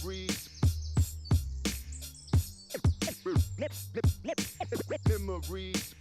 Memories. Memories.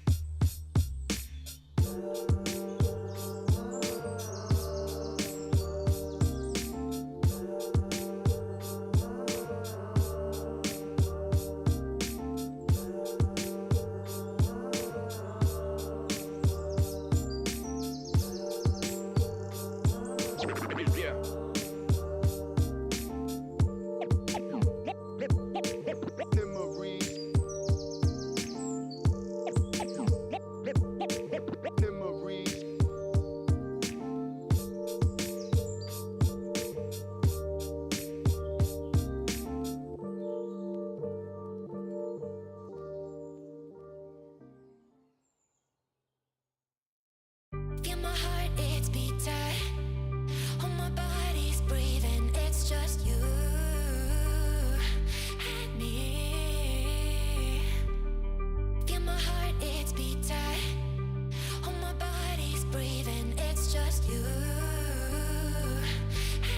Feel my heart, it's beat tight. Oh, my body's breathing. It's just you and me. Feel my heart, it's beat tight. Oh, my body's breathing. It's just you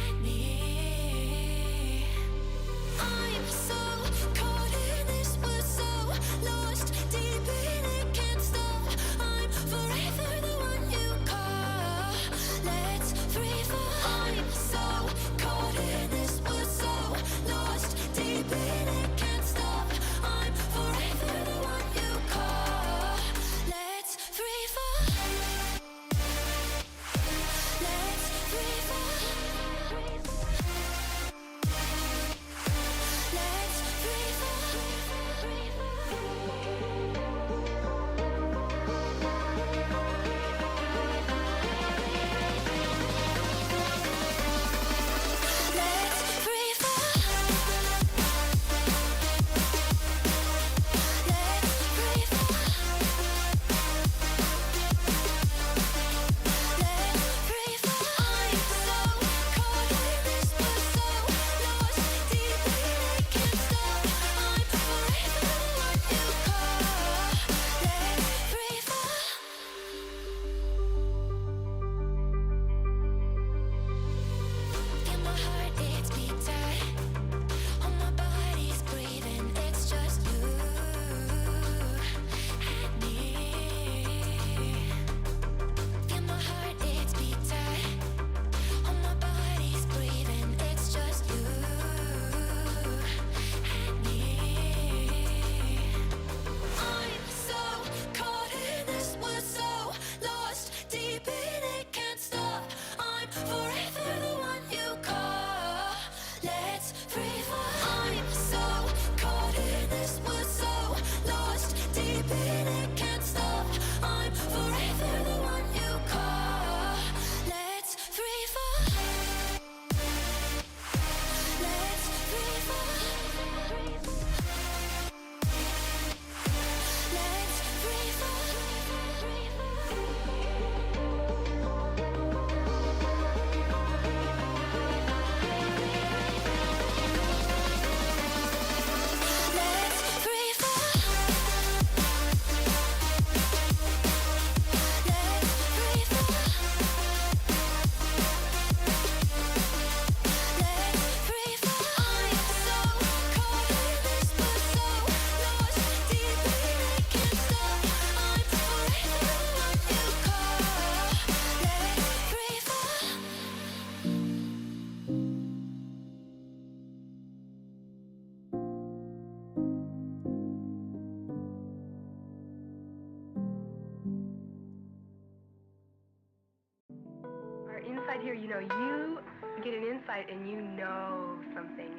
and me. I'm so caught in this, we're so lost deep in it, can't stop. I'm forever the one you call. Let's free fall. I'm so caught in this, we're so lost deep in it, can't stop. I'm forever the one you call. Let's free fall. Let's free fall. Let's free fall. Let's free fall. Let's free fall. Let's free fall. I'm so caught in this, we're so lost deep in it, can't stop. I'm forever the one you call. Let's free fall. Feel my heart, it's beat tight. Oh, my body's breathing. It's just you and me. Feel my heart, it's beat tight. Oh, my body's breathing. It's just you and me. I'm so caught in this, we're so lost deep in it, can't stop. I'm forever the one you call. Let's free fall. I'm so caught in this, we're so lost deep in it, can't stop. I'm forever the one you call. Let's free fall. Let's free fall. Let's free fall. Let's free fall. Let's free fall. Let's free fall. I'm so caught in this, we're so lost deep in it, can't stop. I'm forever the one you call. Let's free fall. Or inside here, you get an insight and you know something,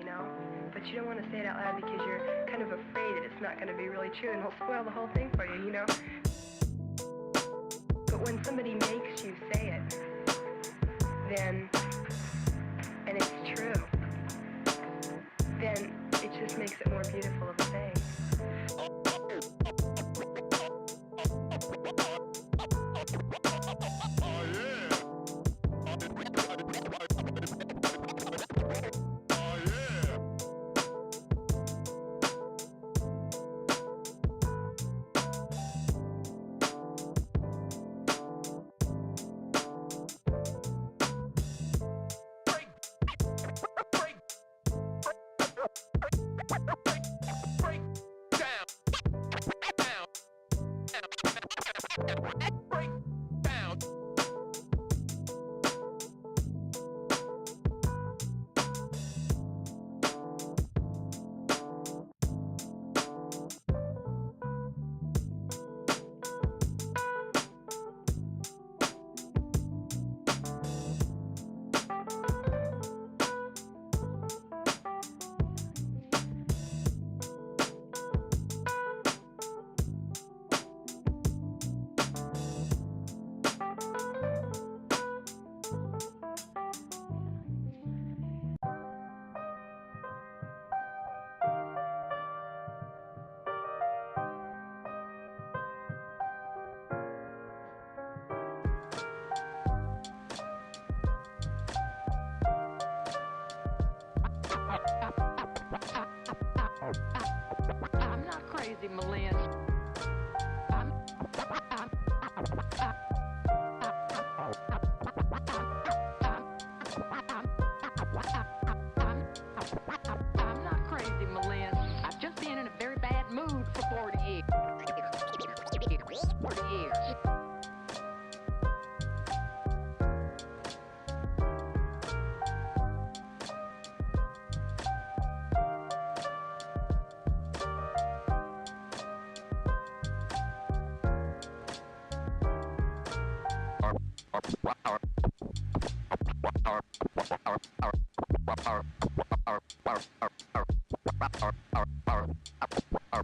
but you don't want to say it out loud because you're kind of afraid that it's not going to be really true and it'll spoil the whole thing for you, But when somebody makes you say it, then, and it's true, then it just makes it more beautiful of a thing.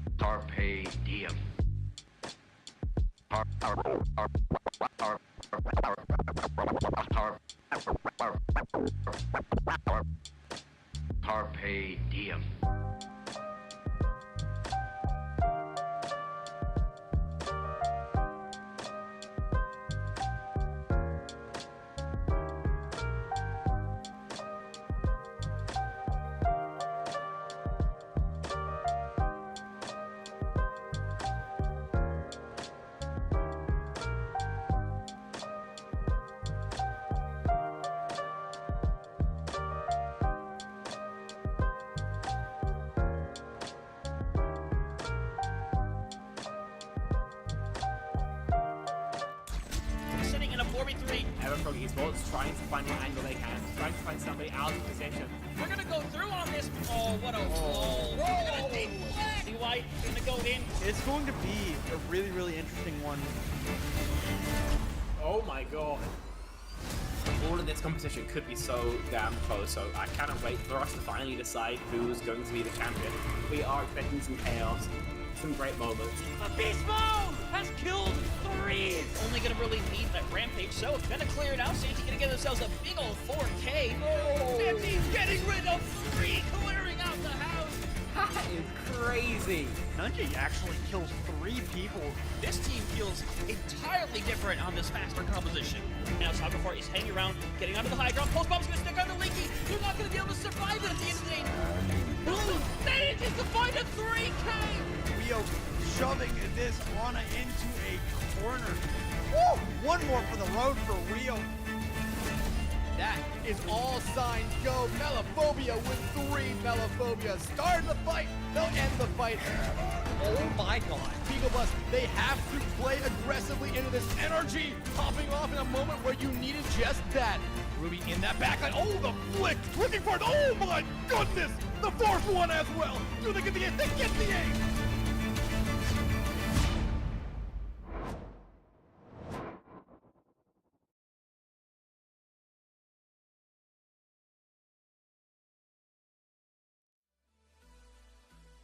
Carpe diem. Carpe diem. Sitting in a 4v3. Everfrog Esports trying to find an angle they can, trying to find somebody out of position. We're gonna go through on this. Oh, what a roll. We're gonna take black. See White gonna go in. It's going to be a really, really interesting one. Oh my god. All of this competition could be so damn close, so I cannot wait for us to finally decide who's going to be the champion. We are expecting some chaos, some great moments. A beast mode has killed 3. Only gonna really need that rampage, so it's gonna clear it out. Santi gonna get themselves a big old 4K. Oh. Santi's getting rid of 3, clearing out the house. That is crazy. Nunji actually kills 3 people. This team feels entirely different on this faster composition. Now Saga is hanging around, getting onto the high ground. Post bomb's gonna stick on the Linky. They're not gonna be able to survive it at the end of the day. Blue manages to find a 3K. Rio shoving this Ana into a corner. Woo! One more for the road for Rio. That is all signs go. Melophobia with 3 Melophobia. Start the fight. They'll end the fight. Oh my god. Beagle Bus, they have to play aggressively into this energy. Popping off in a moment where you needed just that. Ruby in that backline. Oh, the flick. Looking for it. Oh my goodness. The 4th one as well. Do they get the ace? They get the ace.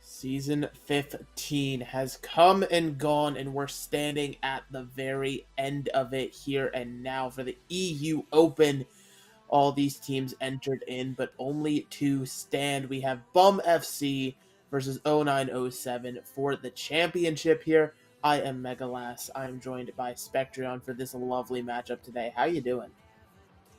Season 15 has come and gone, and we're standing at the very end of it here and now for the EU Open. All these teams entered in, but only to stand. We have Bum FC versus 0907 for the championship here. I am Megalas. I am joined by Spectreon for this lovely matchup today. How you doing?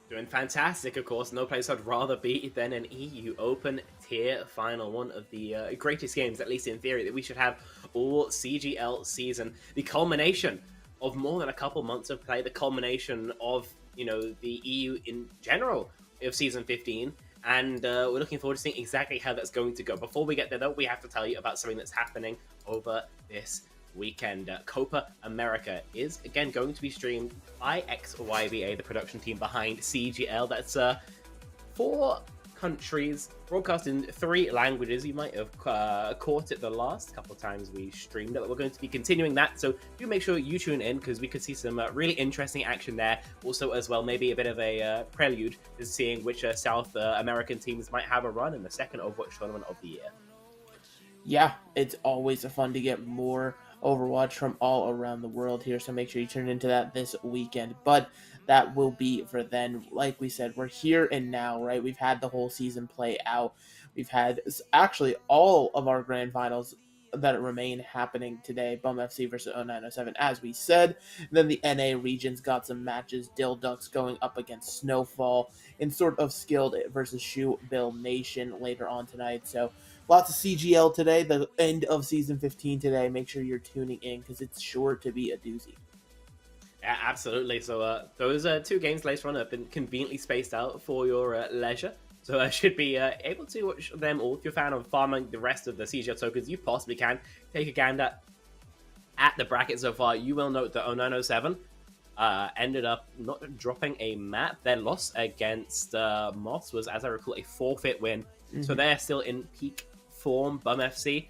Doing fantastic, of course. No place I'd rather be than an EU Open tier final, one of the greatest games, at least in theory, that we should have all CGL season. The culmination of more than a couple months of play, the culmination of, you know, the EU in general of season 15, and we're looking forward to seeing exactly how that's going to go. Before we get there, though, we have to tell you about something that's happening over this weekend. Copa America is again going to be streamed by XYBA, the production team behind CGL. That's 4 countries, broadcast in 3 languages. You might have caught it the last couple of times we streamed it, but we're going to be continuing that, so do make sure you tune in, because we could see some really interesting action there. Also, as well, maybe a bit of a prelude to seeing which South American teams might have a run in the second Overwatch tournament of the year. Yeah, it's always fun to get more Overwatch from all around the world here, so make sure you tune into that this weekend. But that will be for then. Like we said, we're here and now, right? We've had the whole season play out. We've had actually all of our grand finals that remain happening today. Bum FC versus 0907, as we said. And then the NA regions got some matches. Dill Ducks going up against Snowfall in sort of skilled versus Shoe Bill Nation later on tonight. So lots of CGL today, the end of Season 15 today. Make sure you're tuning in, because it's sure to be a doozy. Yeah, absolutely. So those 2 games later on have been conveniently spaced out for your leisure. So I should be able to watch them all. If you're a fan of farming the rest of the CGL tokens, you possibly can. Take a gander at the bracket so far. You will note that 0907 ended up not dropping a map. Their loss against Moss was, as I recall, a forfeit win. So they're still in peak form. Bum FC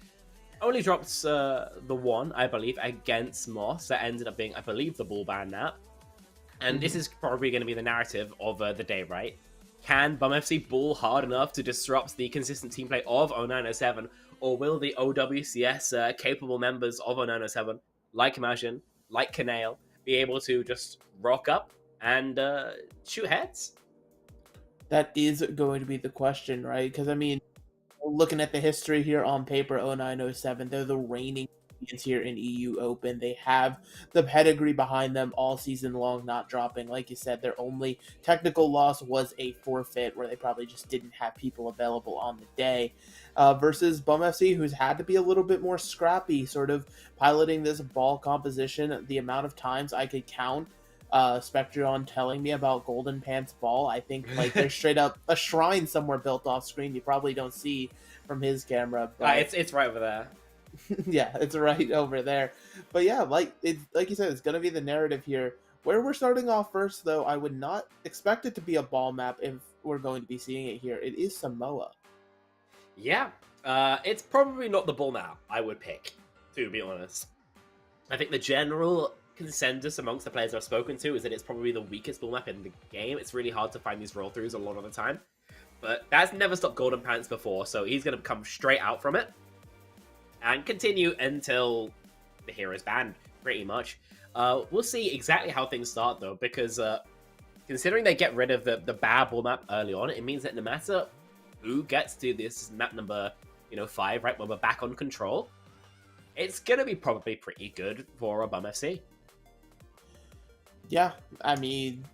only dropped the one, I believe, against Moss. That ended up being, I believe, the ball ban map. And this is probably going to be the narrative of the day, right? Can Bum FC ball hard enough to disrupt the consistent team play of 0907, or will the OWCS capable members of 0907, like Imagine, like Canale, be able to just rock up and shoot heads? That is going to be the question, right? Because, I mean, looking at the history here on paper, 0907, they're the reigning champions here in EU Open. They have the pedigree behind them all season long, not dropping. Like you said, their only technical loss was a forfeit where they probably just didn't have people available on the day. Versus Bum FC, who's had to be a little bit more scrappy, sort of piloting this ball composition. The amount of times I could count Spectron telling me about Golden Pants Ball, I think like there's straight up a shrine somewhere built off screen you probably don't see from his camera. But It's right over there. yeah, it's right over there. But yeah, like you said, it's gonna be the narrative here. Where we're starting off first, though, I would not expect it to be a ball map if we're going to be seeing it here. It is Samoa. Yeah, it's probably not the ball map I would pick, to be honest. I think the general consensus amongst the players I've spoken to is that it's probably the weakest ball map in the game. It's really hard to find these roll-throughs a lot of the time. But that's never stopped Golden Pants before, so he's going to come straight out from it and continue until the hero's banned, pretty much. We'll see exactly how things start, though, because considering they get rid of the bad ball map early on, it means that no matter who gets to this map number 5, right, when we're back on control, it's going to be probably pretty good for a Bum FC. Yeah, I mean,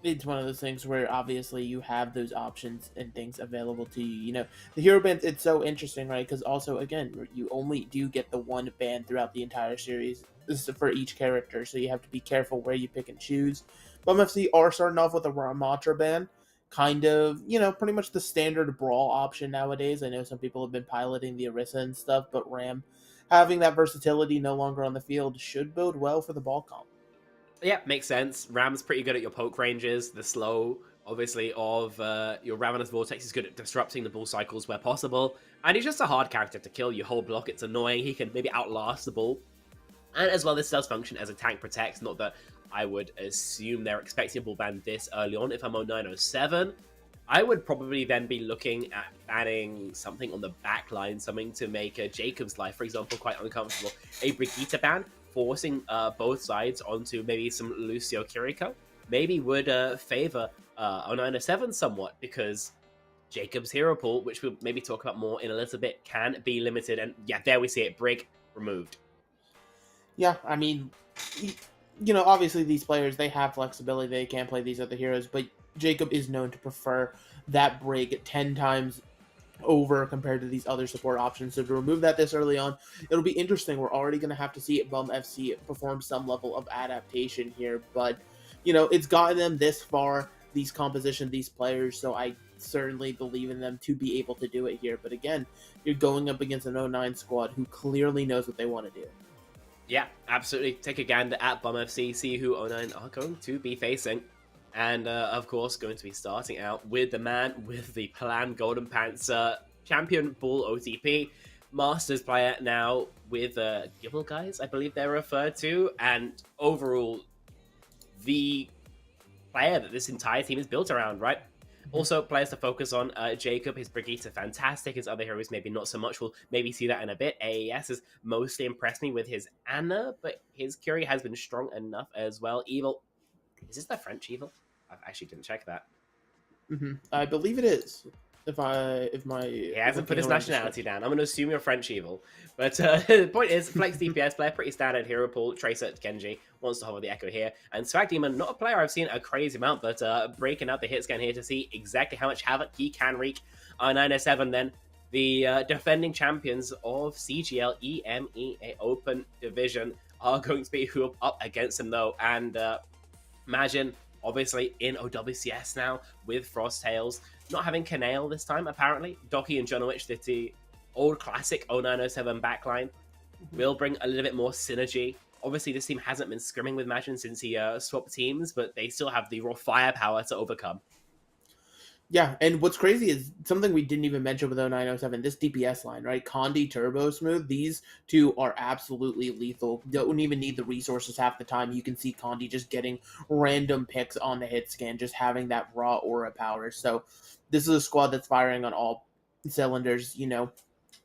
it's one of those things where obviously you have those options and things available to you. You know, the hero band, it's so interesting, right? Because also, again, you only do get the one band throughout the entire series. This is for each character, so you have to be careful where you pick and choose. Bum FC are starting off with a Ramatra band, kind of, pretty much the standard brawl option nowadays. I know some people have been piloting the Orisa and stuff, but Ram having that versatility no longer on the field should bode well for the ball comp. Yeah, makes sense. Ram's pretty good at your poke ranges. The slow, obviously, of your Ravenous Vortex is good at disrupting the bull cycles where possible. And he's just a hard character to kill. You hold block, it's annoying. He can maybe outlast the bull. And as well, this does function as a tank protect. Not that I would assume they're expecting a bull ban this early on. If I'm on 907, I would probably then be looking at banning something on the back line, something to make Jacob's life, for example, quite uncomfortable. A Brigitte ban, forcing both sides onto maybe some Lucio Kiriko, maybe would favor 0907 somewhat, because Jacob's hero pool, which we'll maybe talk about more in a little bit, can be limited. And yeah, there we see it. Brig removed. Yeah, I mean, obviously these players, they have flexibility. They can play these other heroes, but Jacob is known to prefer that Brig 10 times over compared to these other support options. So to remove that this early on, it'll be interesting. We're already going to have to see Bum FC perform some level of adaptation here, but it's gotten them this far, these composition, these players, so I certainly believe in them to be able to do it here. But again, you're going up against an 09 squad who clearly knows what they want to do. Yeah, absolutely. Take a gander at Bum FC, see who 09 are going to be facing. And, of course, going to be starting out with the man with the planned Golden Pants champion Bull OTP. Masters player now with Gibble guys, I believe they're referred to. And overall, the player that this entire team is built around, right? Also, players to focus on. Jacob, his Brigitte are fantastic. His other heroes maybe not so much. We'll maybe see that in a bit. AES has mostly impressed me with his Anna, but his Curie has been strong enough as well. Evil. Is this the French Evil? I actually didn't check that. I believe it is. He hasn't put his nationality down. I'm going to assume you're French Evil. But the point is, Flex DPS player, pretty standard hero pool. Tracer, Genji, wants to hover the Echo here. And Swag Demon, not a player I've seen a crazy amount, but breaking out the hit scan here to see exactly how much havoc he can wreak. 907 then, the defending champions of CGL EMEA Open Division are going to be up against him though. And Imagine, obviously, in OWCS now with Frost Tails. Not having Canale this time, apparently. Doki and Jonowich, the old classic 0907 backline, will bring a little bit more synergy. Obviously, this team hasn't been scrimming with Imagine since he swapped teams, but they still have the raw firepower to overcome. Yeah, and what's crazy is something we didn't even mention with 0907, this DPS line, right? Condi, Turbo Smooth, these two are absolutely lethal. Don't even need the resources half the time. You can see Condi just getting random picks on the hit scan, just having that raw aura power. So this is a squad that's firing on all cylinders, you know.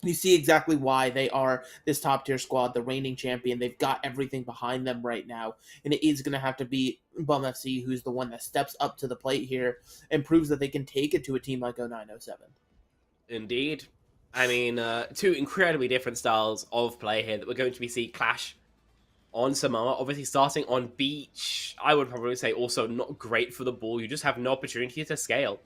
You see exactly why they are this top tier squad, the reigning champion. They've got everything behind them right now, and it is going to have to be Bum FC who's the one that steps up to the plate here and proves that they can take it to a team like 0907. Indeed. I mean, two incredibly different styles of play here that we're going to be seeing clash on Samoa. Obviously, starting on Beach, I would probably say also not great for the ball. You just have no opportunity to scale.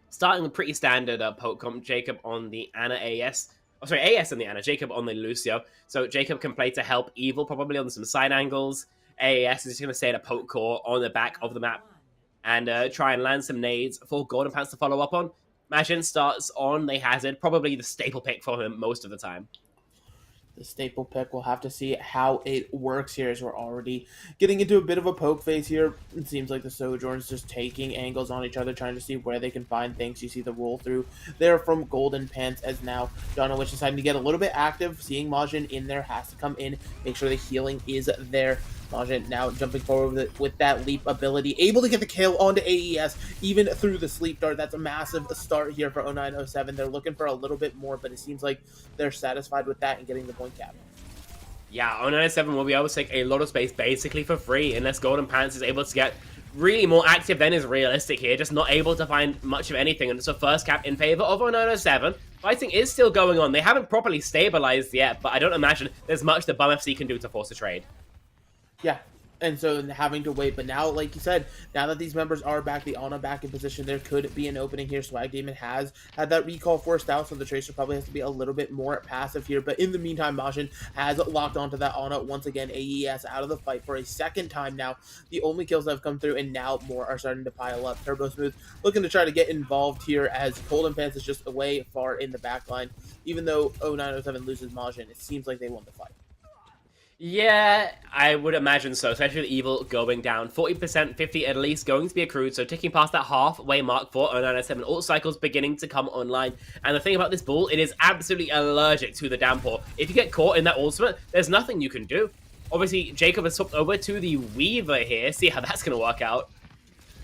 Starting with pretty standard poke comp, Jacob on the Ana AS. Oh, sorry, AS on the Ana, Jacob on the Lucio. So Jacob can play to help Evil, probably on some side angles. AAS is just going to stay at a poke core on the back of the map and try and land some nades for Golden Pants to follow up on. Majin starts on the Hazard, probably the staple pick for him most of the time. The staple pick, we'll have to see how it works here as we're already getting into a bit of a poke phase here. It seems like the Sojourn's just taking angles on each other, trying to see where they can find things. You see the roll through there from Golden Pants as now Donowich deciding to get a little bit active. Seeing Majin in there, has to come in, make sure the healing is there. Majin now jumping forward with that leap ability, able to get the kill onto AES, even through the sleep dart. That's a massive start here for 0907. They're looking for a little bit more, but it seems like they're satisfied with that and getting the point cap. Yeah, 0907 will be able to take a lot of space basically for free, unless Golden Pants is able to get really more active than is realistic here, just not able to find much of anything, and it's a first cap in favor of 0907. Fighting is still going on. They haven't properly stabilized yet, but I don't imagine there's much that Bum FC can do to force a trade. Yeah, and so having to wait. But now, like you said, now that these members are back, the Ana back in position, there could be an opening here. Swag Demon has had that recall forced out, so the Tracer probably has to be a little bit more passive here. But in the meantime, Majin has locked onto that Ana once again. AES out of the fight for a second time now. The only kills that have come through, and now more are starting to pile up. Turbo Smooth looking to try to get involved here as Golden Pants is just way far in the back line. Even though 0907 loses Majin, it seems like they won the fight. Yeah, I would imagine so, especially with Evil going down. 40%, 50 at least going to be accrued, so ticking past that halfway mark for 0907. Ult cycles beginning to come online. And the thing about this bull, it is absolutely allergic to the downpour. If you get caught in that ultimate, there's nothing you can do. Obviously, Jacob has swapped over to the Weaver here. See how that's going to work out.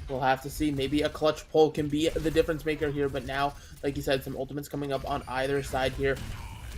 We'll have to see. Maybe a clutch pull can be the difference maker here, but now, like you said, some ultimates coming up on either side here.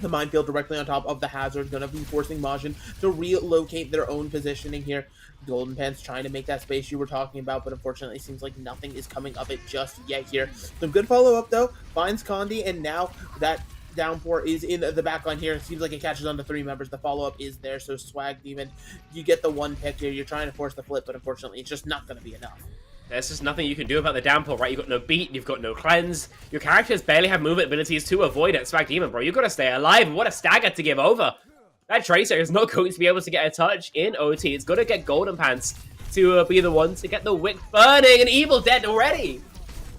The minefield directly on top of the Hazard, going to be forcing Majin to relocate their own positioning here. Golden Pants trying to make that space you were talking about, but unfortunately it seems like nothing is coming of it just yet here. Some good follow-up, though. Finds Condi, and now that downpour is in the backline here. It seems like it catches on to three members. The follow-up is there, so Swag Demon, you get the one pick here. You're trying to force the flip, but unfortunately it's just not going to be enough. There's just nothing you can do about the downpour, right? You've got no beat, you've got no cleanse. Your characters barely have movement abilities to avoid it. Swag Demon, bro, you've got to stay alive. What a stagger to give over. That Tracer is not going to be able to get a touch in OT. It's got to get Golden Pants to be the one to get the wick burning, and Evil dead already.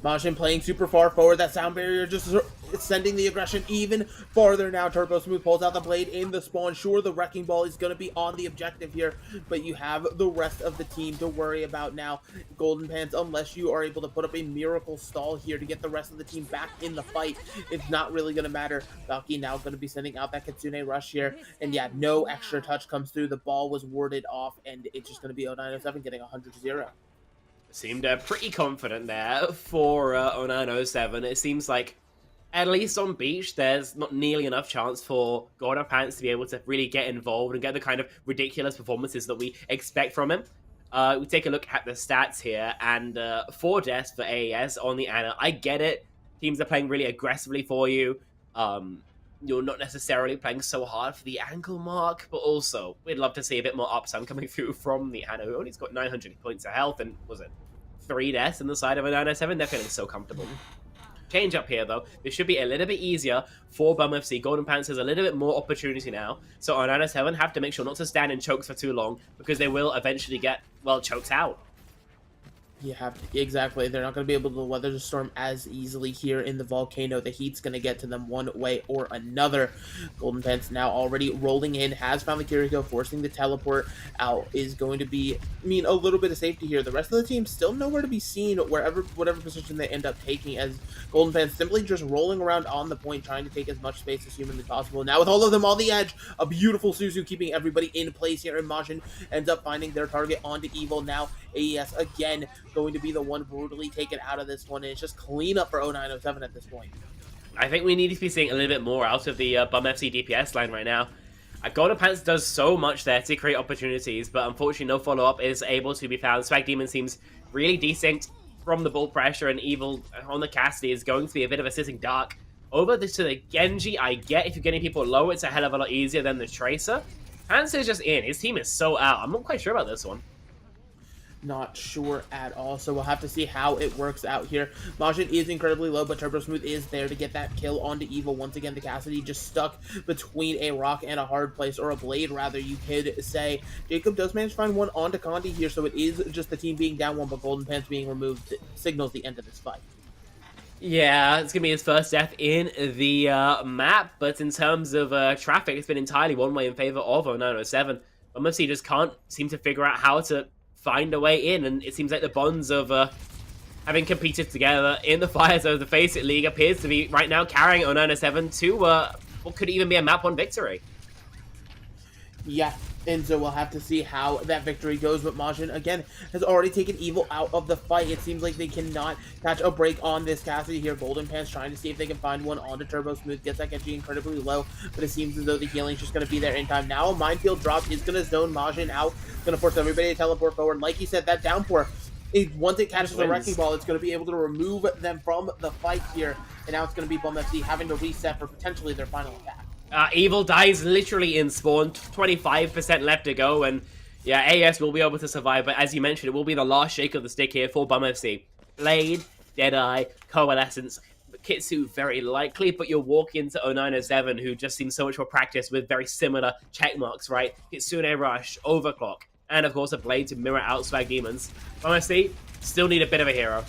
Majin playing super far forward. That sound barrier just sending the aggression even farther now. Turbo Smooth pulls out the blade in the spawn. Sure, the Wrecking Ball is going to be on the objective here, but you have the rest of the team to worry about now. Golden Pants, unless you are able to put up a miracle stall here to get the rest of the team back in the fight, it's not really going to matter. Valky now going to be sending out that Kitsune Rush here, and yeah, no extra touch comes through. The ball was warded off, and it's just going to be 0907 getting 100-0. Seemed pretty confident there for 0907. It seems like, at least on Beach, there's not nearly enough chance for Golden Pants to be able to really get involved and get the kind of ridiculous performances that we expect from him. We take a look at the stats here, and 4 deaths for AES on the Ana. I get it. Teams are playing really aggressively for you. You're not necessarily playing so hard for the ankle mark, but also, we'd love to see a bit more upside coming through from the Ana, who only's got 900 points of health, and was it 3 deaths in the side of a 907? They're feeling so comfortable. Change up here, though. This should be a little bit easier for Bum FC. Golden Pants has a little bit more opportunity now. So 0907 have to make sure not to stand in chokes for too long, because they will eventually get, well, choked out. Yeah, exactly. They're not going to be able to weather the storm as easily here in the volcano. The heat's going to get to them one way or another. Golden Pants now already rolling in, has found the Kiriko, forcing the teleport out is going to be, a little bit of safety here. The rest of the team still nowhere to be seen whatever position they end up taking, as Golden Pants simply just rolling around on the point, trying to take as much space as humanly possible. Now with all of them on the edge, a beautiful Suzu keeping everybody in place here, and Majin ends up finding their target onto Evil. Now AES again going to be the one brutally taken out of this one, and it's just clean up for 0907 at this point. I think we need to be seeing a little bit more out of the Bum FC DPS line right now. Golden Pants does so much there to create opportunities, but unfortunately no follow-up is able to be found. Swag Demon seems really desynced from the bull pressure, and Evil on the Cassidy is going to be a bit of a sitting dark. Over to the Genji, I get if you're getting people low, it's a hell of a lot easier than the Tracer. Pants is just in. His team is so out. I'm not quite sure about this one. Not sure at all, so we'll have to see how it works out here. Majin is incredibly low, but Turbo Smooth is there to get that kill onto Evil. Once again, the Cassidy just stuck between a rock and a hard place, or a blade rather, you could say. Jacob does manage to find one onto Condi here, so it is just the team being down one, but Golden Pants being removed signals the end of this fight. Yeah, it's going to be his first death in the map, but in terms of traffic, it's been entirely one way in favor of 0907. MFC just can't seem to figure out how to find a way in, and it seems like the bonds of having competed together in the Fires of the Face It League appears to be right now carrying 0907 to what could even be a map 1 victory. Yeah, and so we'll have to see how that victory goes, but Majin, again, has already taken Evil out of the fight. It seems like they cannot catch a break on this Cassidy here. Golden Pants trying to see if they can find one onto Turbo Smooth, gets that Genji incredibly low, but it seems as though the healing's just going to be there in time. Now a Minefield drop is going to zone Majin out, going to force everybody to teleport forward. Like he said, that downpour, once it catches the Wrecking Ball, it's going to be able to remove them from the fight here, and now it's going to be Bum FC having to reset for potentially their final attack. Evil dies literally in spawn, 25% left to go, and yeah, AS will be able to survive, but as you mentioned, it will be the last shake of the stick here for Bum FC. Blade, Deadeye, Coalescence, Kitsu very likely, but you're walking into 0907, who just seems so much more practiced with very similar checkmarks, right? Kitsune Rush, Overclock, and of course a Blade to mirror out Swag Demons. Bum FC still need a bit of a hero.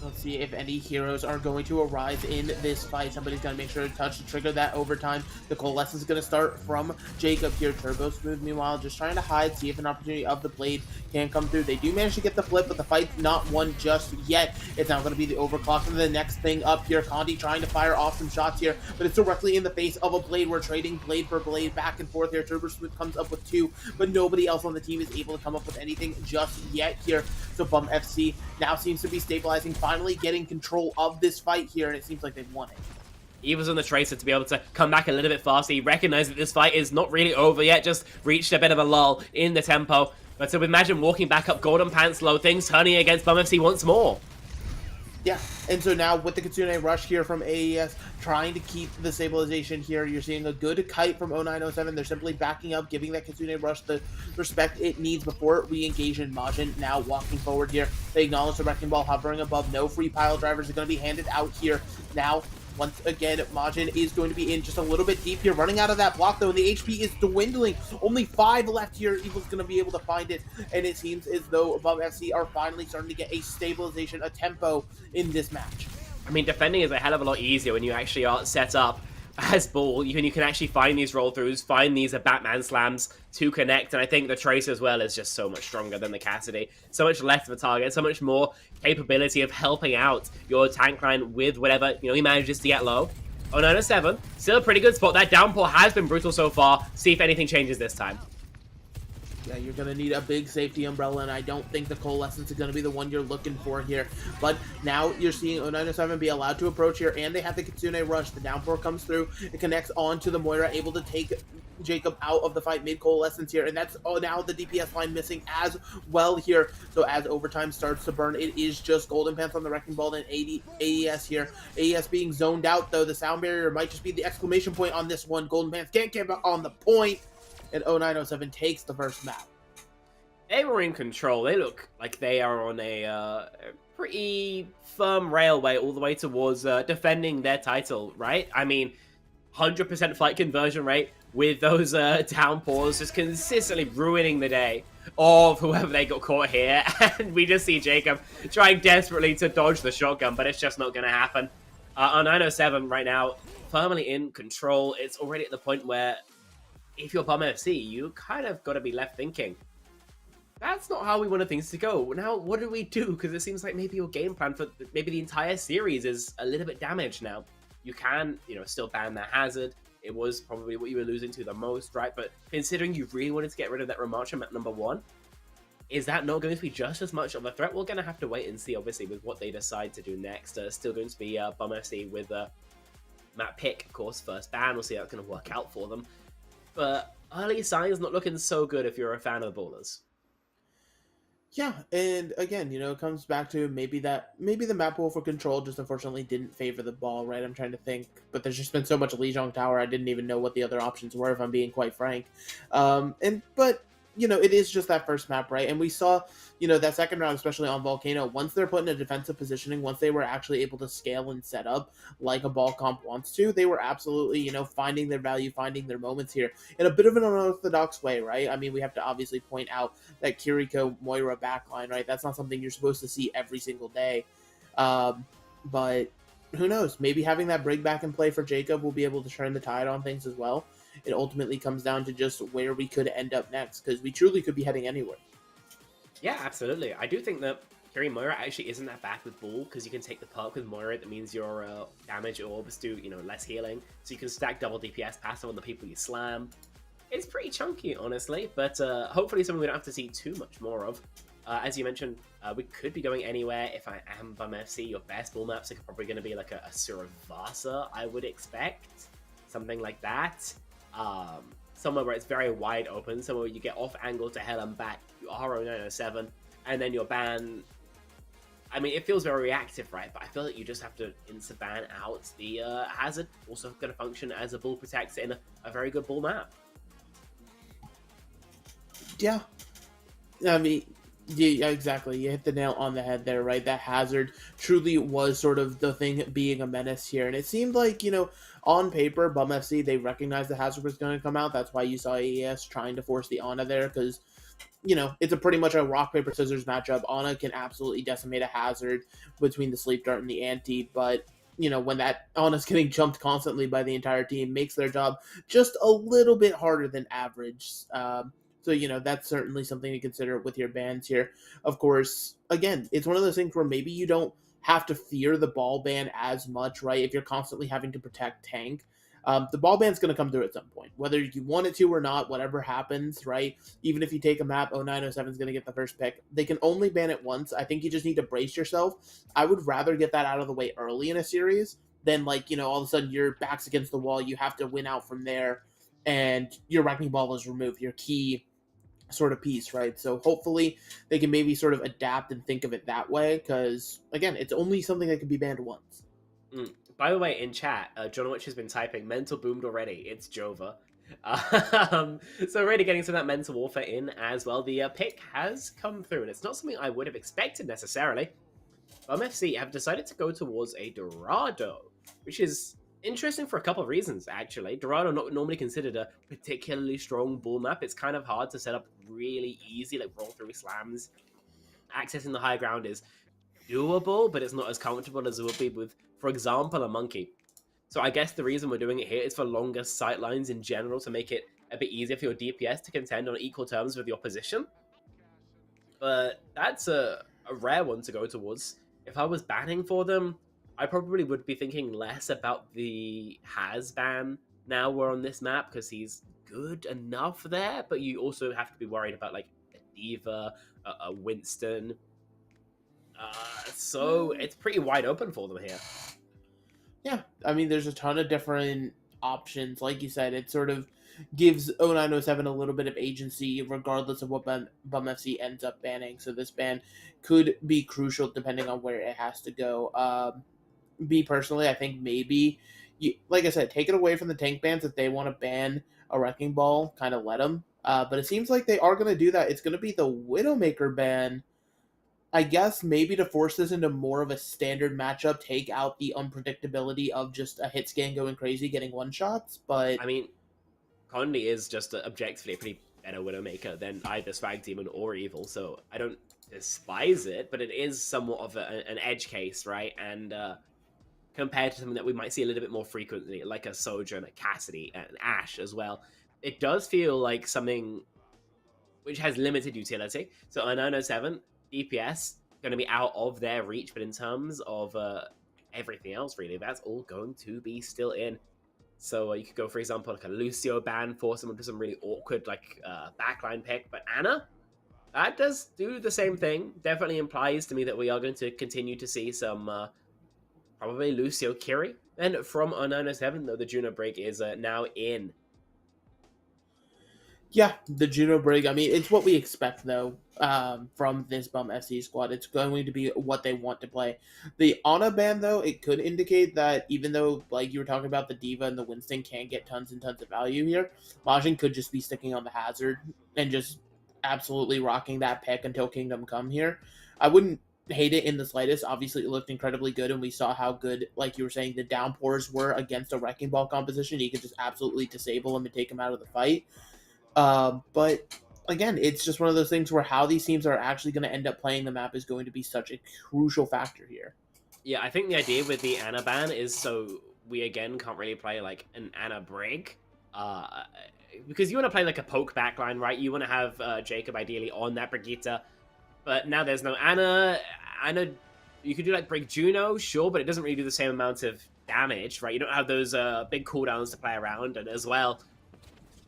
Let's see if any heroes are going to arise in this fight. Somebody's going to make sure to touch to trigger that overtime. The Coalescence is going to start from Jacob here. Turbo Smooth, meanwhile, just trying to hide, see if an opportunity of the Blade can come through. They do manage to get the flip, but the fight's not won just yet. It's now going to be the overclock. And the next thing up here, Condi trying to fire off some shots here, but it's directly in the face of a Blade. We're trading Blade for Blade back and forth here. Turbo Smooth comes up with 2, but nobody else on the team is able to come up with anything just yet here. So Bum FC now seems to be stabilizing, finally getting control of this fight here, and it seems like they've won it. Evil's on the Tracer to be able to come back a little bit faster. He recognized that this fight is not really over yet, just reached a bit of a lull in the tempo. But so imagine walking back up Golden Pants low, things turning against Bum FC once more. Yeah, and so now with the Kitsune Rush here from AES, trying to keep the stabilization here, you're seeing a good kite from 0907. They're simply backing up, giving that Kitsune Rush the respect it needs before we engage in Majin. Now walking forward here, they acknowledge the Wrecking Ball hovering above. No free pile drivers are going to be handed out here. Now, once again, Majin is going to be in just a little bit deep here, running out of that block though, and the HP is dwindling. Only 5 left here. Evil's going to be able to find it, and it seems as though Bum FC are finally starting to get a stabilization, a tempo in this match. I mean, defending is a hell of a lot easier when you actually are set up as Bull. You can actually find these roll-throughs, find these Batman slams to connect, and I think the Tracer as well is just so much stronger than the Cassidy. So much less of a target, so much more capability of helping out your tank line with whatever, he manages to get low. 0907, still a pretty good spot. That downpour has been brutal so far. See if anything changes this time. Yeah, you're going to need a big safety umbrella, and I don't think the Coalescence is going to be the one you're looking for here. But now you're seeing 0907 be allowed to approach here, and they have the Kitsune Rush. The downpour comes through. It connects onto the Moira, able to take Jacob out of the fight mid-Coalescence here, and that's now the DPS line missing as well here. So as overtime starts to burn, it is just Golden Pants on the Wrecking Ball and AES here. AES being zoned out, though. The sound barrier might just be the exclamation point on this one. Golden Pants can't get on the point, and 0907 takes the first map. They were in control. They look like they are on a pretty firm railway all the way towards defending their title, right? I mean, 100% fight conversion rate, with those downpours just consistently ruining the day of whoever they got caught here. And we just see Jacob trying desperately to dodge the shotgun, but it's just not going to happen. On 907 right now, firmly in control. It's already at the point where if you're Bum FC, you kind of got to be left thinking, that's not how we wanted things to go. Now, what do we do? Because it seems like maybe your game plan for maybe the entire series is a little bit damaged now. You can, still ban the hazard. It was probably what you were losing to the most, right? But considering you really wanted to get rid of that remarch at number 1, is that not going to be just as much of a threat? We're going to have to wait and see, obviously, with what they decide to do next. Still going to be Bum FC with Matt Pick, of course, first ban. We'll see how it's going to work out for them. But early signs not looking so good if you're a fan of the Ballers. Yeah, and again, it comes back to maybe the map pool for control just unfortunately didn't favor the ball, right? I'm trying to think, but there's just been so much Lijiang Tower, I didn't even know what the other options were, if I'm being quite frank. But it is just that first map, right? And we saw, that second round, especially on Volcano, once they're put in a defensive positioning, once they were actually able to scale and set up like a ball comp wants to, they were absolutely, finding their value, finding their moments here in a bit of an unorthodox way, right? I mean, we have to obviously point out that Kiriko Moira backline, right? That's not something you're supposed to see every single day. But who knows? Maybe having that bring back and play for Jacob will be able to turn the tide on things as well. It ultimately comes down to just where we could end up next, because we truly could be heading anywhere. Yeah, absolutely. I do think that carrying Moira actually isn't that bad with Bull, because you can take the perk with Moira. That means your damage orbs do, less healing. So you can stack double DPS passive on the people you slam. It's pretty chunky, honestly, but hopefully something we don't have to see too much more of. As you mentioned, we could be going anywhere. If I am Bum FC, your best Bull maps are probably going to be like a Suravasa, I would expect. Something like that. Somewhere where it's very wide open, somewhere where you get off angle to hell and back, you are on 907, and then your ban. I mean, it feels very reactive, right? But I feel like you just have to insta-ban out the hazard. Also going to function as a Bull protector in a very good Bull map. Yeah. I mean, yeah, exactly. You hit the nail on the head there, right? That hazard truly was sort of the thing being a menace here. And it seemed like, on paper, Bum FC, they recognized the hazard was going to come out. That's why you saw AES trying to force the Ana there, because, it's a pretty much a rock, paper, scissors matchup. Ana can absolutely decimate a hazard between the sleep dart and the anti, but, when that Ana's getting jumped constantly by the entire team, makes their job just a little bit harder than average. So, that's certainly something to consider with your bans here. Of course, again, it's one of those things where maybe you don't have to fear the ball ban as much, right? If you're constantly having to protect tank, the ball ban's going to come through at some point, whether you want it to or not, whatever happens, right? Even if you take a map, 907 is going to get the first pick. They can only ban it once. I think you just need to brace yourself. I would rather get that out of the way early in a series than all of a sudden your back's against the wall. You have to win out from there and your wrecking ball is removed, your key sort of piece, right? So hopefully they can maybe sort of adapt and think of it that way, because again, it's only something that can be banned once. By the way, in chat, John Witch has been typing mental boomed already. It's Jova. So already getting some of that mental warfare in as well. The pick has come through, and it's not something I would have expected necessarily. Bum FC have decided to go towards a Dorado, which is interesting for a couple of reasons, actually. Dorado not normally considered a particularly strong Bull map. It's kind of hard to set up really easy, like roll through slams. Accessing the high ground is doable, but it's not as comfortable as it would be with, for example, a Monkey. So I guess the reason we're doing it here is for longer sight lines in general, to make it a bit easier for your DPS to contend on equal terms with the opposition. But that's a rare one to go towards. If I was banning for them, I probably would be thinking less about the Has ban now we're on this map, because he's good enough there, but you also have to be worried about like a Diva, a Winston. So it's pretty wide open for them here. Yeah, I mean, there's a ton of different options. Like you said, it sort of gives 0907 a little bit of agency regardless of what Bum FC ends up banning. So this ban could be crucial depending on where it has to go. Me personally, I think maybe, like I said, take it away from the tank bans. If they want to ban a Wrecking Ball, kind of let them. But it seems like they are going to do that. It's going to be the Widowmaker ban, I guess, maybe to force this into more of a standard matchup, take out the unpredictability of just a hit scan going crazy, getting one-shots. But I mean, Condi is just objectively a pretty better Widowmaker than either Swag Demon or Evil, so I don't despise it, but it is somewhat of an edge case, right? And compared to something that we might see a little bit more frequently, like a Sojourn, a Cassidy, and Ashe as well, it does feel like something which has limited utility. So a 907 DPS going to be out of their reach, but in terms of everything else, really, that's all going to be still in. So you could go, for example, like a Lucio ban, force someone to some really awkward like backline pick, but Ana, that does do the same thing. Definitely implies to me that we are going to continue to see some probably Lucio Kiri. And from a 907, though, the Juno break is now in. Yeah, the Juno Brig, I mean, it's what we expect, though, from this Bum FC squad. It's going to be what they want to play. The Ana ban, though, it could indicate that even though, like you were talking about, the Diva and the Winston can get tons and tons of value here, Majin could just be sticking on the Hazard and just absolutely rocking that pick until Kingdom Come here. I wouldn't hate it in the slightest. Obviously, it looked incredibly good, and we saw how good, like you were saying, the downpours were against a Wrecking Ball composition. You could just absolutely disable him and take him out of the fight. But again, it's just one of those things where how these teams are actually going to end up playing the map is going to be such a crucial factor here. Yeah, I think the idea with the Ana ban is so we again can't really play like an Ana Brig. Because you want to play like a poke backline, right? You want to have Jacob ideally on that Brigitte. But now there's no Ana. You could do like Brig Juno, sure, but it doesn't really do the same amount of damage, right? You don't have those big cooldowns to play around, and as well,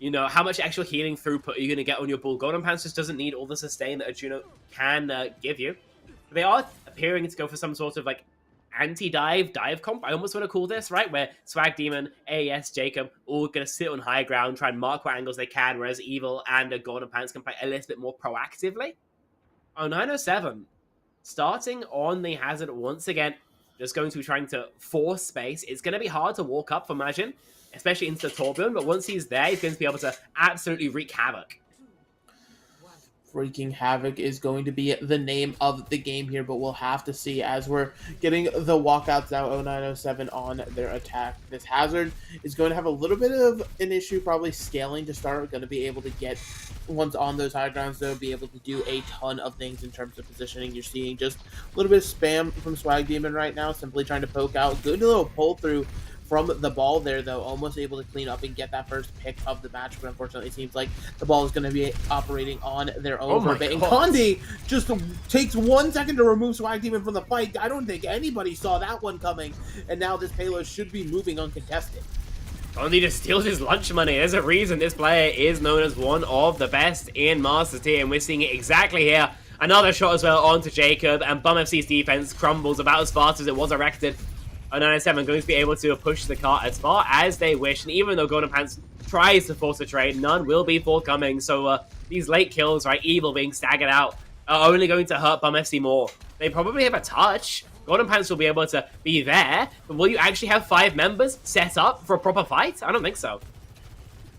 you know, how much actual healing throughput are you going to get on your bull? Golden Pants just doesn't need all the sustain that a Juno can give you. They are appearing to go for some sort of, like, anti-dive comp, I almost want to call this, right? Where Swag Demon, AES, Jacob, all going to sit on high ground, try and mark what angles they can, whereas Evil and Golden Pants can play a little bit more proactively. Oh, 907, starting on the Hazard once again, just going to be trying to force space. It's going to be hard to walk up for Majin, especially into the Torbjorn, but once he's there, he's going to be able to absolutely wreak havoc. Wreaking havoc is going to be the name of the game here, but we'll have to see as we're getting the walkouts now. 0907 on their attack. This Hazard is going to have a little bit of an issue, probably scaling to start. Going to be able to get, once on those high grounds, though, be able to do a ton of things in terms of positioning. You're seeing just a little bit of spam from Swag Demon right now, simply trying to poke out. Good little pull through from the ball there, though, almost able to clean up and get that first pick of the match, but unfortunately it seems like the ball is going to be operating on their own for a bit. And Condi just takes 1 second to remove Swag Demon from the fight. I don't think anybody saw that one coming, and now this payload should be moving uncontested. Condi just steals his lunch money. There's a reason this player is known as one of the best in Masters tier, and we're seeing it exactly here. Another shot as well onto Jacob, and Bum FC's defense crumbles about as fast as it was erected. 907 going to be able to push the cart as far as they wish, and even though Golden Pants tries to force a trade, none will be forthcoming. So these late kills, right, Evil being staggered out, are only going to hurt Bum FC more. They probably have a touch. Golden Pants will be able to be there, but will you actually have 5 members set up for a proper fight? I don't think so.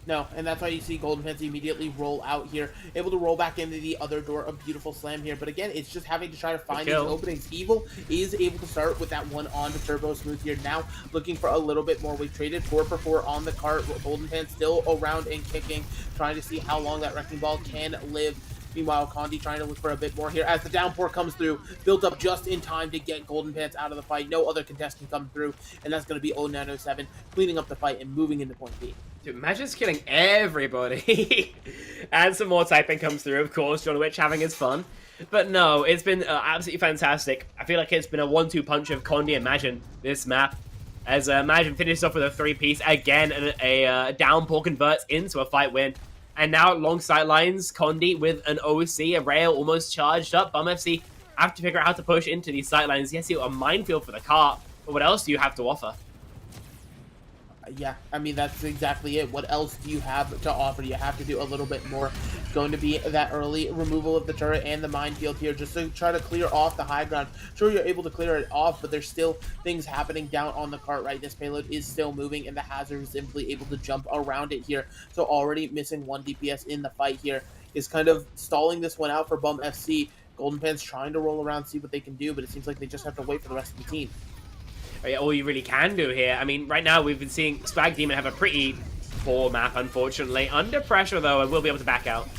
No, and that's why you see Golden Pants immediately roll out here, able to roll back into the other door. A beautiful slam here, but again, it's just having to try to find these openings. Evil is able to start with that one on to Turbo Smooth here. Now looking for a little bit more. We've traded 4 for 4 on the cart. Golden Pants still around and kicking, trying to see how long that Wrecking Ball can live. Meanwhile, Condi trying to look for a bit more here as the downpour comes through, built up just in time to get Golden Pants out of the fight. No other contestant come through, and that's going to be 0907 cleaning up the fight and moving into point B. Dude, Magic's killing everybody. And some more typing comes through, of course. John Witch having his fun. But no, it's been absolutely fantastic. I feel like it's been a 1-2 punch of Condi and Majin this map. As Majin finishes off with a 3-piece again, and a downpour converts into a fight win. And now long sidelines, Condi with an OC, a rail almost charged up. Bum FC have to figure out how to push into these sidelines. Yes, you got a minefield for the cart, but what else do you have to offer? Yeah, I mean, that's exactly it. What else do you have to offer? You have to do a little bit more. It's going to be that early removal of the turret and the minefield here just to try to clear off the high ground. Sure, you're able to clear it off, but there's still things happening down on the cart, right? This payload is still moving, and the Hazard is simply able to jump around it here. So already missing 1 DPS in the fight here is kind of stalling this one out for Bum FC. Golden Pants trying to roll around, see what they can do, but it seems like they just have to wait for the rest of the team. All you really can do here, I mean, right now we've been seeing Swag Demon have a pretty poor map, unfortunately. Under pressure, though, and we'll be able to back out.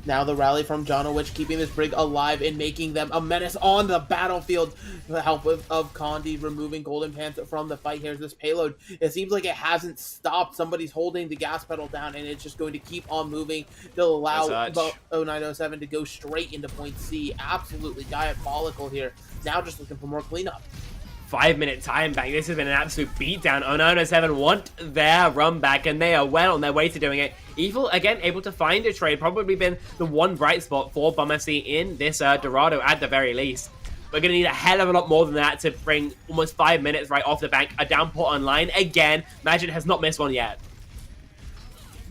Now the rally from Jonowich keeping this Brig alive and making them a menace on the battlefield. The help of Condi removing Golden Pants from the fight. Here's this payload. It seems like it hasn't stopped. Somebody's holding the gas pedal down, and it's just going to keep on moving to allow the 0907 to go straight into point C. Absolutely diabolical here. Now just looking for more cleanup. 5-minute time back. This has been an absolute beatdown. 0907 want their run back, and they are well on their way to doing it. Evil, again, able to find a trade. Probably been the one bright spot for Bum FC in this Dorado at the very least. We're going to need a hell of a lot more than that to bring almost 5 minutes right off the bank. A downport online. Again, Magic has not missed one yet.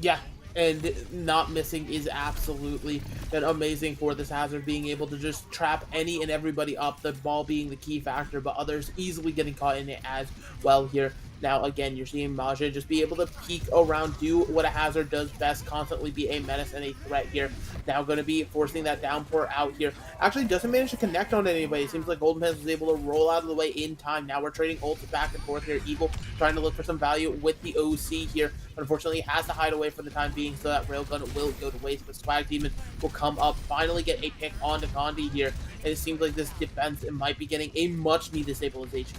Yeah, and not missing is absolutely been amazing for this Hazard, being able to just trap any and everybody up, the ball being the key factor, but others easily getting caught in it as well here. Now, again, you're seeing Maja just be able to peek around, do what a Hazard does best, constantly be a menace and a threat here. Now going to be forcing that downpour out here. Actually doesn't manage to connect on anybody. It seems like Golden Pants was able to roll out of the way in time. Now we're trading ults back and forth here. Evil trying to look for some value with the OC here. But unfortunately, has to hide away for the time being, so that Railgun will go to waste. But Swag Demon will come up, finally get a pick onto Condi here. And it seems like this defense might be getting a much-needed stabilization.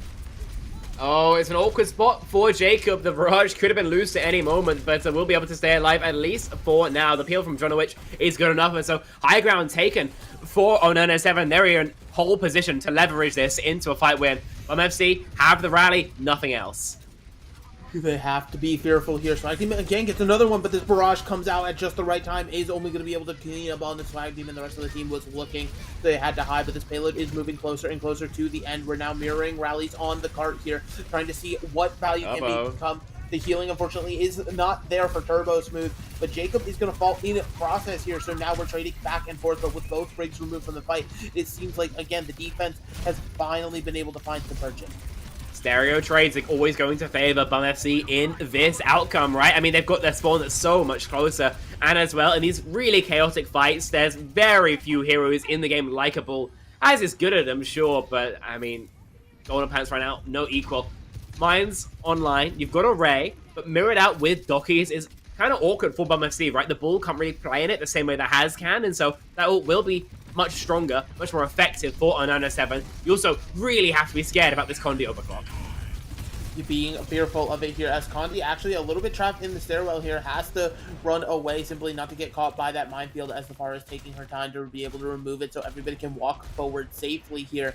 Oh, it's an awkward spot for Jacob. The barrage could have been loose at any moment, but we'll be able to stay alive at least for now. The peel from Jonowich is good enough, and so high ground taken for 0907. They're in pole position to leverage this into a fight win. FC have the rally, nothing else. They have to be fearful here. Swag Demon again gets another one, but this barrage comes out at just the right time. Is only going to be able to clean up on the Swag Demon. The rest of the team was looking. They had to hide, but this payload is moving closer and closer to the end. We're now mirroring rallies on the cart here, trying to see what value can become. The healing, unfortunately, is not there for Turbo Smooth, but Jacob is going to fall in process here, so now we're trading back and forth, but with both Brigs removed from the fight, it seems like, again, the defense has finally been able to find some purchase. Stereo trades are always going to favor Bum FC in this outcome, right? I mean, they've got their spawn that's so much closer. And as well, in these really chaotic fights, there's very few heroes in the game likable. Az is good at them, sure, but, I mean, Golden Pants right now, no equal. Mine's online. You've got Array, but mirrored out with Dockies is kind of awkward for Bum FC, right? The Bull can't really play in it the same way that Haz can, and so that will be much stronger, much more effective for 0907. You also really have to be scared about this Condi overclock. You're being fearful of it here, as Condi actually a little bit trapped in the stairwell here, has to run away simply not to get caught by that minefield, as the Far is taking her time to be able to remove it so everybody can walk forward safely here.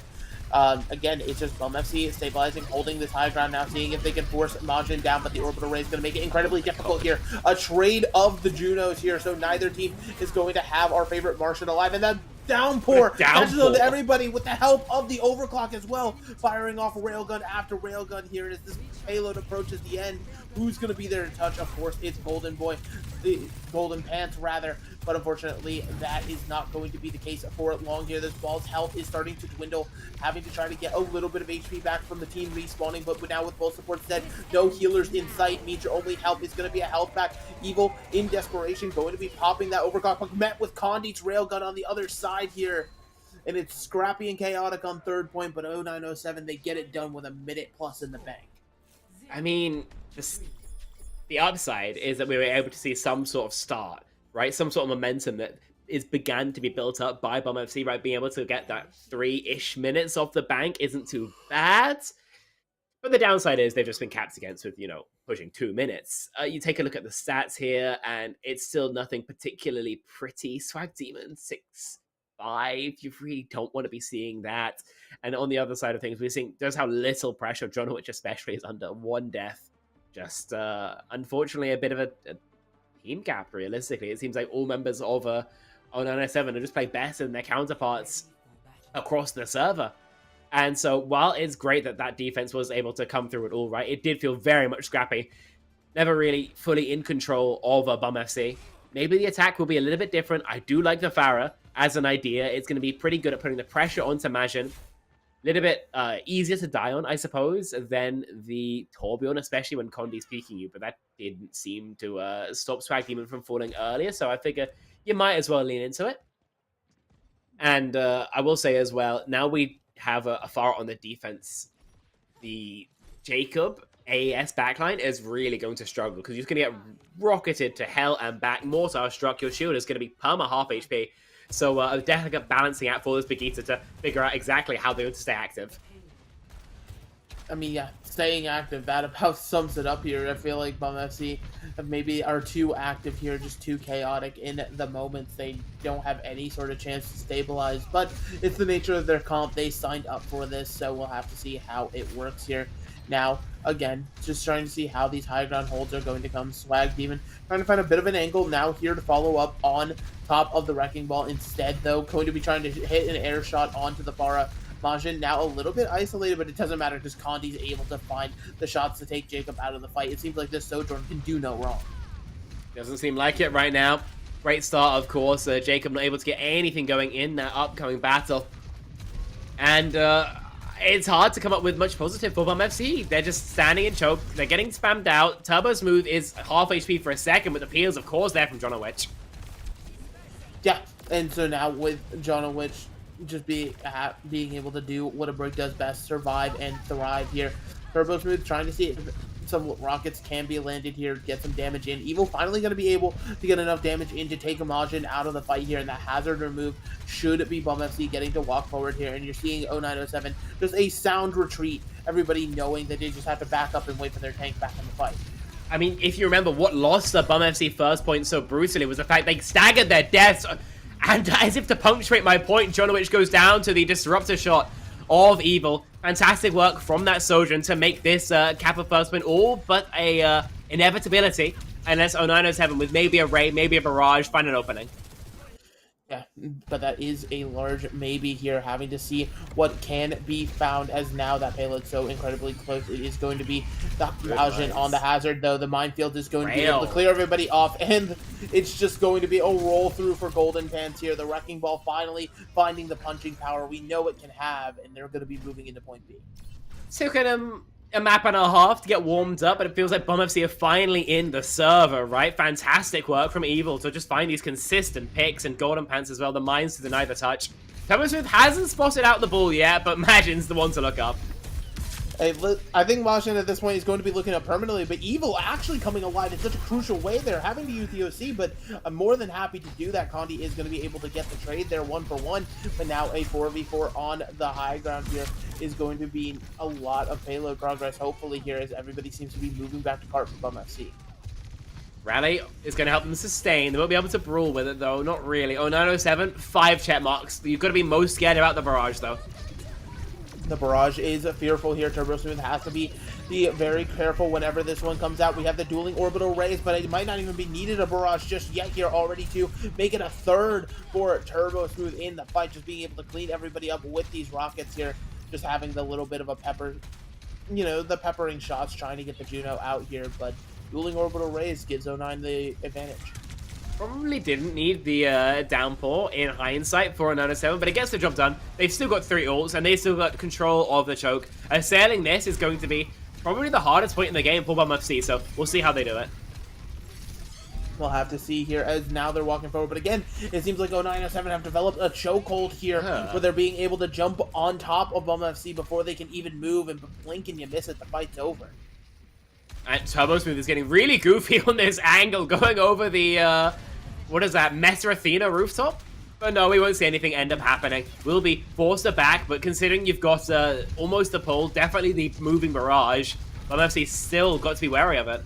Again, it's just Bum FC stabilizing, holding this high ground now, seeing if they can force Majin down, but the orbital ray is going to make it incredibly difficult here. A trade of the Junos here, so neither team is going to have our favorite Martian alive, and then downpour catches on to everybody with the help of the overclock as well, firing off railgun after railgun here as this payload approaches the end. Who's going to be there to touch? Of course, it's Golden Boy, the Golden Pants rather, but unfortunately that is not going to be the case for long here. This ball's health is starting to dwindle, having to try to get a little bit of HP back from the team respawning, but now with both supports dead, no healers in sight, means your only help is going to be a health pack. Evil in desperation going to be popping that overclock, but met with Condi's railgun on the other side here, and it's scrappy and chaotic on third point, but 0907 they get it done with a minute plus in the bank. I mean, the upside is that we were able to see some sort of start, right? Some sort of momentum that is began to be built up by Bum FC, right? Being able to get that 3-ish minutes off the bank isn't too bad. But the downside is they've just been capped against with, you know, pushing 2 minutes. You take a look at the stats here, and it's still nothing particularly pretty. Swag Demon 6-5. You really don't want to be seeing that. And on the other side of things, we're seeing just how little pressure Jonowich especially is under. 1 death. Just, unfortunately, a bit of a team gap, realistically. It seems like all members of 0907 are just playing better than their counterparts across the server. And so while it's great that that defense was able to come through it all, right, it did feel very much scrappy. Never really fully in control of Bum FC. Maybe the attack will be a little bit different. I do like the Farah as an idea. It's going to be pretty good at putting the pressure onto Majin. A little bit easier to die on, I suppose, than the Torbjorn, especially when Condi's peeking you. But that didn't seem to stop Swag Demon from falling earlier. So I figure you might as well lean into it. And I will say as well, now we have a Farah on the defense. The Jacob AES backline is really going to struggle because you're going to get rocketed to hell and back. Mortar struck, your shield is going to be perma half HP. So definitely balancing out for this Vegeta to figure out exactly how they're going to stay active. I mean, yeah, staying active, that about sums it up here. I feel like Bum FC maybe are too active here, just too chaotic in the moments. They don't have any sort of chance to stabilize, but it's the nature of their comp. They signed up for this, so we'll have to see how it works here. Now, again, just trying to see how these high ground holds are going to come. Swag Demon trying to find a bit of an angle now here to follow up on top of the Wrecking Ball. Instead, though, going to be trying to hit an air shot onto the Pharah. Majin now a little bit isolated, but it doesn't matter because Condi's able to find the shots to take Jacob out of the fight. It seems like this Sojourn can do no wrong. Doesn't seem like it right now. Great start, of course. Jacob not able to get anything going in that upcoming battle. And it's hard to come up with much positive for Bum FC. They're just standing in choke. They're getting spammed out. Turbo Smooth is half HP for a second, but the peels, of course, there from Jonowitch. Yeah, and so now with Jonowitch just being able to do what a Brick does best, survive and thrive here. Turbo Smooth trying to see if some rockets can be landed here, get some damage in. Evil finally going to be able to get enough damage in to take Majin out of the fight here, and that hazard remove should be Bum FC getting to walk forward here, and you're seeing 0907 just a sound retreat, everybody knowing that they just have to back up and wait for their tank back in the fight. I mean, if you remember, what lost the Bum FC first point so brutally was the fact they staggered their deaths. And as if to punctuate my point, Jonowitch goes down to the disruptor shot of Evil. Fantastic work from that Sojourn to make this Kappa first win all but a inevitability. Unless 0907 with maybe a Ray, maybe a Barrage, find an opening. Yeah, but that is a large maybe here, having to see what can be found as now that payload so incredibly close. It is going to be the Majin on the hazard, though. The minefield is going to be able to clear everybody off, and it's just going to be a roll through for Golden Pants here. The Wrecking Ball finally finding the punching power we know it can have, and they're going to be moving into point B. Took a map and a half to get warmed up, but it feels like Bum FC are finally in the server, right? Fantastic work from Evil to just find these consistent picks, and Golden Pants as well, the mines to deny the touch. Turbo Smooth hasn't spotted out the ball yet, but Majin's the one to look up. I think Majin at this point is going to be looking up permanently, but Evil actually coming alive in such a crucial way there, having to use the OC, but I'm more than happy to do that. Condi is going to be able to get the trade there 1-for-1, but now a 4v4 on the high ground here is going to be a lot of payload progress, hopefully, here, as everybody seems to be moving back to cart for Bum FC. Rally is going to help them sustain. They won't be able to brawl with it, though. Not really. 0907, 5 check marks. You've got to be most scared about the Barrage, though. The Barrage is fearful here. Turbo Smooth has to be very careful whenever this one comes out. We have the dueling orbital rays, but it might not even be needed a Barrage just yet here already to make it a third for Turbo Smooth in the fight. Just being able to clean everybody up with these rockets here. Just having the little bit of a pepper, you know, the peppering shots trying to get the Juno out here. But dueling orbital rays gives 09 the advantage. Probably didn't need the downpour in hindsight for a 907, but it gets the job done. They've still got 3 ults, and they've still got control of the choke. Assailing this is going to be probably the hardest point in the game for Bum FC, so we'll see how they do it. We'll have to see here as now they're walking forward. But again, it seems like 0907 have developed a chokehold here where they're being able to jump on top of Bum FC before they can even move, and blink and you miss it, the fight's over. And Turbo Smooth is getting really goofy on this angle, going over the, what is that, Meta Athena rooftop? But no, we won't see anything end up happening. We'll be forced back, but considering you've got almost a pull, definitely the moving Barrage, Bum FC still got to be wary of it.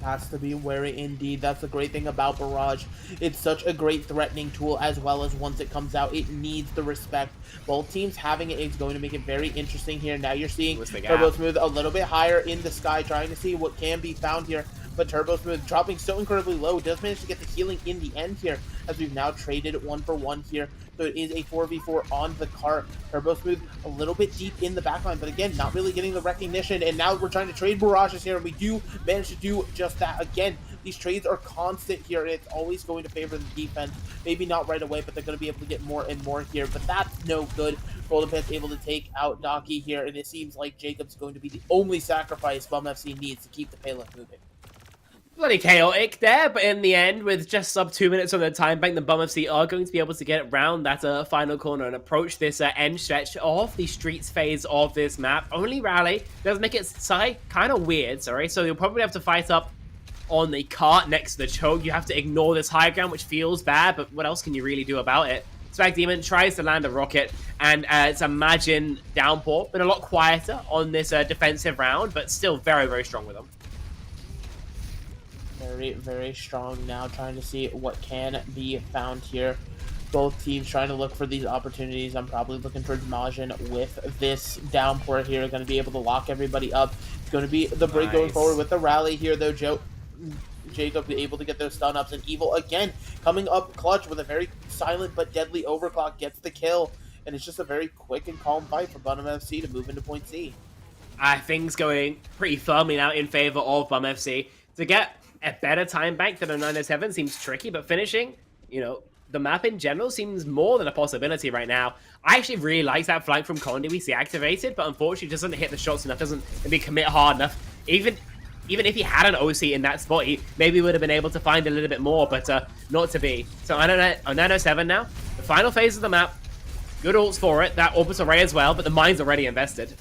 Has to be wary indeed. That's the great thing about Barrage. It's such a great threatening tool, as well as once it comes out, it needs the respect. Both teams having it is going to make it very interesting here. Now you're seeing Turbo Smooth a little bit higher in the sky, trying to see what can be found here. But Turbo Smooth dropping so incredibly low, does manage to get the healing in the end here, as we've now traded 1-for-1 here. So it is a 4v4 on the cart. Turbo Smooth a little bit deep in the backline, but again, not really getting the recognition. And now we're trying to trade barrages here, and we do manage to do just that. Again, these trades are constant here, and it's always going to favor the defense. Maybe not right away, but they're going to be able to get more and more here. But that's no good. Golden Pants able to take out Docky here, and it seems like Jacob's going to be the only sacrifice Bum FC needs to keep the payload moving. Bloody chaotic there, but in the end, with just sub 2 minutes on the time bank, the Bum FC are going to be able to get around that final corner and approach this end stretch of the streets phase of this map. Only rally does make it kind of weird, sorry, so you'll probably have to fight up on the cart next to the choke. You have to ignore this high ground, which feels bad, but what else can you really do about it? Swag Demon tries to land a rocket, and it's Imagine Downpour, but a lot quieter on this defensive round, but still very, very strong with them. Very, very strong now, trying to see what can be found here. Both teams trying to look for these opportunities. I'm probably looking towards Majin with this downpour here. Going to be able to lock everybody up. It's going to be the break going forward with the rally here, though. Jacob able to get those stun ups, and Evil again coming up clutch with a very silent but deadly overclock, gets the kill, and it's just a very quick and calm fight for Bum FC to move into point C. Things going pretty firmly now in favor of Bum FC. To get a better time bank than a 907 seems tricky, but finishing, you know, the map in general seems more than a possibility right now. I actually really like that flank from Condi we see activated, but unfortunately doesn't hit the shots enough, doesn't maybe commit hard enough. Even if he had an OC in that spot, he maybe would have been able to find a little bit more, but not to be. So I don't know, on 907 now, the final phase of the map, good ults for it, that orbital ray as well, but the mine's already invested.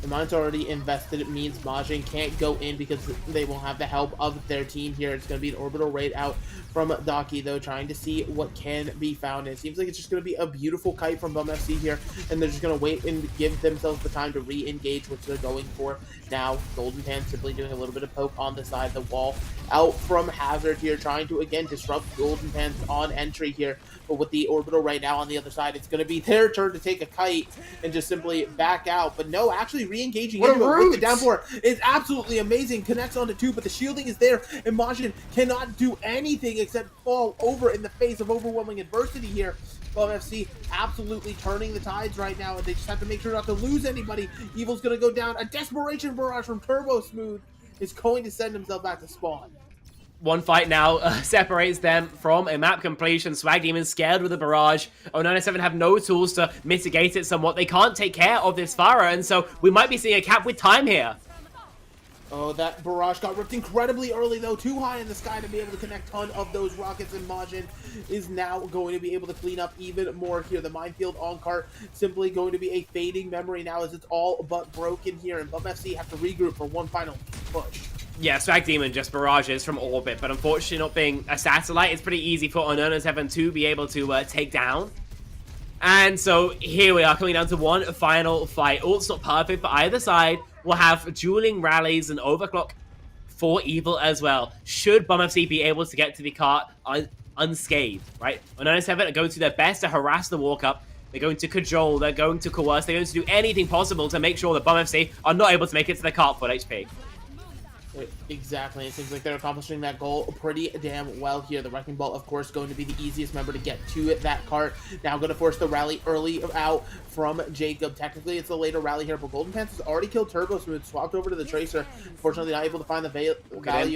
The mine's already invested. It means Majin can't go in because they won't have the help of their team here. It's going to be an orbital raid out from Daki, though, trying to see what can be found. And it seems like it's just going to be a beautiful kite from Bum FC here, and they're just going to wait and give themselves the time to re-engage, which they're going for now. Golden Pan simply doing a little bit of poke on the side of the wall. Out from Hazard here, trying to, again, disrupt Golden Pan's on entry here. But with the orbital right now on the other side, it's going to be their turn to take a kite and just simply back out. But no, actually re-engaging into it with the downpour is absolutely amazing. Connects onto two, but the shielding is there, and Majin cannot do anything except fall over in the face of overwhelming adversity here. Bum FC absolutely turning the tides right now, and they just have to make sure not to lose anybody. Evil's going to go down. A desperation barrage from Turbo Smooth is going to send himself back to spawn. One fight now separates them from a map completion. Swag Demon scared with a barrage. 097 have no tools to mitigate it somewhat. They can't take care of this Pharah, and so we might be seeing a cap with time here. Oh, that barrage got ripped incredibly early, though. Too high in the sky to be able to connect a ton of those rockets, and Majin is now going to be able to clean up even more here. The minefield on cart simply going to be a fading memory now as it's all but broken here, and Bum FC have to regroup for one final push. Yeah, Swag Demon just barrages from orbit, but unfortunately not being a satellite, it's pretty easy for Unknown7 to be able to take down. And so here we are coming down to one final fight. Ult's not perfect, but either side will have dueling rallies and overclock for Evil as well. Should Bum FC be able to get to the cart unscathed, right? Unknown7 are going to do their best to harass the walk-up. They're going to cajole, they're going to coerce, they're going to do anything possible to make sure that Bum FC are not able to make it to the cart full HP. Exactly. It seems like they're accomplishing that goal pretty damn well here. The Wrecking Ball, of course, going to be the easiest member to get to that cart. Now going to force the rally early out from Jacob. Technically, it's a later rally here, but Golden Pants has already killed Turbo Smooth, swapped over to the Tracer. Unfortunately, not able to find the value,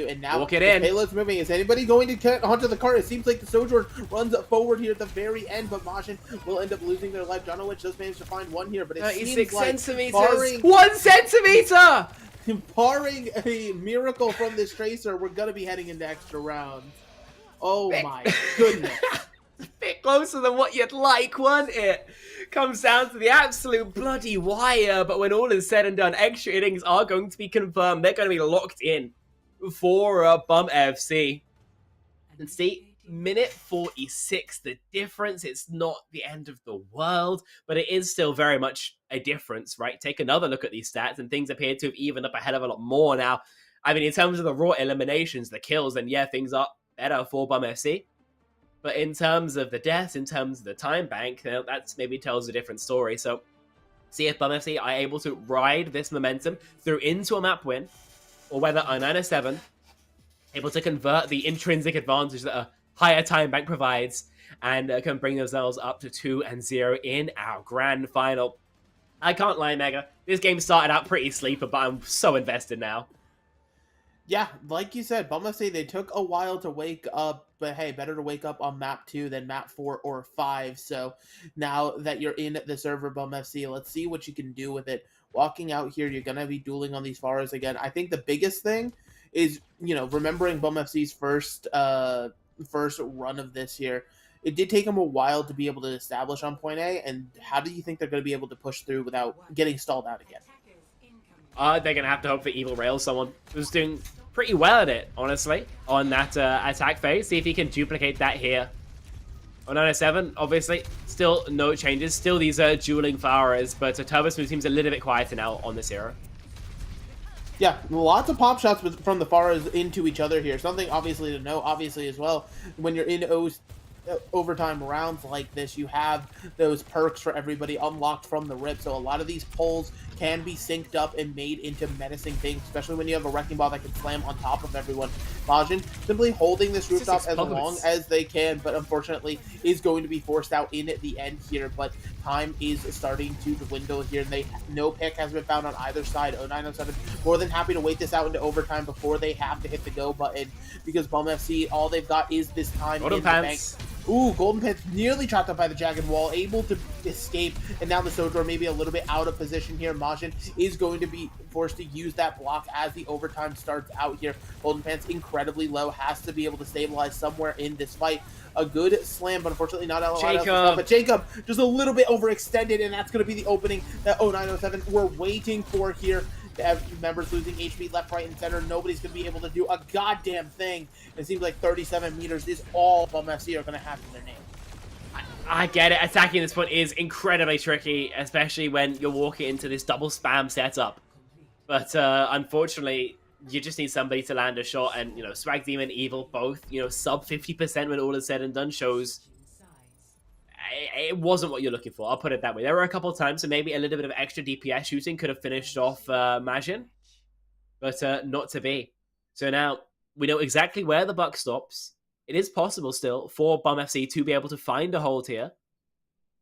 and now the payload's moving. Is anybody going to get onto the cart? It seems like the Sojourn runs forward here at the very end, but Majin will end up losing their life. Jonowich does manage to find one here, but it seems like centimeters. 1 centimeter! Barring a miracle from this Tracer, we're going to be heading into extra rounds. Oh my goodness. A bit closer than what you'd like, wasn't it? Comes down to the absolute bloody wire, but when all is said and done, extra innings are going to be confirmed. They're going to be locked in for Bum FC. And see, minute 46, the difference, it's not the end of the world, but it is still very much a difference, right? Take another look at these stats, and things appear to have evened up a hell of a lot more now. I mean, in terms of the raw eliminations, the kills, then yeah, things are better for Bum FC. But in terms of the deaths, in terms of the time bank, that's maybe tells a different story. So, see if Bum FC are able to ride this momentum through into a map win, or whether Unknown7 able to convert the intrinsic advantage that a higher time bank provides, and can bring themselves up to 2-0 in our grand final. I can't lie, Mega. This game started out pretty sleeper, but I'm so invested now. Yeah, like you said, Bum FC, they took a while to wake up, but hey, better to wake up on map 2 than map 4 or 5. So now that you're in the server, Bum FC, let's see what you can do with it. Walking out here, you're going to be dueling on these Pharahs again. I think the biggest thing is, remembering Bum FC's first run of this year. It did take them a while to be able to establish on point A, and how do you think they're going to be able to push through without getting stalled out again? They're going to have to hope for Evil Rail, someone who's doing pretty well at it, honestly, on that attack phase. See if he can duplicate that here. On 907, obviously, still no changes. Still these dueling Farahs, but Turbo Smooth seems a little bit quieter now on this hero. Yeah, lots of pop shots from the Farahs into each other here. Something obviously to know, obviously, as well. When you're in overtime rounds like this, you have those perks for everybody unlocked from the rip, so a lot of these pulls can be synced up and made into menacing things, especially when you have a wrecking ball that can slam on top of everyone. Majin simply holding this rooftop as long as they can, but unfortunately is going to be forced out in at the end here, but time is starting to dwindle here, and no pick has been found on either side. 0907 more than happy to wait this out into overtime before they have to hit the go button, because Bum FC, all they've got is this time in the bank. Ooh, Golden Pants nearly chopped up by the Jagged Wall, able to escape, and now the Sojourner maybe a little bit out of position here. Majin is going to be forced to use that block as the overtime starts out here. Golden Pants incredibly low, has to be able to stabilize somewhere in this fight. A good slam, but unfortunately not a lot of stuff. But Jacob just a little bit overextended, and that's going to be the opening that 0907 we're waiting for here. Members losing HP left, right, and center. Nobody's going to be able to do a goddamn thing. It seems like 37 meters is all Bum FC are going to have in their name. I get it. Attacking this point is incredibly tricky, especially when you're walking into this double spam setup. But unfortunately, you just need somebody to land a shot. And, Swag Demon, Evil, both, sub 50% when all is said and done shows it wasn't what you're looking for. I'll put it that way. There were a couple of times, so maybe a little bit of extra DPS shooting could have finished off Majin, but not to be. So now we know exactly where the buck stops. It is possible still for Bum FC to be able to find a hold here,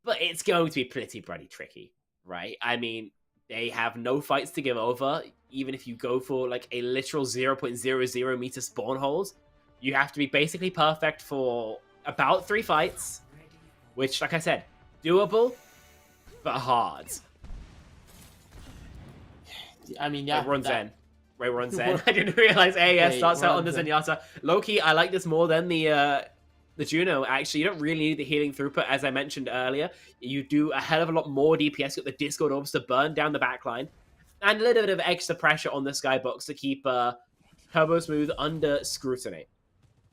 but it's going to be pretty tricky, right? I mean, they have no fights to give over. Even if you go for like a literal 0.00 meter spawn hold, you have to be basically perfect for about 3 fights. Which, like I said, doable, but hard. I mean, yeah. Wait, we're on Zen. I didn't realize AES starts out on the Zenyatta. Low-key, I like this more than the Juno, actually. You don't really need the healing throughput, as I mentioned earlier. You do a hell of a lot more DPS with the Discord Orbs to burn down the backline. And a little bit of extra pressure on the Skybox to keep Turbo Smooth under scrutiny.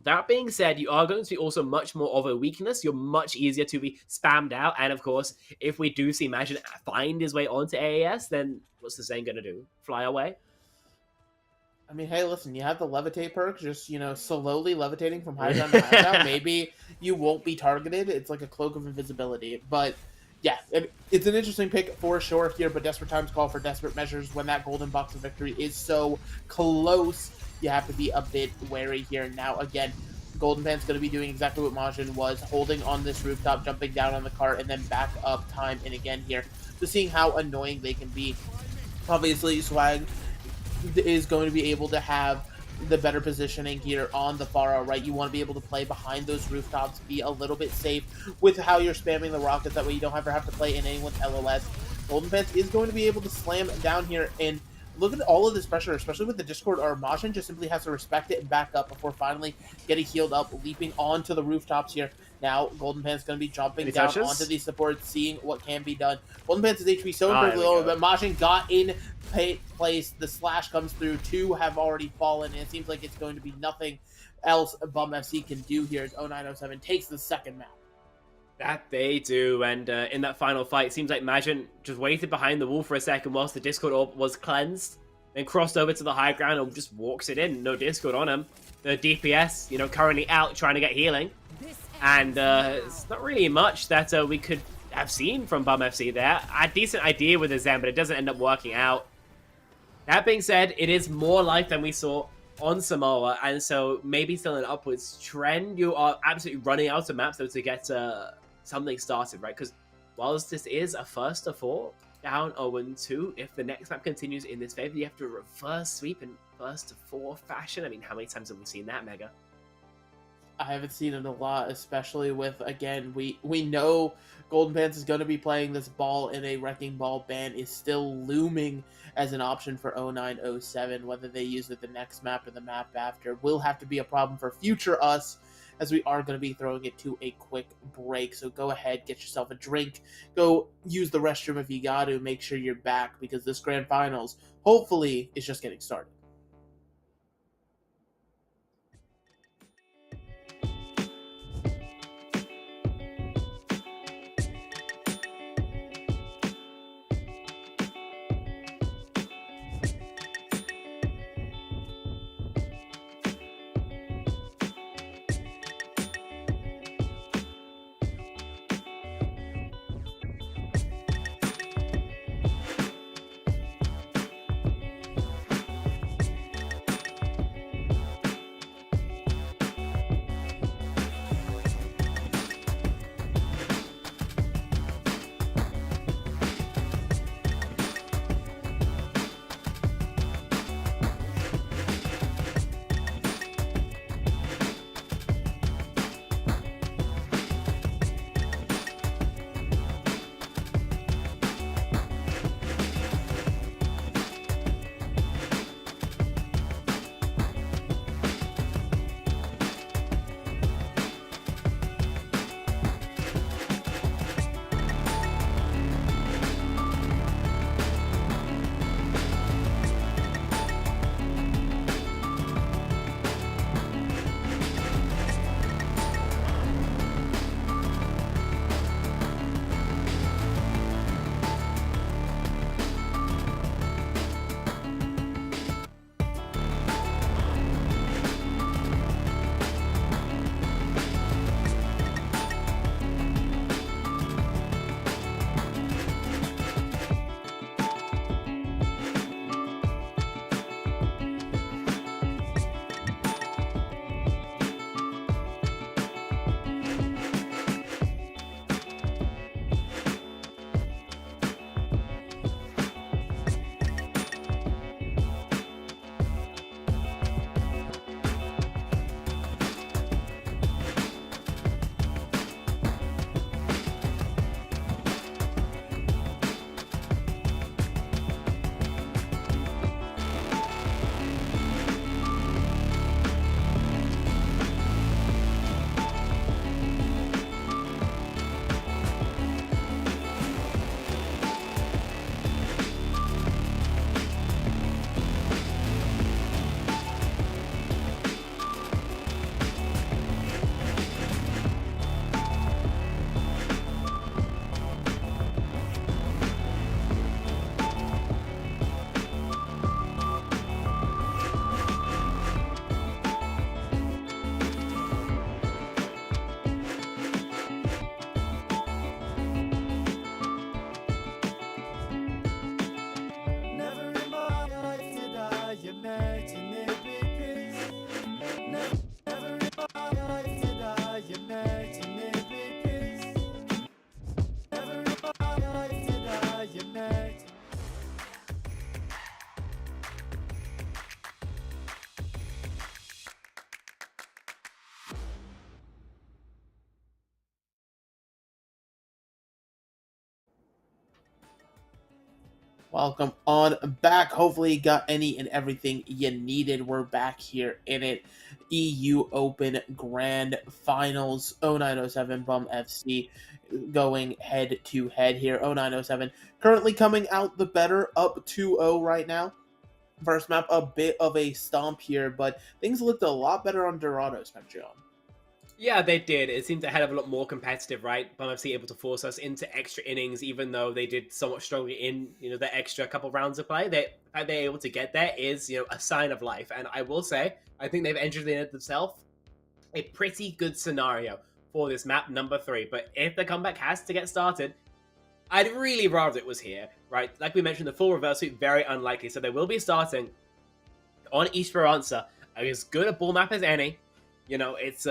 That being said, you are going to be also much more of a weakness. You're much easier to be spammed out. And of course, if we do see Majin find his way onto AAS, then what's the Zen going to do? Fly away? I mean, hey, listen, you have the levitate perk, just, slowly levitating from high ground to high ground. Maybe you won't be targeted. It's like a cloak of invisibility. But yeah, it's an interesting pick for sure here, but desperate times call for desperate measures. When that golden box of victory is so close, you have to be a bit wary here. Now, again, Golden Pant's going to be doing exactly what Majin was, holding on this rooftop, jumping down on the cart, and then back up time and again here. Just seeing how annoying they can be. Obviously, Swag is going to be able to have the better positioning here on the Pharah, right? You want to be able to play behind those rooftops, be a little bit safe with how you're spamming the rockets. That way you don't ever have to play in anyone's LOS. Golden Pants is going to be able to slam down here, and look at all of this pressure, especially with the Discord. Or Majin just simply has to respect it and back up before finally getting healed up, leaping onto the rooftops here. Now, Golden Pants going to be jumping down onto these supports, seeing what can be done. Golden Pants' HP so incredibly low, but Majin got in place. The slash comes through. 2 have already fallen, and it seems like it's going to be nothing else Bum FC can do here as 0907 takes the second map. That they do, and in that final fight, it seems like Majin just waited behind the wall for a second whilst the Discord Orb was cleansed, then crossed over to the high ground and just walks it in. No Discord on him. The DPS, currently out trying to get healing. And it's not really much that we could have seen from Bum FC there. A decent idea with the Zen, but it doesn't end up working out. That being said, it is more life than we saw on Samoa, and so maybe still an upwards trend. You are absolutely running out of maps though to get something started, right? Because whilst this is a first to 4, down 0-2, if the next map continues in this favor, you have to reverse sweep in first to 4 fashion. I mean, how many times have we seen that, Mega? I haven't seen it a lot, especially with, again, we know Golden Pants is going to be playing this ball, and a Wrecking Ball ban is still looming as an option for 0907. Whether they use it the next map or the map after will have to be a problem for future us, as we are going to be throwing it to a quick break. So go ahead, get yourself a drink, go use the restroom if you got to, make sure you're back, because this Grand Finals, hopefully, is just getting started. Welcome on back. Hopefully you got any and everything you needed. We're back here in it. EU Open Grand Finals 0907 Bum FC going head to head here. 0907 currently coming out the better, up 2-0 right now. First map, a bit of a stomp here, but things looked a lot better on Dorado's Patreon. Yeah, they did. It seemed a hell of a lot more competitive, right? Bum FC able to force us into extra innings, even though they did somewhat struggle in, the extra couple rounds of play. They're able to get there is, a sign of life. And I will say, I think they've engineered themselves a pretty good scenario for this map number 3. But if the comeback has to get started, I'd really rather it was here, right? Like we mentioned, the full reverse sweep, very unlikely. So they will be starting on Esperanza, as good a ball map as any. It's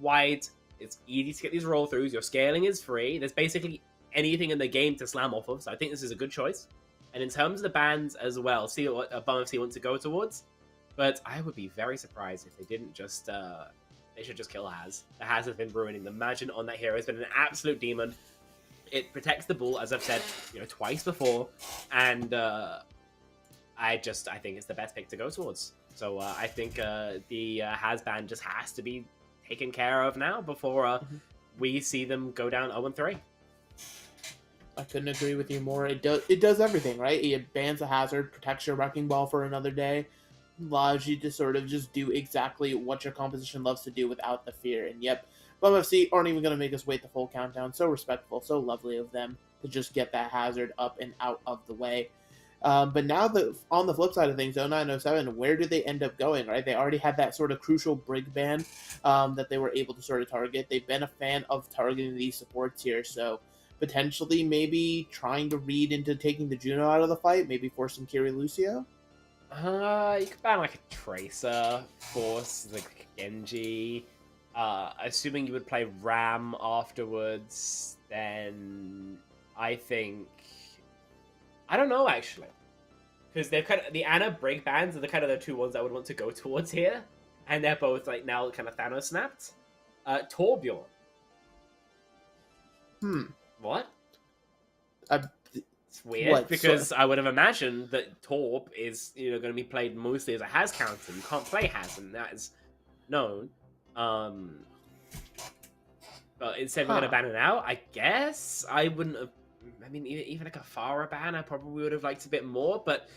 wide, it's easy to get these roll-throughs, your scaling is free, there's basically anything in the game to slam off of, so I think this is a good choice. And in terms of the bans as well, see what Bum FC wants to go towards, but I would be very surprised if they didn't just they should just kill Haz. The Haz has been ruining them. Imagine on that hero has been an absolute demon. It protects the bull, as I've said, twice before, and I think it's the best pick to go towards. So I think the Haz ban just has to be taken care of now before we see them go down 0-3. I couldn't agree with you more. It does everything, right? It bans a hazard, protects your Wrecking Ball for another day, allows you to sort of just do exactly what your composition loves to do without the fear. And yep, Bum FC aren't even going to make us wait the full countdown. So respectful, so lovely of them to just get that hazard up and out of the way. But now on the flip side of things, 0907, where do they end up going, right? They already had that sort of crucial Brig ban that they were able to sort of target. They've been a fan of targeting these supports here, so potentially maybe trying to read into taking the Juno out of the fight, maybe forcing Kiri Lucio? You could ban like a Tracer, force like Genji. Assuming you would play Ram afterwards, then I think I don't know actually, because they're kind of the Ana Brig bans are the kind of the two ones I would want to go towards here, and they're both like now kind of Thanos snapped. Torbjorn. What? It's weird because I would have imagined that Torb is going to be played mostly as a Haz counter. You can't play Haz, and that is known. But instead we're going to ban it out. I guess I wouldn't have. I mean, even like a Farah ban, I probably would have liked a bit more. But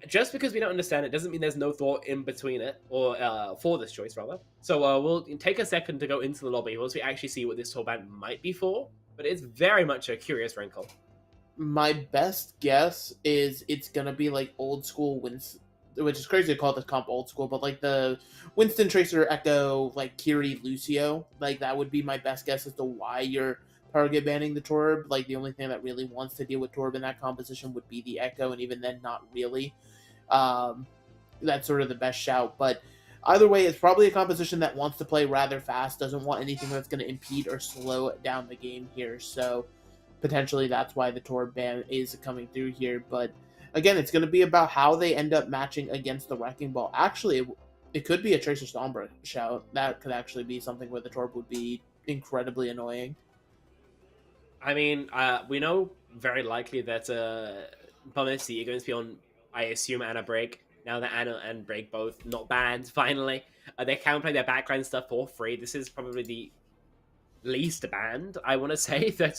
just because we don't understand it doesn't mean there's no thought in between it, or for this choice rather. So we'll take a second to go into the lobby once we actually see what this Torb ban might be for. But it's very much a curious wrinkle. My best guess is it's gonna be like old school Winston, which is crazy to call this comp old school, but like the Winston Tracer Echo, like Kiri Lucio, like that would be my best guess as to why you're target banning the Torb. Like the only thing that really wants to deal with Torb in that composition would be the Echo, and even then, not really. That's sort of the best shout, but either way, it's probably a composition that wants to play rather fast, doesn't want anything that's going to impede or slow down the game here, so potentially that's why the Torb ban is coming through here, but again, it's going to be about how they end up matching against the Wrecking Ball. Actually, it could be a Tracer Sombra shout. That could actually be something where the Torb would be incredibly annoying. I mean, we know very likely that Bum FC are going to be on, I assume, Ana Brig. Now that Ana and Brig both not banned, finally. They can play their backline stuff for free. This is probably the least banned, I want to say, that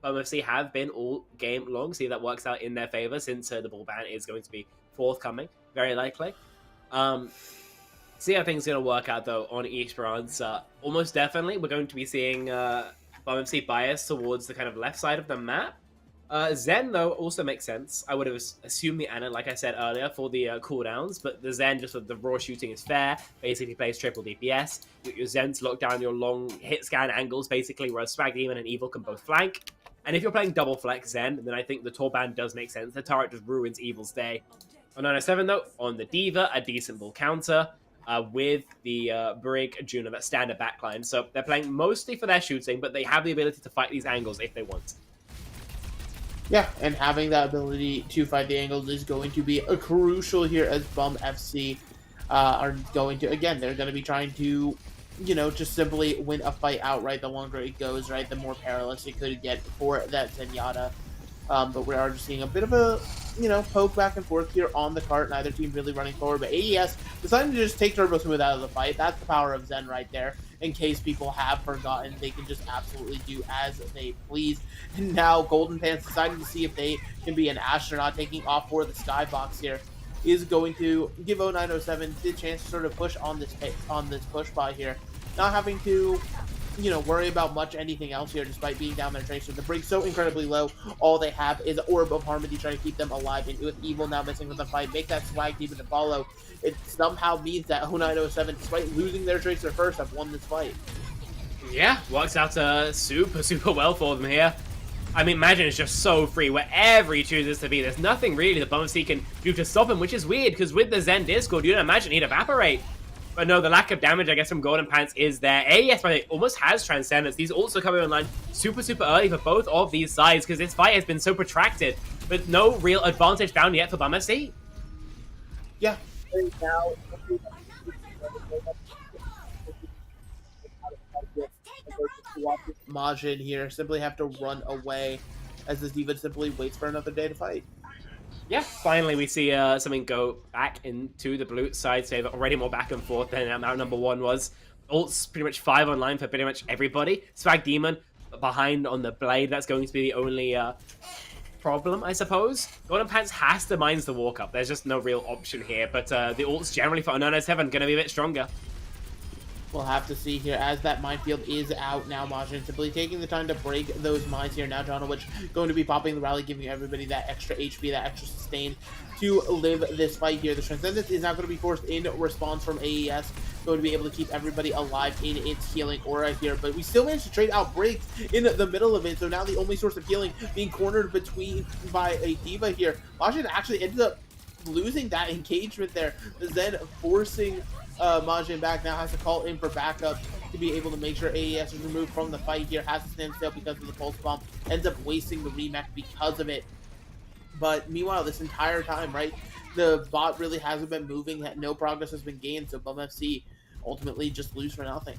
Bum FC have been all game long. See, that works out in their favor since the ball ban is going to be forthcoming, very likely. See how things are going to work out, though, on Esperance. Almost definitely, we're going to be seeing Bum FC bias towards the kind of left side of the map. Zen, though, also makes sense. I would have assumed the Ana, like I said earlier, for the cooldowns, but the Zen, just with the raw shooting, is fair. Basically plays triple DPS. Your Zen to lock down your long hit scan angles, basically, whereas Swag Demon and Evil can both flank. And if you're playing double flex Zen, then I think the Torban does make sense. The turret just ruins Evil's day. On 907, though, on the Diva, a decent ball counter. With the Brig Juno, that standard backline. So they're playing mostly for their shooting, but they have the ability to fight these angles if they want. Yeah, and having that ability to fight the angles is going to be crucial here as Bum FC are going to, again, they're going to be trying to, just simply win a fight outright. The longer it goes, right, the more perilous it could get for that Zenyatta. But we are just seeing a bit of a, poke back and forth here on the cart. Neither team really running forward, but AES deciding to just take Turbo Smooth out of the fight. That's the power of Zen right there. In case people have forgotten, they can just absolutely do as they please. And now Golden Pants deciding to see if they can be an astronaut, taking off for the skybox here, is going to give 0907 the chance to sort of push on this push by here. Not having to worry about much anything else here, despite being down their Tracer. The Brig's so incredibly low, all they have is Orb of Harmony trying to keep them alive, and with Evil now missing with the fight, make that Swag Demon to follow. It somehow means that 0907, despite losing their Tracer first, have won this fight. Yeah, works out super well for them here. I mean, Imagine is just so free wherever he chooses to be. There's nothing really that Bum FC can do to stop him, which is weird, because with the Zen Discord, you'd imagine he'd evaporate. But no, the lack of damage, I guess, from Golden Pants is there. AES, by the way, almost has Transcendence. These also coming online super early for both of these sides, because this fight has been so protracted, but no real advantage found yet for Bum FC. Yeah. Now, Majin here simply have to run away as this D.Va simply waits for another day to fight. Yeah, finally we see something go back into the blue side save. Already more back and forth than amount number 1 was. Ult's pretty much 5 online for pretty much everybody. Swag Demon behind on the blade. That's going to be the only problem, I suppose. Golden Pants has to mines the walk up. There's just no real option here. But the ults generally for Unknown 7 going to be a bit stronger. We'll have to see here as that minefield is out now. Majin simply taking the time to break those mines here. Now Jonowitch going to be popping the rally, giving everybody that extra HP, that extra sustain to live this fight here. The Transcendence is now going to be forced in response from AES. Going to be able to keep everybody alive in its healing aura here. But we still managed to trade out breaks in the middle of it. So now the only source of healing being cornered by a D.Va here. Majin actually ended up losing that engagement there. Then forcing Majin back, now has to call in for backup to be able to make sure AES is removed from the fight here. Has to stand still because of the pulse bomb. Ends up wasting the remake because of it. But meanwhile, this entire time, right, the bot really hasn't been moving. No progress has been gained. So Bum FC ultimately just lose for nothing.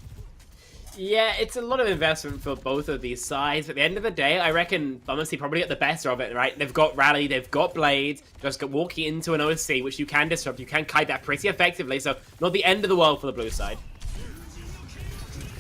Yeah, it's a lot of investment for both of these sides. At the end of the day, I reckon Bummercy probably get the better of it, right? They've got Rally, they've got Blade, just walking into an OC, which you can disrupt, you can kite that pretty effectively, so not the end of the world for the blue side.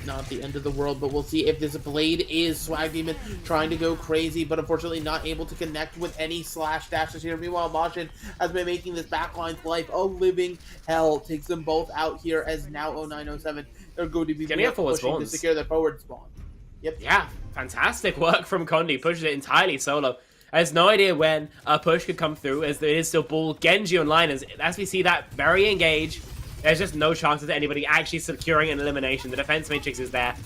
Not the end of the world, but we'll see if this Blade is Swag Demon trying to go crazy, but unfortunately not able to connect with any slash dashes here. Meanwhile, Majin has been making this backline's life a living hell. Takes them both out here as now 0907 they're going to be pushing to secure their forward spawn. Yep. Yeah, fantastic work from Condi. Pushes it entirely solo. Has no idea when a push could come through, as it is still Bull Genji online. As we see that very engaged, there's just no chances of anybody actually securing an elimination. The defense matrix is there.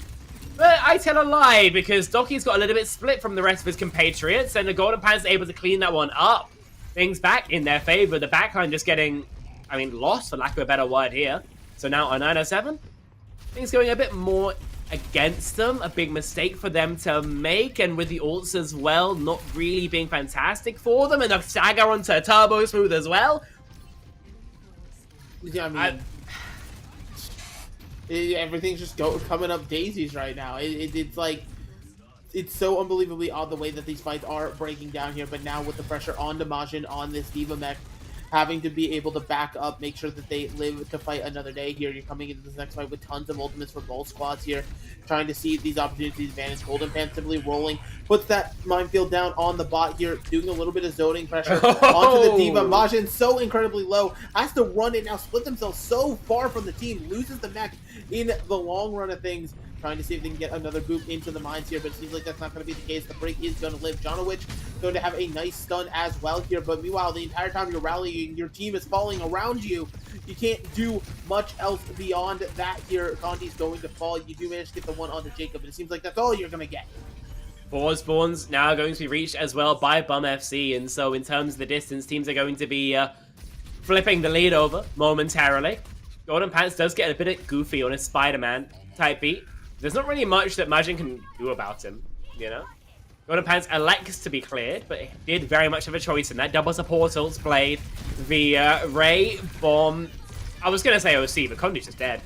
But I tell a lie, because Doki's got a little bit split from the rest of his compatriots, and the Golden Pants are able to clean that one up. Things back in their favor. The backline just getting, lost, for lack of a better word here. So now on 907, things going a bit more against them. A big mistake for them to make, and with the ults as well, not really being fantastic for them. And a stagger onto Turbo Smooth as well. Yeah, everything's just coming up daisies right now. It's like, it's so unbelievably odd the way that these fights are breaking down here. But now with the pressure on Majin on this D.Va mech, having to be able to back up, make sure that they live to fight another day here. You're coming into this next fight with tons of ultimates for both squads here, trying to see these opportunities advantage. Golden Pants simply rolling, puts that minefield down on the bot here, doing a little bit of zoning pressure onto the D.Va. Majin so incredibly low, has to run it now, split themselves so far from the team, loses the mech in the long run of things. Trying to see if they can get another boot into the mines here, but it seems like that's not going to be the case. The break is going to live. Jonowitch going to have a nice stun as well here, but meanwhile, the entire time you're rallying, your team is falling around you. You can't do much else beyond that here. Condi's going to fall. You do manage to get the one onto Jacob, but it seems like that's all you're going to get. Four spawns now going to be reached as well by Bum FC, and so in terms of the distance, teams are going to be flipping the lead over momentarily. Golden Pants does get a bit goofy on his Spider-Man type beat. There's not really much that Majin can do about him, you know? Golden Pants elects to be cleared, but it did very much have a choice in that. Doubles the portals, Blade, the Ray, Bomb. I was going to say OC, but Condi's just dead.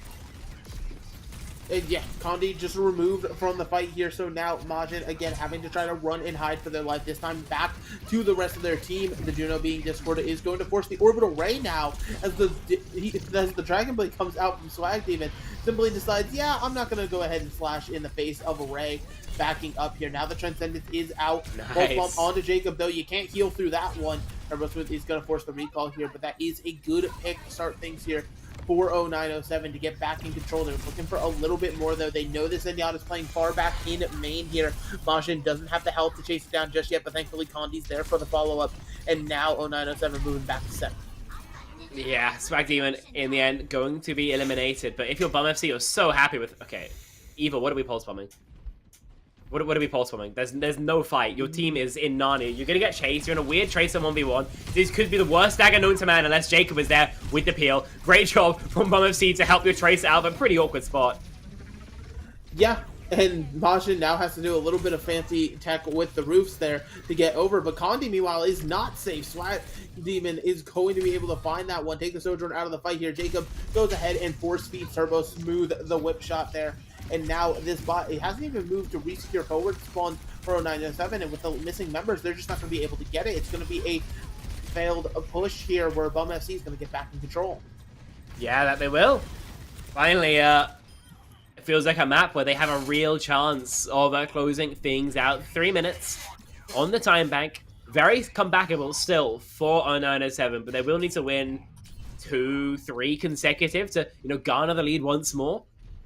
Yeah, Condi just removed from the fight here, so now Majin again having to try to run and hide for their life, this time back to the rest of their team. The Juno being Discord is going to force the Orbital Ray now, as the Dragon Blade comes out from Swag Demon, simply decides, yeah, I'm not going to go ahead and slash in the face of a Ray. Backing up here. Now the Transcendence is out. Nice. Bomb onto Jacob, though. You can't heal through that one. Turbo Smooth is going to force the recall here, but that is a good pick to start things here for 0907 to get back in control. They're looking for a little bit more, though. They know this Zenyatta is playing far back in main here. Majin doesn't have the health to chase it down just yet, but thankfully Condi's there for the follow-up, and now 0907 moving back to 7. Yeah, Swag Demon, in the end, going to be eliminated, but if you're Bum FC, you're so happy with... Okay, Eva, what are we pulse bombing? What are we pulse bombing? There's no fight. Your team is in Narnia. You're gonna get chased. You're in a weird Tracer 1v1. This could be the worst dagger known to man unless Jacob is there with the peel. Great job from Bum FC to help your Tracer out of a pretty awkward spot. Yeah, and Majin now has to do a little bit of fancy tech with the roofs there to get over, but Condi, meanwhile, is not safe. Swag Demon is going to be able to find that one, take the Sojourn out of the fight here. Jacob goes ahead and force feeds Turbo Smooth the whip shot there and now this bot, it hasn't even moved to resecure forward spawn for 0907, and with the missing members, they're just not going to be able to get it. It's going to be a failed push here where Bum FC is going to get back in control. Yeah, that they will. Finally, it feels like a map where they have a real chance of closing things out. 3 minutes on the time bank. Very comebackable still for 0907, but they will need to win 2, 3 consecutive to, garner the lead once more.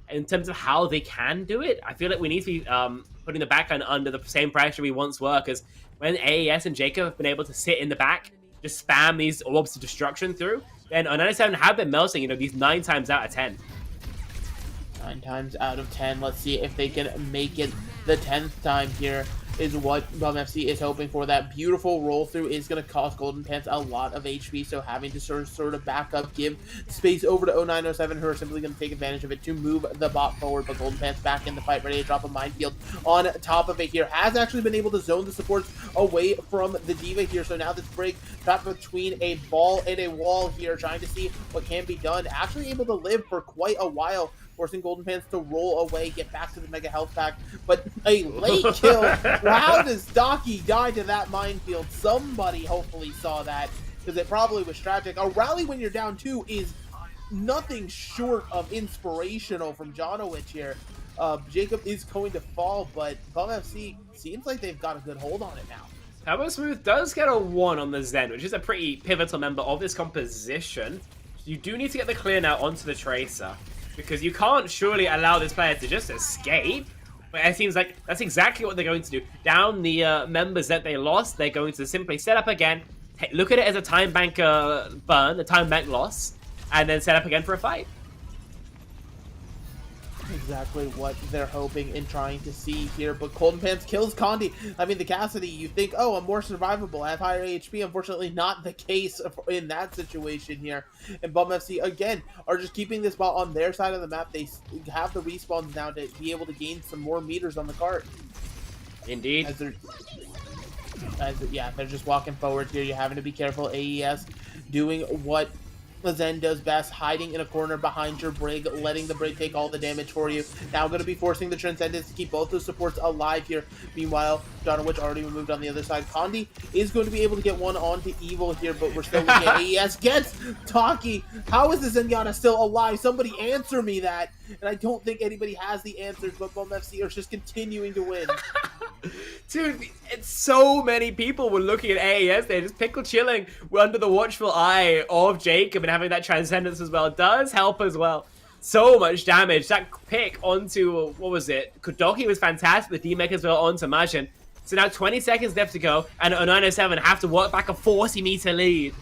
In terms of how they can do it, I feel like we need to be putting the backline under the same pressure we once were, because when AES and Jacob have been able to sit in the back, just spam these orbs of destruction through, then 0907 have been melting, these 9 times out of 10. 9 times out of 10. Let's see if they can make it the 10th time here is what Bum FC is hoping for. That beautiful roll through is going to cost Golden Pants a lot of HP, so having to sort of back up, give space over to 0907, who are simply going to take advantage of it to move the bot forward, but Golden Pants back in the fight, ready to drop a minefield on top of it here. Has actually been able to zone the supports away from the D.Va here, so now this break trapped between a ball and a wall here, trying to see what can be done. Actually able to live for quite a while, forcing Golden Pants to roll away, get back to the Mega Health Pack, but a late kill. How does Docky die to that minefield? Somebody hopefully saw that, because it probably was tragic. A rally when you're down 2 is nothing short of inspirational from Jonowich here. Jacob is going to fall, but Bum FC seems like they've got a good hold on it now. Turbo Smooth does get a 1 on the Zen, which is a pretty pivotal member of this composition. You do need to get the clear now onto the Tracer, because you can't surely allow this player to just escape. But it seems like that's exactly what they're going to do. Down the members that they lost, they're going to simply set up again, look at it as a time bank burn, a time bank loss, and then set up again for a fight. Exactly what they're hoping and trying to see here, but Golden Pants kills Condi. I mean, the Cassidy, you think, oh, I'm more survivable, I have higher HP. Unfortunately, not the case in that situation here. And Bum FC, again, are just keeping this ball on their side of the map. They have the respawns now to be able to gain some more meters on the cart. Indeed. Yeah, they're just walking forward here. You're having to be careful. AES doing what Zen does best, hiding in a corner behind your Brig, letting the Brig take all the damage for you. Now going to be forcing the Transcendence to keep both those supports alive here. Meanwhile, Jonowich already removed on the other side. Condi is going to be able to get one onto Evil here, but we're still looking at AES. Gets Taki. How is the Zenyatta still alive? Somebody answer me that. And I don't think anybody has the answers, but Bum FC are just continuing to win. Dude, it's so many people were looking at AES. They're just pickle chilling under the watchful eye of Jacob, and having that Transcendence as well does help as well. So much damage. That pick onto, what was it? Kudoki was fantastic. The D-Mech as well onto Majin. So now 20 seconds left to go, and 0907 have to work back a 40-meter lead.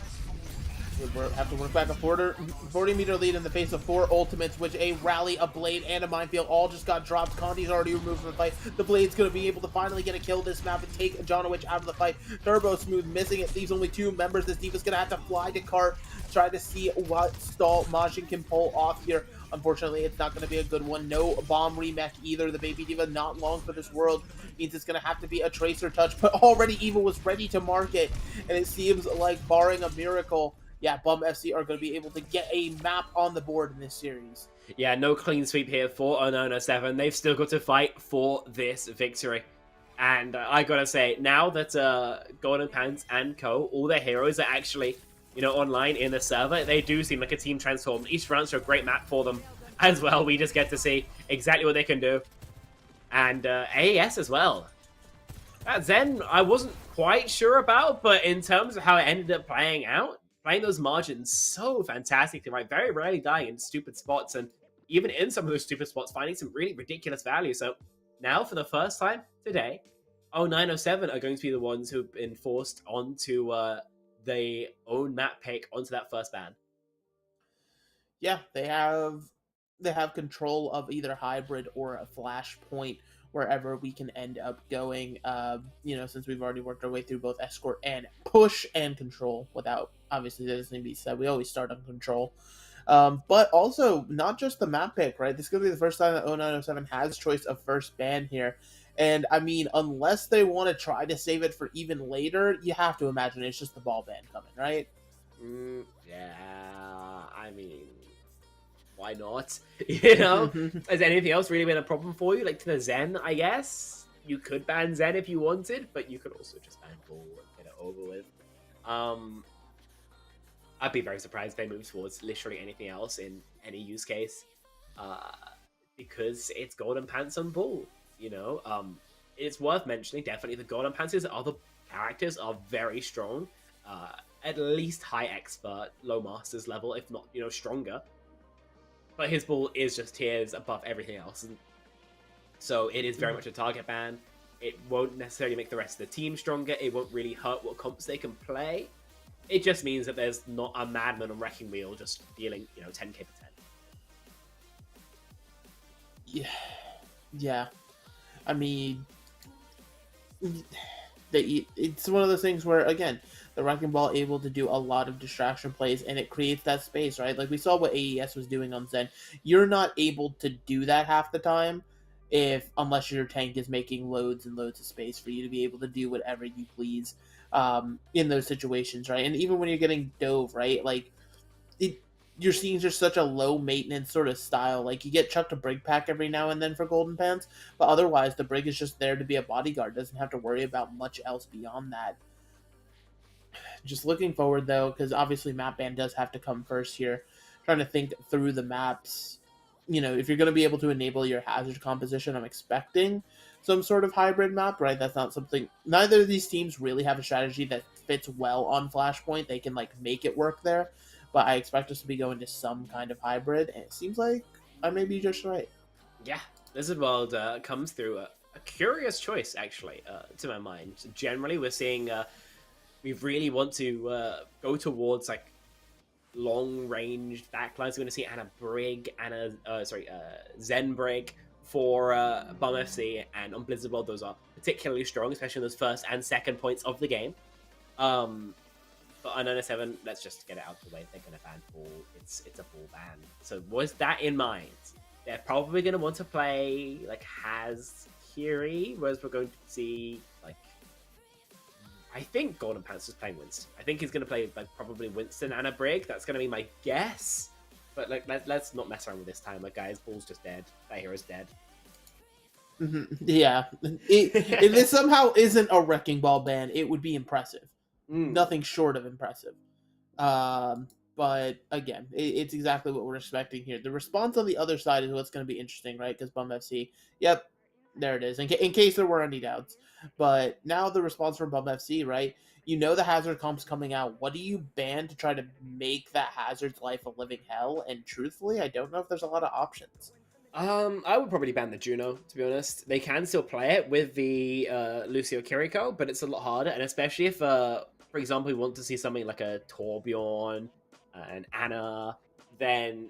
We have to work back a 40-meter lead in the face of 4 ultimates, which a rally, a blade, and a minefield all just got dropped. Condi's already removed from the fight. The blade's going to be able to finally get a kill this map and take Jonowich out of the fight. Turbo Smooth missing it, leaves only 2 members. This D.Va's going to have to fly to cart, try to see what stall Majin can pull off here. Unfortunately, it's not going to be a good one. No bomb remech either. The baby D.Va not long for this world means it's going to have to be a Tracer touch, but already Evil was ready to mark it, and it seems like, barring a miracle, yeah, Bum FC are going to be able to get a map on the board in this series. Yeah, no clean sweep here for 0907. They've still got to fight for this victory. And I gotta say, now that Golden Pants and Co., all their heroes are actually, online in the server, they do seem like a team transformed. Each round's a great map for them as well. We just get to see exactly what they can do. And AES as well. That Zen, I wasn't quite sure about, but in terms of how it ended up playing out, playing those margins so fantastically, right? Very rarely dying in stupid spots, and even in some of those stupid spots, finding some really ridiculous value. So now, for the first time today, 0907 are going to be the ones who've been forced onto their own map pick onto that first ban. Yeah, they have control of either hybrid or a flashpoint wherever we can end up going, since we've already worked our way through both escort and push and control without, obviously, that doesn't need to be said. We always start on control. But also, not just the map pick, right? This is going to be the first time that 0907 has choice of first ban here. And, I mean, unless they want to try to save it for even later, you have to imagine it's just the ball ban coming, right? Yeah, I mean... why not? You know? Has anything else really been a problem for you? Like to the Zen, I guess? You could ban Zen if you wanted, but you could also just ban Bull and get it over with. I'd be very surprised if they move towards literally anything else in any use case. Because it's Golden Pants and Bull, you know? It's worth mentioning, definitely, the Golden Pants' other characters are very strong. At least high expert, low masters level, if not, you know, stronger. But his Bull is just tiers above everything else. And so it is very much a target ban. It won't necessarily make the rest of the team stronger. It won't really hurt what comps they can play. It just means that there's not a madman on Wrecking Wheel just dealing, you know, 10k for 10. Yeah. I mean, it's one of those things where, again, the Wrecking Ball able to do a lot of distraction plays, and it creates that space, right? Like we saw what AES was doing on Zen. You're not able to do that half the time unless your tank is making loads and loads of space for you to be able to do whatever you please in those situations, right? And even when you're getting dove, right? Like you're seeing just such a low maintenance sort of style. Like you get chucked a Brig pack every now and then for Golden Pants, but otherwise the Brig is just there to be a bodyguard. Doesn't have to worry about much else beyond that. Just looking forward though, because obviously map ban does have to come first here. Trying to think through the maps. You know, if you're going to be able to enable your hazard composition, I'm expecting some sort of hybrid map, right? That's not something... Neither of these teams really have a strategy that fits well on Flashpoint. They can, like, make it work there. But I expect us to be going to some kind of hybrid, and it seems like I may be just right. Yeah, Blizzard World comes through a curious choice, actually, to my mind. Generally, we're seeing we really want to go towards, like, long-range backlines. We're going to see Anna Brig, Zen Brig for Bum FC, and on Blizzard World, those are particularly strong, especially in those first and second points of the game. But on 907, let's just get it out of the way. They're going to ban Bull. It's a Bull ban. So with that in mind, they're probably going to want to play like Haz Kiri, whereas we're going to see like I think Golden Pants is playing Winston. I think he's going to play like probably Winston and a Brig. That's going to be my guess. But like let's not mess around with this time. Like guys, Bull's just dead. That hero's dead. Yeah. If this somehow isn't a Wrecking Ball ban, it would be impressive. Nothing short of impressive. But again, it's exactly what we're expecting here. The response on the other side is what's going to be interesting, right? Because Bum FC, yep, there it is. In case there were any doubts. But now the response from Bum FC, right? You know the hazard comp's coming out. What do you ban to try to make that hazard's life a living hell? And truthfully, I don't know if there's a lot of options. I would probably ban the Juno, to be honest. They can still play it with the Lucio Kiriko, but it's a lot harder, and especially if, for example, we want to see something like a Torbjorn, an Anna, then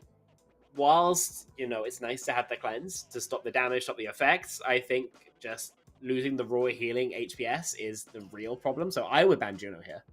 whilst, you know, it's nice to have the cleanse to stop the damage, stop the effects, I think just losing the raw healing HPS is the real problem, so I would ban Juno here.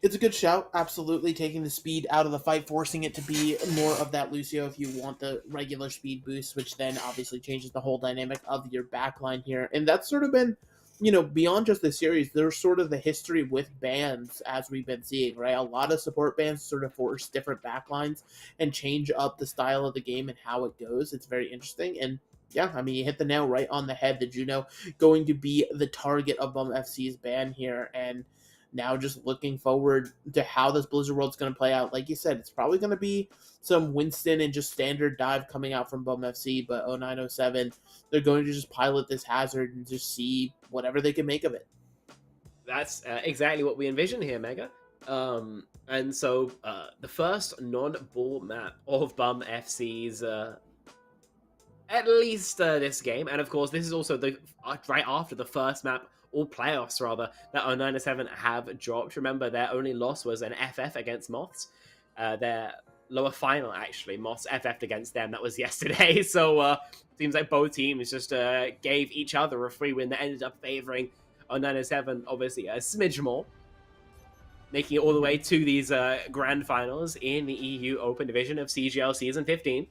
It's a good shout, absolutely, taking the speed out of the fight, forcing it to be more of that Lucio if you want the regular speed boost, which then obviously changes the whole dynamic of your backline here. And that's sort of been, you know, beyond just the series, there's sort of the history with bans as we've been seeing, right? A lot of support bans sort of force different backlines and change up the style of the game and how it goes. It's very interesting. And yeah, I mean, you hit the nail right on the head. The Juno going to be the target of Bum FC's ban here. And now just looking forward to how this Blizzard World's going to play out. Like you said, it's probably going to be some Winston and just standard dive coming out from Bum FC, but 0907, they're going to just pilot this hazard and just see whatever they can make of it. That's exactly what we envision here, Mega. And so the first non-Bull map of Bum FC's at least this game, and of course this is also the right after the first map, or playoffs rather, that 0907 have dropped. Remember, their only loss was an FF against Moths. Their lower final, actually, Moths FF'd against them. That was yesterday. So seems like both teams just gave each other a free win that ended up favoring 0907, obviously, a smidge more, making it all the way to these grand finals in the EU Open Division of CGL Season 15.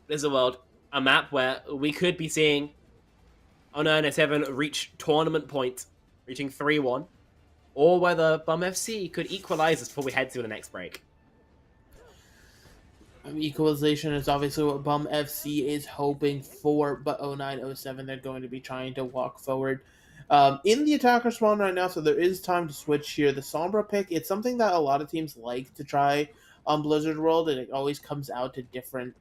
Blizzard World, a map where we could be seeing 0907 reach tournament point, reaching 3-1, or whether Bum FC could equalize us before we head to the next break. Equalization is obviously what Bum FC is hoping for, but 0907 they're going to be trying to walk forward in the attacker spawn right now, so there is time to switch here. The Sombra pick, it's something that a lot of teams like to try on Blizzard World, and it always comes out to different,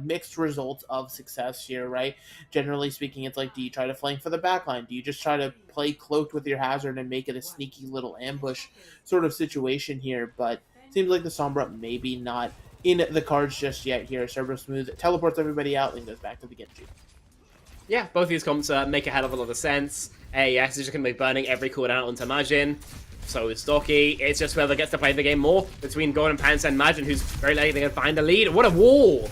mixed results of success here, right? Generally speaking, it's like, do you try to flank for the backline? Do you just try to play cloaked with your hazard and make it a sneaky little ambush sort of situation here? But seems like the Sombra maybe not in the cards just yet here. Servo Smooth teleports everybody out and goes back to the Genji. Yeah, both these comps make a hell of a lot of sense. AES is just going to be burning every cooldown onto Majin. So is Stocky. It's just whoever gets to play the game more between Golden Pants and Majin, who's very likely going to find the lead. What a wall!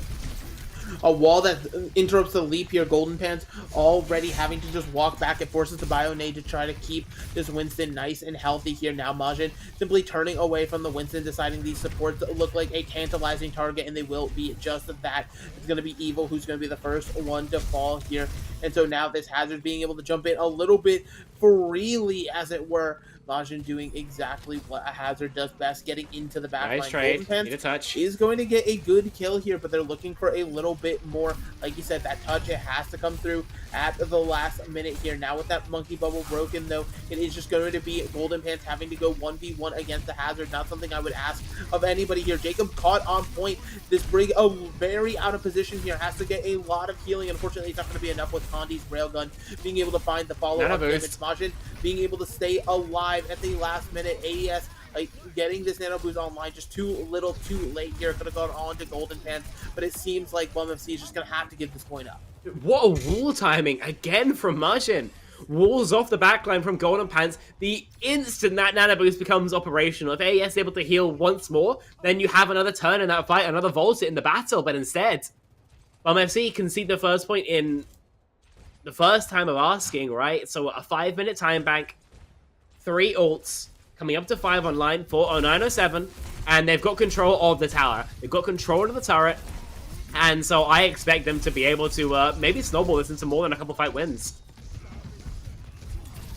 A wall that interrupts the leap here. Golden Pants already having to just walk back. It forces the Bionade to try to keep this Winston nice and healthy here. Now Majin simply turning away from the Winston, deciding these supports look like a tantalizing target, and they will be just that. It's going to be Evil who's going to be the first one to fall here. And so now this Hazard being able to jump in a little bit freely, as it were. Majin doing exactly what a Hazard does best, getting into the backline. Nice trade. Golden Need a touch. is going to get a good kill here, but they're looking for a little bit more. Like you said, that touch, it has to come through at the last minute here. Now with that monkey bubble broken, though, it is just going to be Golden Pants having to go 1v1 against the Hazard. Not something I would ask of anybody here. Jacob caught on point. This Brig, very out of position here, has to get a lot of healing. Unfortunately, it's not going to be enough with Condi's railgun being able to find the follow-up damage. Majin being able to stay alive at the last minute. AES getting this nano boost online just too little too late here. Could have gone on to Golden Pants, but it seems like Bum FC is just going to have to give this point up. What a wall timing again from Majin. Walls off the backline from Golden Pants. The instant that nano boost becomes operational, if AES is able to heal once more, then you have another turn in that fight, another Volta in the battle, but instead, Bum FC concede the first point in the first time of asking, right? So a 5-minute time bank, 3 ults, coming up to 5 online for 0907, and they've got control of the tower. They've got control of the turret, and so I expect them to be able to maybe snowball this into more than a couple fight wins.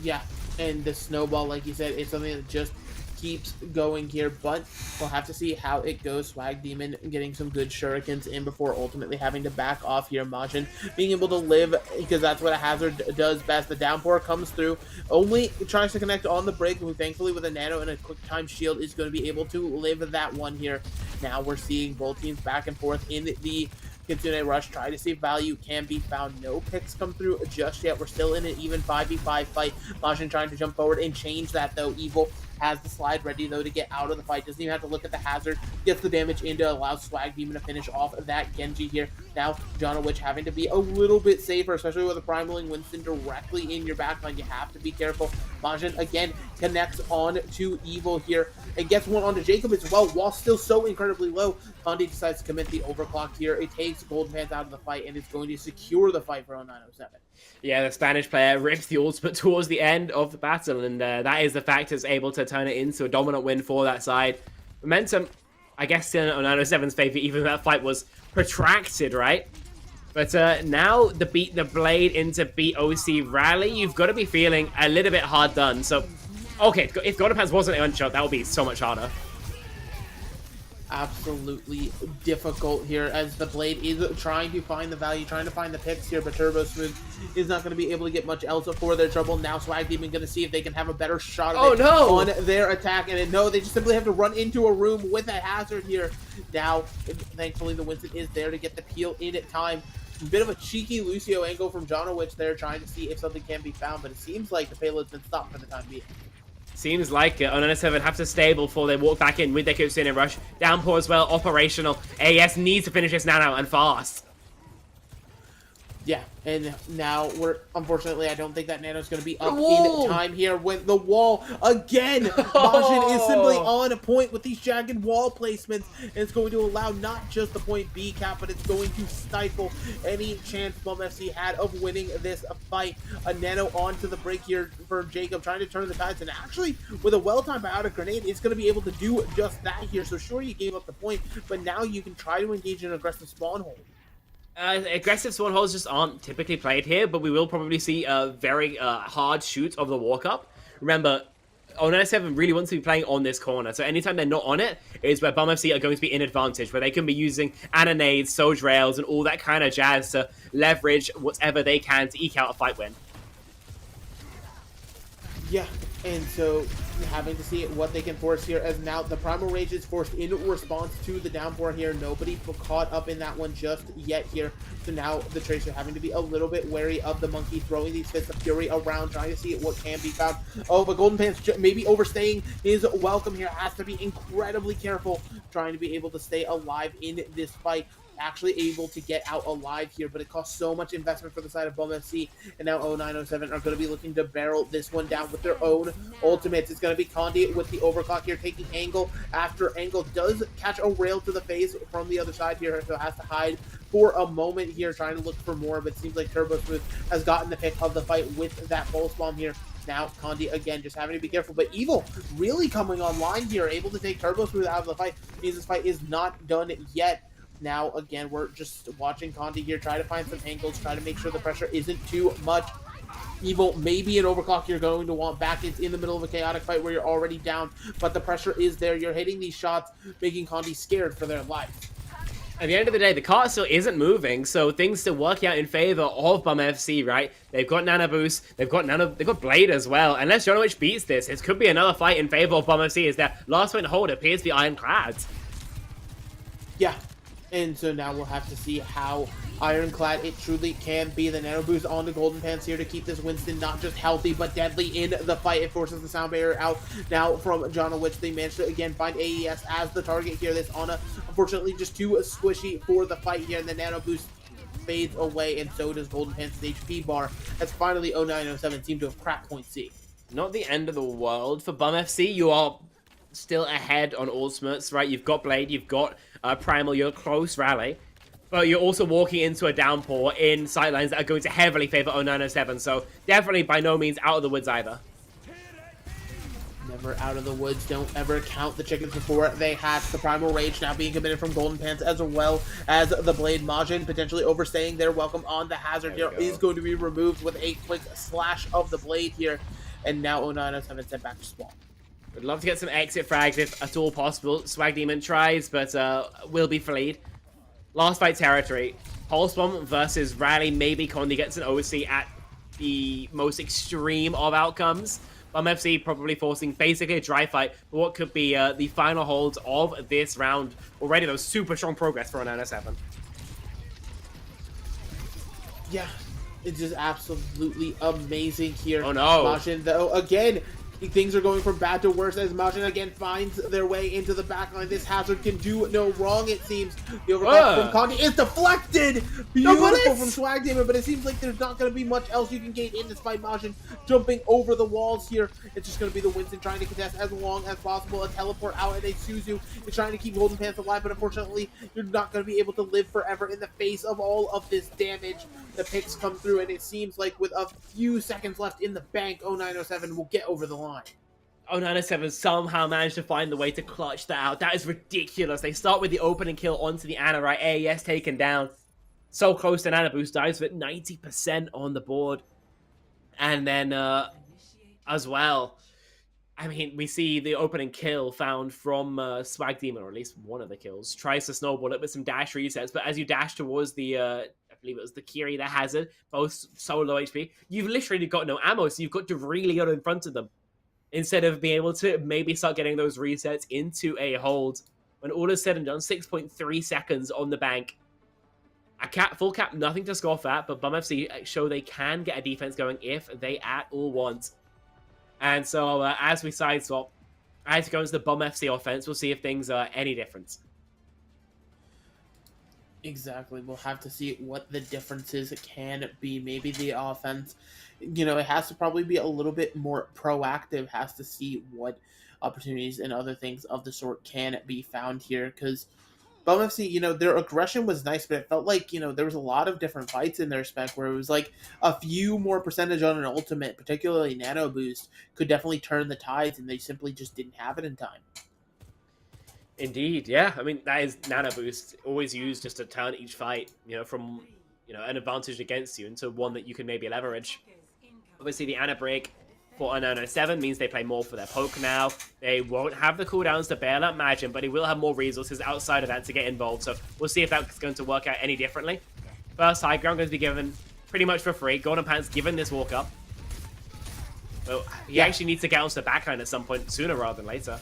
Yeah, and the snowball, like you said, is something that just keeps going here, but we'll have to see how it goes. Swag Demon getting some good shurikens in before ultimately having to back off here. Majin being able to live, because that's what a Hazard does best. The downpour comes through, only tries to connect on the break, who thankfully with a nano and a quick time shield is going to be able to live that one here. Now we're seeing both teams back and forth in the Kitsune Rush, try to see if value can be found. No picks come through just yet. We're still in an even 5v5 fight. Majin trying to jump forward and change that, though. Evil has the slide ready, though, to get out of the fight. Doesn't even have to look at the Hazard. Gets the damage in to allow Swag Demon to finish off that Genji here. Now, John Witch having to be a little bit safer, especially with a Primaling Winston directly in your backline. You have to be careful. Majin, again, connects on to Evil here and gets one onto Jacob as well, while still so incredibly low. Condi decides to commit the overclock here. It takes Golden Pants out of the fight and it's going to secure the fight for 0907. Yeah, the Spanish player rips the ultimate towards the end of the battle, and that is the fact that's able to turn it into a dominant win for that side. Momentum, I guess, still in 0907's favor, even though that fight was protracted, right? But now the beat the blade into beat OC rally, you've got to be feeling a little bit hard done. So, okay, if Golden Pants wasn't an unshot, that would be so much harder. Absolutely difficult here as the blade is trying to find the value, trying to find the picks here, but Turbo Smooth is not going to be able to get much else for their trouble. Now Swag Demon going to see if they can have a better shot of on their attack, and no, they just simply have to run into a room with a Hazard here. Now, thankfully, the Winston is there to get the peel in at time. A bit of a cheeky Lucio angle from Jonowich there, trying to see if something can be found, but it seems like the payload's been stopped for the time being. Seems like 0907 have to stay before they walk back in with their Kitsune Rush. Downpour as well, operational. AES needs to finish this nano and fast. Yeah, and now unfortunately, I don't think that nano's going to be up in time here with the wall again. Majin is simply on a point with these jagged wall placements, and it's going to allow not just the point B cap, but it's going to stifle any chance Bum FC had of winning this fight. A nano onto the break here for Jacob, trying to turn the tides, and actually, with a well-timed biotic grenade, it's going to be able to do just that here. So sure, you gave up the point, but now you can try to engage in an aggressive spawn hold. Aggressive spawn holes just aren't typically played here, but we will probably see a very hard shoot of the walk-up. Remember, 097 really wants to be playing on this corner. So anytime they're not on it is where Bum FC are going to be in advantage, where they can be using Ananades, Soldier Rails, and all that kind of jazz to leverage whatever they can to eke out a fight win. Yeah, and so having to see what they can force here, as now the Primal Rage is forced in response to the downpour here. Nobody caught up in that one just yet here. So now the Tracer having to be a little bit wary of the Monkey, throwing these Fists of Fury around, trying to see what can be found. Oh, but Golden Pants maybe overstaying his welcome here. Has to be incredibly careful, trying to be able to stay alive in this fight. Actually able to get out alive here, but it costs so much investment for the side of Bum FC, and now 0907 are going to be looking to barrel this one down with their own ultimates. It's going to be Condi with the overclock here, taking angle after angle, does catch a rail to the face from the other side here, so has to hide for a moment here, trying to look for more, but it seems like Turbo Smooth has gotten the pick of the fight with that pulse bomb here. Now, Condi, again, just having to be careful, but Evil really coming online here, able to take Turbo Smooth out of the fight. Means this fight is not done yet. Now, again, we're just watching Condi here, try to find some angles, try to make sure the pressure isn't too much. Evil, maybe an overclock you're going to want back. It's in the middle of a chaotic fight where you're already down, but the pressure is there. You're hitting these shots, making Condi scared for their life. At the end of the day, the cart still isn't moving, so things still work out in favor of Bum FC, right? They've got Nano Boost, they've got Blade as well. Unless Jonovich beats this, it could be another fight in favor of Bum FC, as their last point hold appears to be Ironclad. Yeah. And so now we'll have to see how ironclad it truly can be. The Nano Boost on the Golden Pants here to keep this Winston not just healthy, but deadly in the fight. It forces the sound barrier out now from Jonovich. They managed to, again, find AES as the target here. This Ana, unfortunately, just too squishy for the fight here. And the Nano Boost fades away, and so does Golden Pants' HP bar, as finally 0907 seemed to have cracked point C. Not the end of the world for Bum FC. You are still ahead on ultimates, right? You've got Blade, you've got Primal, you're close rally, but you're also walking into a downpour in sightlines that are going to heavily favor 0907, so definitely by no means out of the woods either. Never out of the woods. Don't ever count the chickens before they hatch. The Primal Rage now being committed from Golden Pants, as well as the Blade. Majin potentially overstaying their welcome on the Hazard here is going to be removed with a quick slash of the Blade here, and now 0907 sent back to spawn. Would love to get some exit frags if at all possible. Swag Demon tries, but will be fleed. Last fight territory. Pulse Bomb versus Rally. Maybe Condi gets an OC at the most extreme of outcomes. Bum FC probably forcing basically a dry fight for what could be the final holds of this round. Already, though, super strong progress for 0907. Yeah, it's just absolutely amazing here. Oh no. Majin, though, again, things are going from bad to worse as Majin again finds their way into the backline. This Hazard can do no wrong, it seems. The overclock from Condi is deflected! Beautiful from Swag Demon, but it seems like there's not going to be much else you can gain in this fight. Majin jumping over the walls here. It's just going to be the Winston trying to contest as long as possible. A teleport out, and a Suzu is trying to keep Golden Pants alive, but unfortunately, you're not going to be able to live forever in the face of all of this damage. The picks come through, and it seems like with a few seconds left in the bank, 0907 will get over the line. 0907 somehow managed to find the way to clutch that out. That is ridiculous. They start with the opening kill onto the Ana, right? AES taken down. So close to Ana Boost dives with 90% on the board. And then, as well, I mean, we see the opening kill found from Swag Demon, or at least one of the kills. Tries to snowball it with some dash resets, but as you dash towards the, I believe it was the Kiri, the Hazard, both so low HP, you've literally got no ammo, so you've got to really go in front of them, instead of being able to maybe start getting those resets into a hold. When all is said and done, 6.3 seconds on the bank. Full cap, nothing to scoff at, but Bum FC show they can get a defense going if they at all want. And so, as we side swap, as it goes to the Bum FC offense, we'll see if things are any different. Exactly. We'll have to see what the differences can be. Maybe the offense, you know, it has to probably be a little bit more proactive, has to see what opportunities and other things of the sort can be found here. Because Bum FC, you know, their aggression was nice, but it felt like, you know, there was a lot of different fights in their spec where it was like a few more percentage on an ultimate, particularly Nano Boost, could definitely turn the tides, and they simply just didn't have it in time. Indeed, yeah. I mean, that is Nano Boost, always used just to turn each fight, you know, from, you know, an advantage against you into one that you can maybe leverage. Obviously, the Ana break for a 907 means they play more for their poke now. They won't have the cooldowns to bail out Majin, but he will have more resources outside of that to get involved. So we'll see if that's going to work out any differently. First high ground going to be given pretty much for free. Golden Pants given this walk up. So he actually needs to get onto the backline at some point sooner rather than later.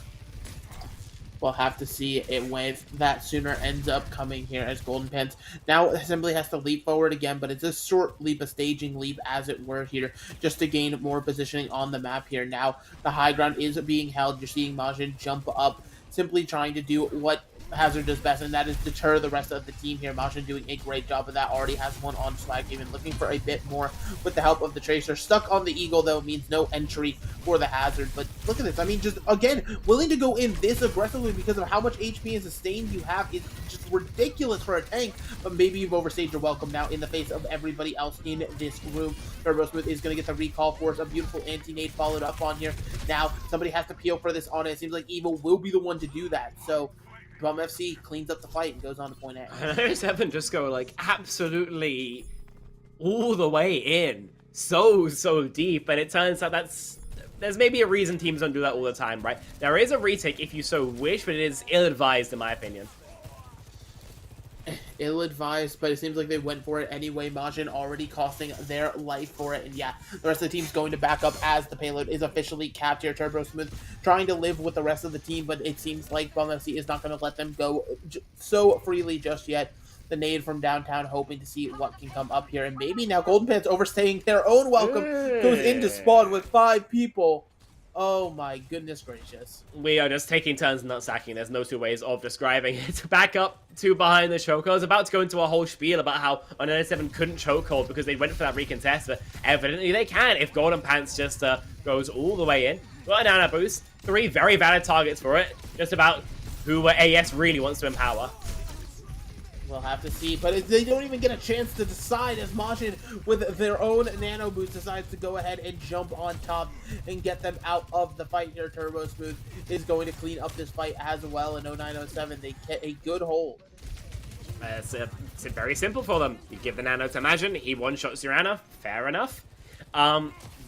We'll have to see it when that sooner ends up coming here as Golden Pants now simply has to leap forward again, but it's a short leap, a staging leap as it were here, just to gain more positioning on the map here. Now the high ground is being held. You're seeing Majin jump up, simply trying to do what Hazard does best, and that is deter the rest of the team here. Majin doing a great job of that. Already has one on Swag, even looking for a bit more with the help of the Tracer. Stuck on the Eagle, though, means no entry for the Hazard. But look at this. I mean, just, again, willing to go in this aggressively because of how much HP and sustain you have. It's just ridiculous for a tank, but maybe you've overstayed your welcome now in the face of everybody else in this room. Turbo Smooth is going to get the recall force. A beautiful anti-nade followed up on here. Now, somebody has to peel for this on it. It seems like Evil will be the one to do that. So Bum FC cleans up the fight and goes on to point A. 7 just go like absolutely all the way in, so deep, and it turns out there's maybe a reason teams don't do that all the time, right? There is a retake if you so wish, but it is ill-advised in my opinion. Ill-advised, but it seems like they went for it anyway. Majin already costing their life for it, and yeah, the rest of the team's going to back up as the payload is officially capped here. Turbo Smooth trying to live with the rest of the team, but it seems like Bum FC is not going to let them go so freely just yet. The nade from downtown, hoping to see what can come up here, and maybe now Golden Pants overstaying their own welcome goes into spawn with 5 people. Oh my goodness gracious. We are just taking turns not sacking. There's no two ways of describing it. Back up to behind the chokehold. I was about to go into a whole spiel about how on 7 couldn't chokehold because they went for that recontest, but evidently they can if Golden Pants just goes all the way in. Got a nano boost. 3 very valid targets for it. Just about who AS really wants to empower. We'll have to see, but they don't even get a chance to decide as Majin, with their own nano boost, decides to go ahead and jump on top and get them out of the fight here. Turbo Smooth is going to clean up this fight as well in 0907. They get a good hold. It's very simple for them. You give the nano to Majin, he one-shots your nano, fair enough.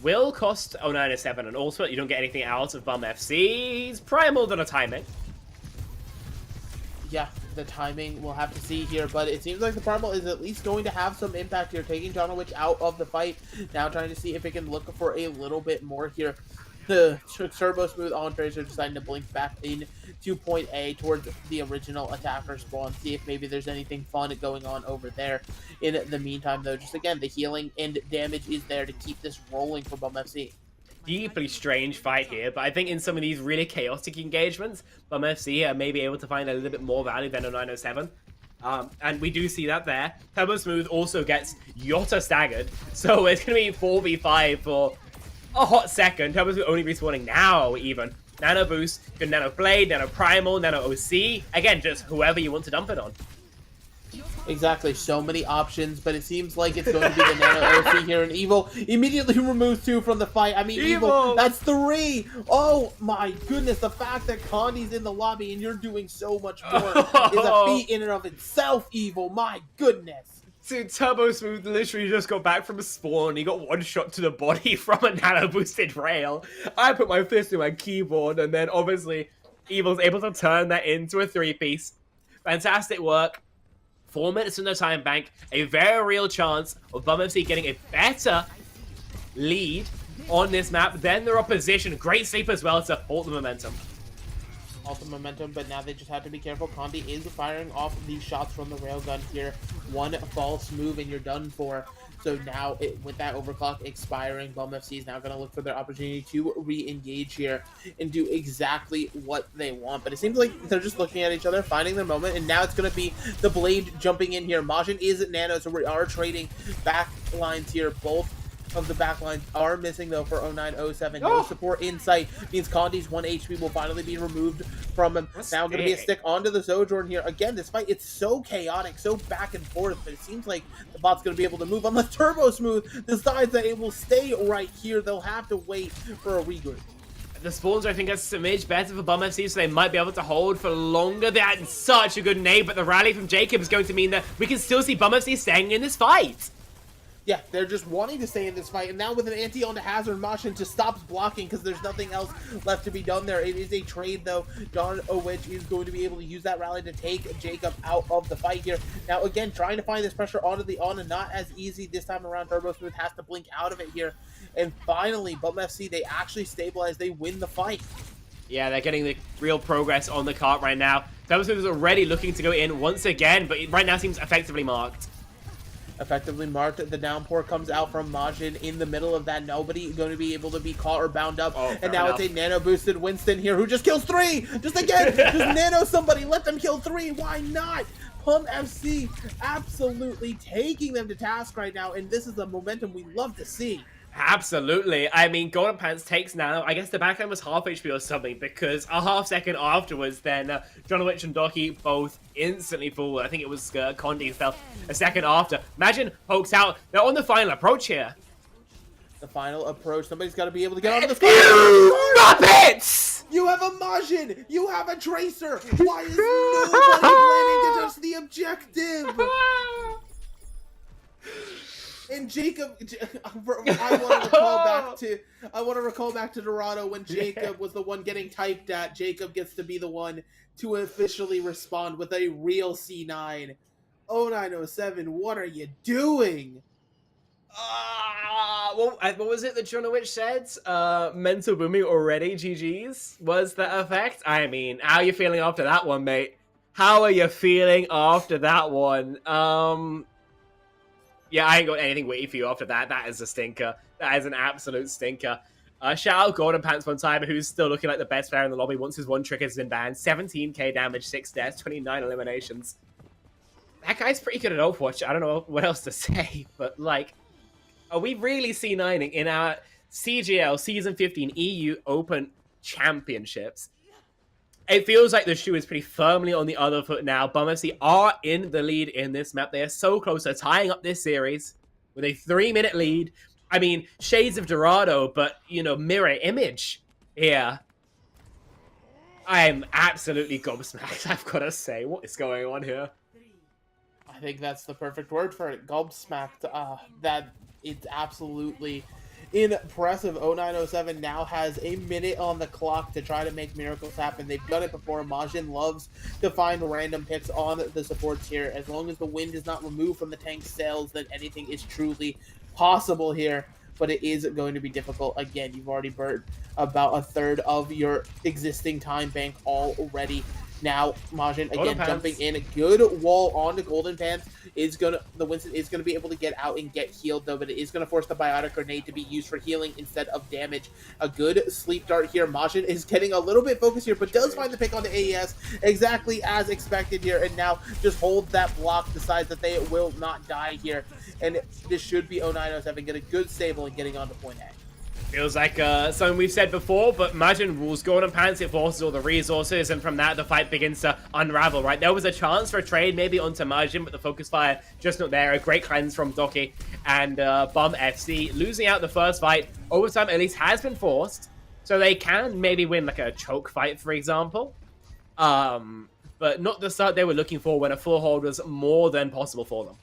Will cost 0907 an ultimate, you don't get anything out of Bum FC's primal than a timing. Yeah, the timing we'll have to see here, but it seems like the Primal is at least going to have some impact here, taking John Witch out of the fight. Now trying to see if it can look for a little bit more here. The Turbo Smooth on Tracer deciding to blink back in to point A towards the original attacker spawn. See if maybe there's anything fun going on over there. In the meantime, though, just again, the healing and damage is there to keep this rolling for Bum FC. Deeply strange fight here, but I think in some of these really chaotic engagements, Bum FC may be able to find a little bit more value than a 907. And we do see that there. Turbo Smooth also gets Yotta staggered, so it's going to be 4v5 for a hot second. Turbo Smooth only respawning now, even. Nano Boost, good Nano Blade, Nano Primal, Nano OC. Again, just whoever you want to dump it on. Exactly, so many options, but it seems like it's going to be the Nano OC here, and Evil immediately removes 2 from the fight. I mean, Evil, that's 3! Oh my goodness, the fact that Condi's in the lobby and you're doing so much more is a feat in and of itself, Evil, my goodness. Dude, Turbo Smooth literally just got back from a spawn. He got one shot to the body from a nano boosted rail. I put my fist in my keyboard, and then obviously Evil's able to turn that into a 3-piece. Fantastic work. 4 minutes in the time bank, a very real chance of Bum FC getting a better lead on this map than their opposition. Great sleep as well to halt the momentum. Halt the momentum, but now they just have to be careful. Condi is firing off these shots from the railgun here. One false move and you're done for. So now, with that overclock expiring, Bum FC is now going to look for their opportunity to re-engage here and do exactly what they want. But it seems like they're just looking at each other, finding their moment, and now it's going to be the Blade jumping in here. Majin is at Nano, so we are trading back lines here. Both of the back lines are missing, though, for 0907. No support in sight means Condi's 1 HP will finally be removed from him. Now going to be a stick onto the Sojourn here. Again, this fight, it's so chaotic, so back and forth, but it seems like the bot's going to be able to move unless Turbo Smooth decides that it will stay right here. They'll have to wait for a regroup. The spawns, I think, are a smidge better for Bum FC, so they might be able to hold for longer. That's such a good nade, but the rally from Jacob is going to mean that we can still see Bum FC staying in this fight. Yeah, they're just wanting to stay in this fight, and now with an anti onto Hazard, Majin just stops blocking because there's nothing else left to be done there. It is a trade, though. John Owich is going to be able to use that rally to take Jacob out of the fight here. Now, again, trying to find this pressure onto the on, and not as easy this time around. Turbo Smooth has to blink out of it here. And finally, Bum FC, they actually stabilize. They win the fight. Yeah, they're getting the real progress on the cart right now. Turbo Smooth is already looking to go in once again, but it right now seems effectively marked. Effectively marked. The downpour comes out from Majin in the middle of that. Nobody going to be able to be caught or bound up. Oh, and now enough. it's a nano boosted Winston here who just kills 3. Just again, just nano somebody. Let them kill 3. Why not? Pum FC absolutely taking them to task right now. And this is the momentum we love to see. Absolutely. I mean, Golden Pants takes Nano. I guess the backline was half HP or something, because a half second afterwards, then John Witch and Doki both instantly fall. I think it was Condi who fell a second after. Imagine pokes out. They're on the final approach here. The final approach. Somebody's got to be able to get onto the score. You Muppets! You have a Majin. You have a Tracer. Why is nobody planning to touch the objective? And Jacob, I want to recall back to Dorado when Jacob was the one getting typed at. Jacob gets to be the one to officially respond with a real C9. 0907, what are you doing? What was it that John Witch said? Mental booming already, GG's? Was that effect? I mean, how are you feeling after that one, mate? How are you feeling after that one? Yeah, I ain't got anything witty for you after that. That is a stinker. That is an absolute stinker. Shout out Golden Pants one time, who's still looking like the best player in the lobby once his one trick has been banned. 17k damage, 6 deaths, 29 eliminations. That guy's pretty good at Overwatch. I don't know what else to say, but like, are we really C9ing in our CGL Season 15 EU Open Championships? It feels like the shoe is pretty firmly on the other foot now. Bum FC are in the lead in this map. They are so close to tying up this series with a 3-minute lead. I mean, shades of Dorado, but, you know, mirror image here. I am absolutely gobsmacked, I've got to say. What is going on here? I think that's the perfect word for it. Gobsmacked. That it's absolutely impressive. 0907 now has a minute on the clock to try to make miracles happen. They've done it before. Majin loves to find random picks on the supports here. As long as the wind is not removed from the tank's sails, then anything is truly possible here. But it is going to be difficult. Again, you've already burned about a third of your existing time bank already. Now, Majin again jumping in. A good wall onto Golden Pants. The Winston is gonna be able to get out and get healed though, but it is gonna force the biotic grenade to be used for healing instead of damage. A good sleep dart here. Majin is getting a little bit focused here, but does find the pick onto AES exactly as expected here, and now just holds that block, decides that they will not die here, and this should be 0907 get a good stable and getting onto point A. Feels like something we've said before, but Majin rules Golden Pants, it forces all the resources, and from that, the fight begins to unravel, right? There was a chance for a trade maybe onto Majin, but the focus fire just not there. A great cleanse from Doki, and Bum FC losing out the first fight. Overtime at least has been forced, so they can maybe win like a choke fight, for example. But not the start they were looking for when a full hold was more than possible for them.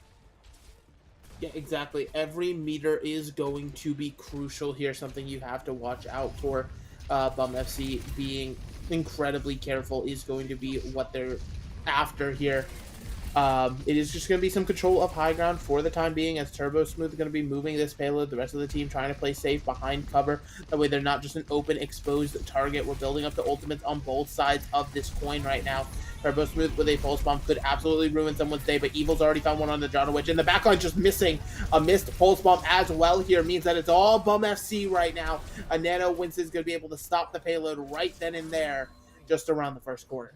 Yeah, exactly. Every meter is going to be crucial here, something you have to watch out for. Bum FC being incredibly careful is going to be what they're after here. It is just going to be some control of high ground for the time being, as Turbo Smooth is going to be moving this payload. The rest of the team trying to play safe behind cover. That way they're not just an open, exposed target. We're building up the ultimates on both sides of this coin right now. Turbo Smooth with a pulse bomb could absolutely ruin someone's day, but Evil's already found one on the John Witch. And the backline just missing a missed pulse bomb as well here means that it's all Bum FC right now. A Nano Winston's going to be able to stop the payload right then and there, just around the first quarter.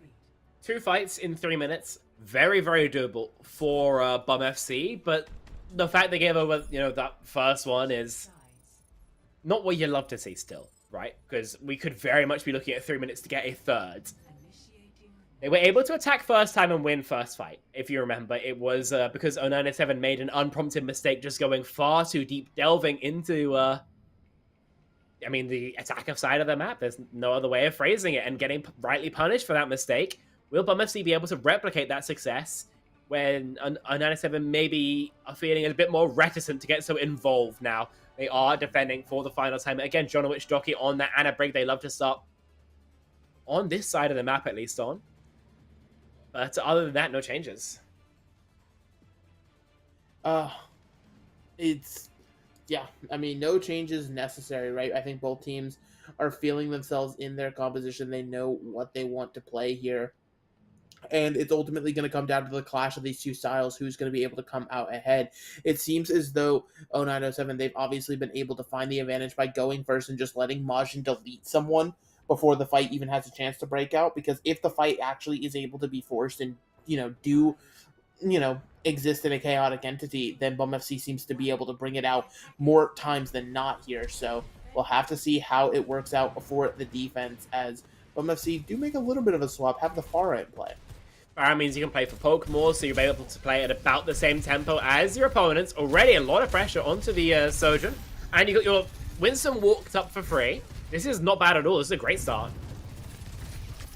2 fights in 3 minutes. Very, very doable for Bum FC, but the fact they gave over, you know, that first one is not what you love to see still, right? Because we could very much be looking at 3 minutes to get a third. They were able to attack first time and win first fight. If you remember, it was because 0907 made an unprompted mistake just going far too deep, delving into, I mean, the attacker side of the map. There's no other way of phrasing it, and getting rightly punished for that mistake. Will Bum FC be able to replicate that success when a 97 maybe are feeling a bit more reticent to get so involved now. They are defending for the final time. Again, Jonowich Doki on that Anna break. They love to start on this side of the map, at least on. But other than that, no changes. It's, yeah, I mean, no changes necessary, right? I think both teams are feeling themselves in their composition. They know what they want to play here. And it's ultimately going to come down to the clash of these two styles, who's going to be able to come out ahead. It seems as though 0907, they've obviously been able to find the advantage by going first and just letting Majin delete someone before the fight even has a chance to break out. Because if the fight actually is able to be forced and, exist in a chaotic entity, then Bum FC seems to be able to bring it out more times than not here. So we'll have to see how it works out for the defense, as Bum FC do make a little bit of a swap, have the far right play. That means you can play for poke more, so you'll be able to play at about the same tempo as your opponents. Already a lot of pressure onto the Sojourn. And you got your Winston walked up for free. This is not bad at all. This is a great start.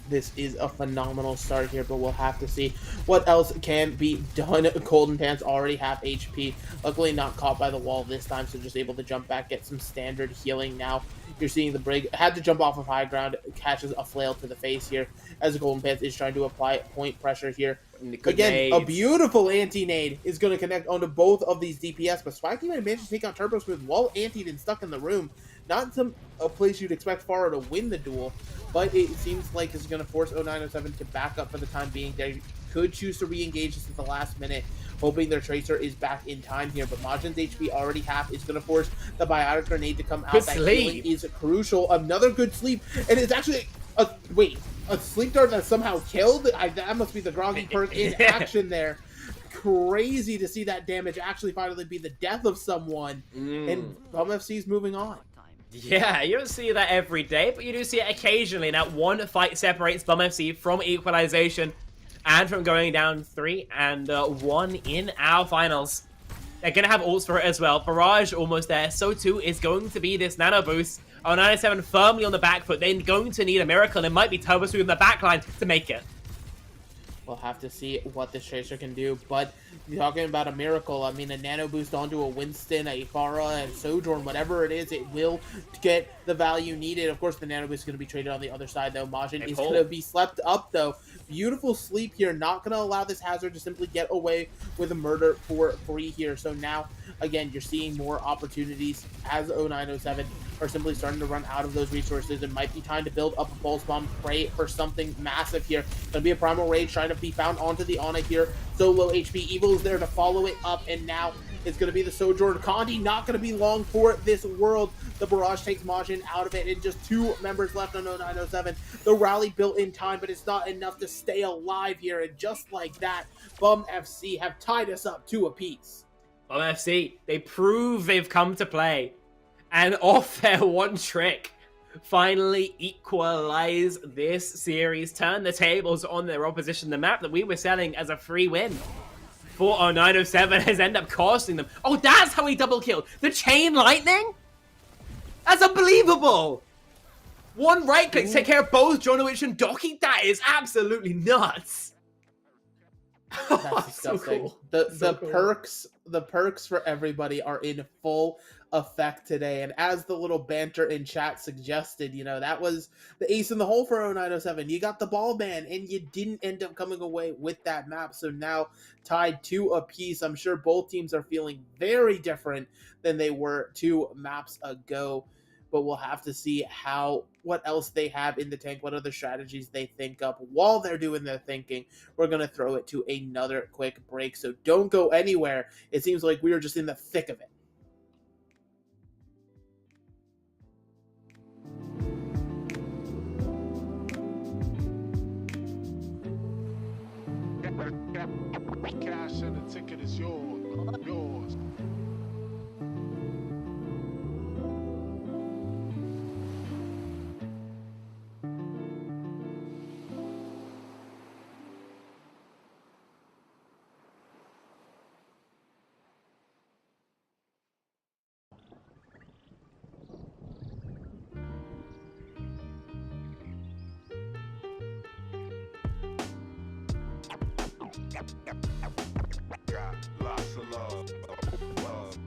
This is a phenomenal start here, but we'll have to see what else can be done. Golden Pants already have HP. Luckily not caught by the wall this time, so just able to jump back, get some standard healing now. You're seeing the Brig had to jump off of high ground, catches a flail to the face here, as the Golden Pants is trying to apply point pressure here. Again, nades. A beautiful anti-nade is going to connect onto both of these DPS, but Spiky might manage to take out Turbo Smooth while antied and stuck in the room. Not a place you'd expect Pharah to win the duel, but it seems like it's going to force 0907 to back up for the time being. They could choose to re-engage this at the last minute, hoping their Tracer is back in time here, but Majin's HP already half is going to force the Biotic Grenade to come out. Good that sleep. healing is crucial. Another good sleep, and it's actually a sleep dart that somehow killed? That must be the groggy perk in action there. Crazy to see that damage actually finally be the death of someone, and Bum FC's moving on. Yeah, you don't see that every day, but you do see it occasionally. Now, one fight separates Bum FC from equalization and from going down 3-1 in our finals. They're going to have ults for it as well. Barrage almost there. So too is going to be this nano boost. 97 firmly on the back foot. They're going to need a miracle. It might be Turbo Smooth in the backline to make it. We'll have to see what this Tracer can do, but you're talking about a miracle. I mean, a nano boost onto a Winston, a Pharah, a Sojourn, whatever it is, it will get the value needed. Of course, the nano boost is going to be traded on the other side, though. Majin is going to be slept up, though. Beautiful sleep here, not going to allow this hazard to simply get away with a murder for free here. So now, again, you're seeing more opportunities as 0907 are simply starting to run out of those resources. It might be time to build up a Pulse Bomb, pray for something massive here. Gonna be a Primal Rage trying to be found onto the Ana here. So low HP. Evil is there to follow it up, and now it's gonna be the Sojourn. Condi not gonna be long for this world. The Barrage takes Majin out of it, and just 2 members left on 0907. The rally built in time, but it's not enough to stay alive here, and just like that, Bum FC have tied us up 2 apiece. Bum FC, they prove they've come to play. And off their one trick, finally equalize this series, turn the tables on their opposition. The map that we were selling as a free win for 0907 has ended up costing them. Oh, that's how he double killed. The Chain Lightning? That's unbelievable. One right click to take care of both Jonowich and Doki. That is absolutely nuts. That's disgusting. So cool. The perks for everybody are in full effect today, and as the little banter in chat suggested, that was the ace in the hole for 0907. You got the ball ban, and you didn't end up coming away with that map, so now tied 2 apiece. I'm sure both teams are feeling very different than they were 2 maps ago, but we'll have to see what else they have in the tank, what other strategies they think up while they're doing their thinking. We're going to throw it to another quick break, so don't go anywhere. It seems like we are just in the thick of it. Cash and the ticket is yours. Lots of love. Love.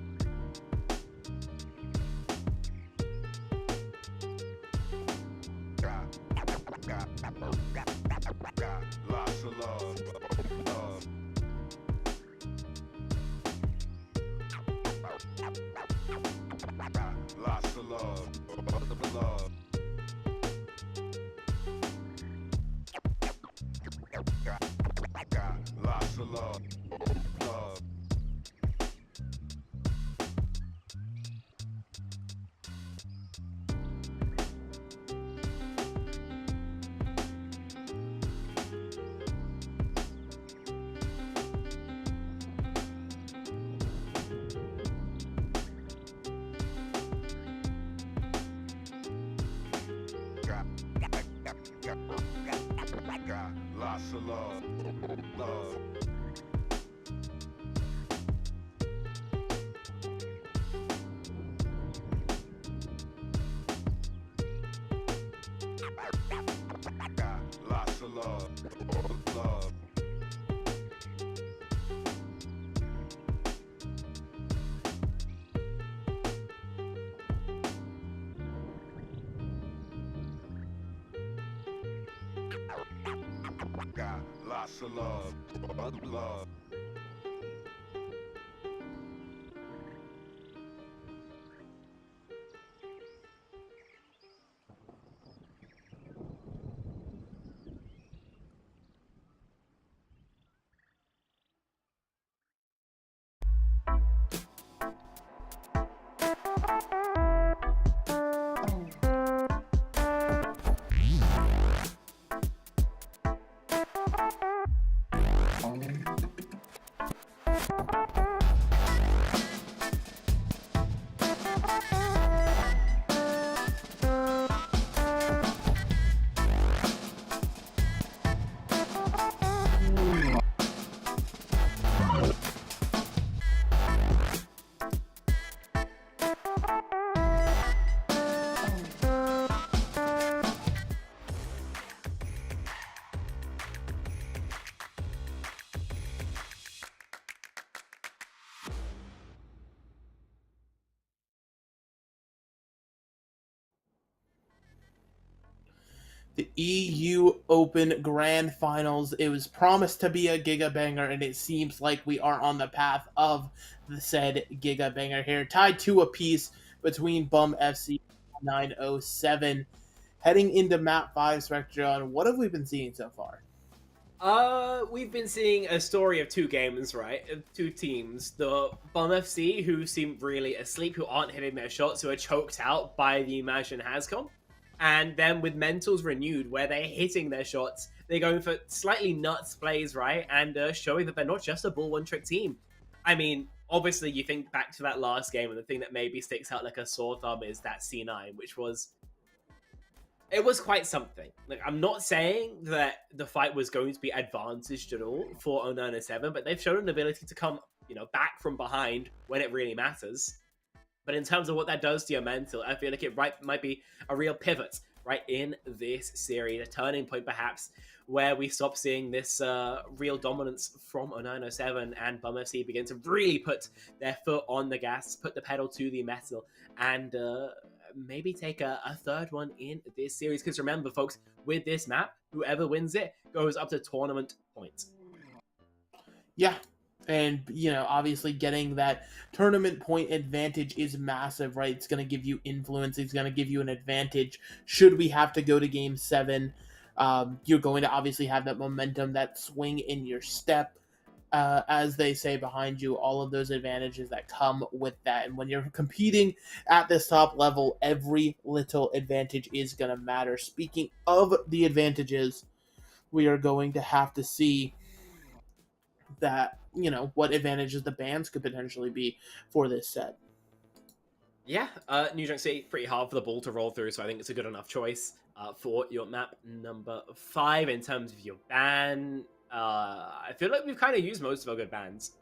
Got lots of love. Love. Got lots of love. Love. Got lots of love. Love. Got lots of love. Love. Got lots of love. Love. Got lots of love. Love. The EU Open Grand Finals. It was promised to be a Giga Banger, and it seems like we are on the path of the said Giga Banger here. Tied to a piece between Bum FC 907. Heading into Map 5, Spectron, what have we been seeing so far? We've been seeing a story of two games, right? Of two teams. The Bum FC, who seem really asleep, who aren't hitting their shots, who are choked out by the Imagine Hascom. And then with Mentals Renewed, where they're hitting their shots, they're going for slightly nuts plays, right? And showing that they're not just a ball one-trick team. I mean, obviously, you think back to that last game, and the thing that maybe sticks out like a sore thumb is that C9, which was... It was quite something. Like, I'm not saying that the fight was going to be advantaged at all for 0907, but they've shown an ability to come, back from behind when it really matters. But in terms of what that does to your mental, I feel like it might be a real pivot, right, in this series, a turning point perhaps, where we stop seeing this real dominance from 0907 and Bum FC begin to really put their foot on the gas, put the pedal to the metal, and maybe take a third one in this series. Because remember, folks, with this map, whoever wins it goes up to tournament points. Yeah. And, obviously getting that tournament point advantage is massive, right? It's going to give you influence. It's going to give you an advantage. Should we have to go to Game 7, you're going to obviously have that momentum, that swing in your step, as they say behind you, all of those advantages that come with that. And when you're competing at this top level, every little advantage is going to matter. Speaking of the advantages, we are going to have to see that, what advantages the bans could potentially be for this set. Yeah, New Junk City, pretty hard for the ball to roll through, so I think it's a good enough choice for your map number 5 in terms of your ban. I feel like we've kind of used most of our good bans,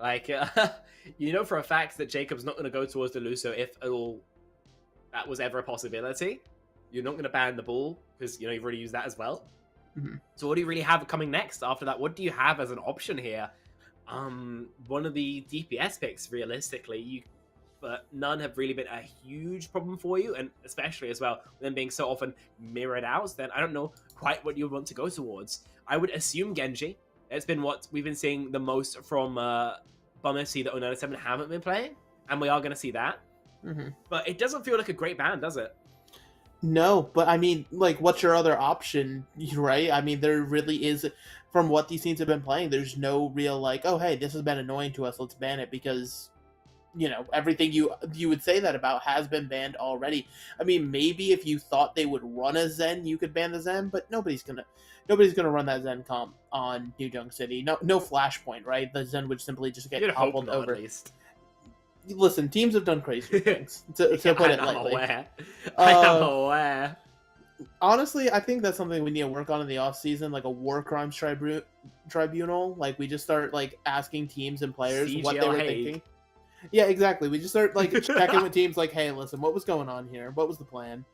Like, for a fact that Jacob's not going to go towards the Luso if at all that was ever a possibility. You're not going to ban the ball because, you've already used that as well. Mm-hmm. So what do you really have coming next after that? What do you have as an option here one of the DPS picks, realistically. But none have really been a huge problem for you, and especially as well, them being so often mirrored out, then I don't know quite what you would want to go towards. I would assume Genji. It's been what we've been seeing the most from Bum FC that 097 haven't been playing, and we are going to see that. But it doesn't feel like a great ban, does it? No, but I mean, like, what's your other option, right? I mean, there really is, from what these teams have been playing, there's no real, like, oh, hey, this has been annoying to us, let's ban it, because, you know, everything you would say that about has been banned already. I mean, maybe if you thought they would run a Zen, you could ban the Zen, but nobody's gonna run that Zen comp on New Dunk City. No Flashpoint, right? The Zen would simply just get toppled over. At least. Listen, teams have done crazy things, to put it lightly. I am aware. Honestly, I think that's something we need to work on in the off season, like a war crimes tribunal. Like, we just start, like, asking teams and players CGL what they were thinking. Yeah, exactly. We just start, like, checking with teams, like, hey, listen, what was going on here? What was the plan?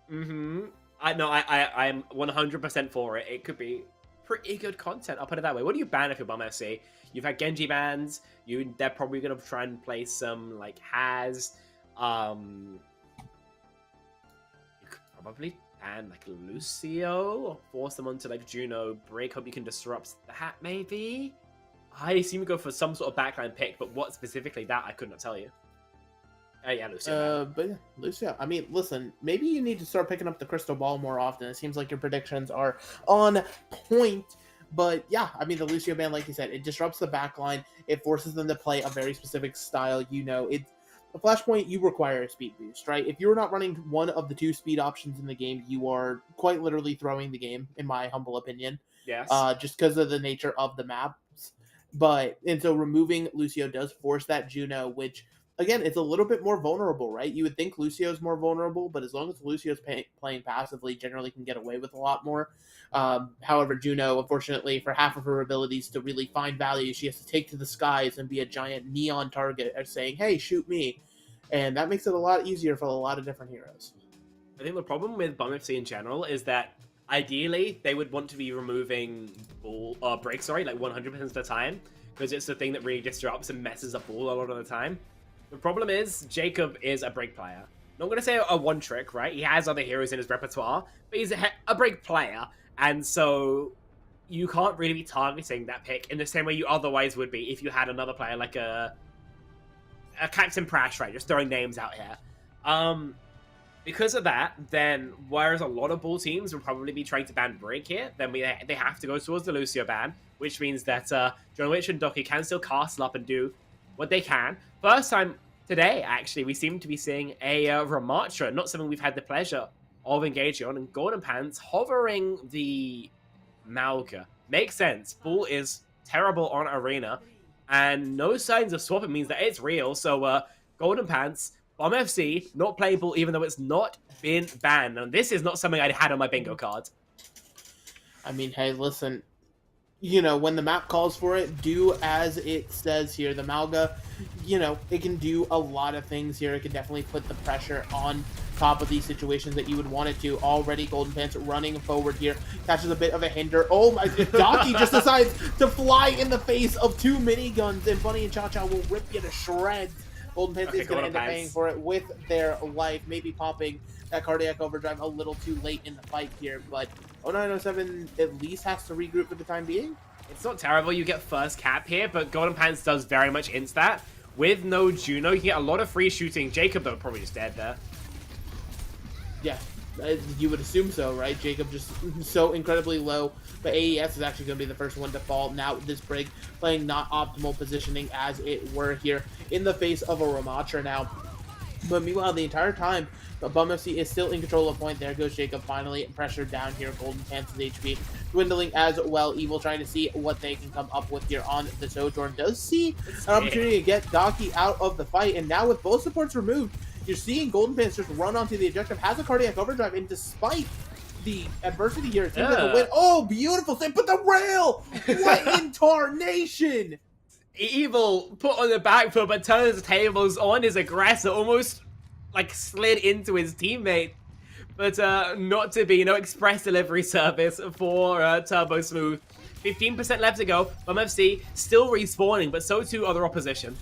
I'm 100% for it. It could be pretty good content, I'll put it that way. What do you ban if you're Bum FC? You've had Genji bans. They're probably going to try and play some, like, Has. You could probably ban, like, Lucio, or force them onto, like, Juno break. Hope you can disrupt that, maybe? I assume you go for some sort of backline pick, but what specifically that, I could not tell you. Yeah, Lucio. But yeah, Lucio. I mean, listen, maybe you need to start picking up the crystal ball more often. It seems like your predictions are on point. But yeah, I mean, the Lucio ban, like you said, it disrupts the backline. It forces them to play a very specific style. You know, the Flashpoint, you require a speed boost, right? If you're not running one of the two speed options in the game, you are quite literally throwing the game, in my humble opinion. Yes. Just because of the nature of the maps. And so removing Lucio does force that Juno, which, again, it's a little bit more vulnerable, right? You would think Lucio's more vulnerable, but as long as Lucio's playing passively, generally can get away with a lot more. However, Juno, unfortunately, for half of her abilities to really find value, she has to take to the skies and be a giant neon target saying, hey, shoot me. And that makes it a lot easier for a lot of different heroes. I think the problem with Bum FC in general is that ideally they would want to be removing break, like 100% of the time, because it's the thing that really disrupts and messes up ball a lot of the time. The problem is Jacob is a break player. Not going to say a one trick, right? He has other heroes in his repertoire, but he's a break player, and so you can't really be targeting that pick in the same way you otherwise would be if you had another player like a Captain Prash, right? Just throwing names out here. Because of that, then whereas a lot of ball teams will probably be trying to ban break here, then they have to go towards the Lucio ban, which means that John Witch and Doki can still castle up and do what they can. First time today, actually, we seem to be seeing a Ramatra, not something we've had the pleasure of engaging on, and Golden Pants hovering the Malga. Makes sense. Bull is terrible on Arena, and no signs of swapping means that it's real, so Golden Pants, Bum FC, not playable even though it's not been banned. And this is not something I had on my bingo card. I mean, hey, listen, you know, when the map calls for it, do as it says here. The Malga, you know, it can do a lot of things here. It can definitely put the pressure on top of these situations that you would want it to. Already Golden Pants running forward here, catches a bit of a hinder. Oh my, Doki just decides to fly in the face of two miniguns, and Bunny and Cha-Cha will rip you to shreds. Golden Pants is going to end up paying for it with their life, maybe popping that cardiac overdrive a little too late in the fight here, but 0907 at least has to regroup for the time being. It's not terrible. You get first cap here, but Golden Pants does very much insta. With no Juno, you get a lot of free shooting. Jacob, though, probably just dead there. Yeah, you would assume so, right? Jacob just so incredibly low, but AES is actually going to be the first one to fall. Now this break playing not optimal positioning as it were here in the face of a Ramatra now. But meanwhile, the entire time, Bum FC is still in control of point. There goes Jacob finally pressured down here. Golden Pants' HP dwindling as well. Evil trying to see what they can come up with here on the Sojourn. Does see an opportunity to get Doki out of the fight, and now with both supports removed, you're seeing Golden Pants just run onto the objective, has a cardiac overdrive, and despite the adversity here, it seems like a win. Oh, beautiful save, but the rail! What in tarnation? Evil put on the back foot, but turns the tables on his aggressor, almost like slid into his teammate. But not to be, no express delivery service for Turbo Smooth. 15% left to go. Bum FC still respawning, but so too other opposition.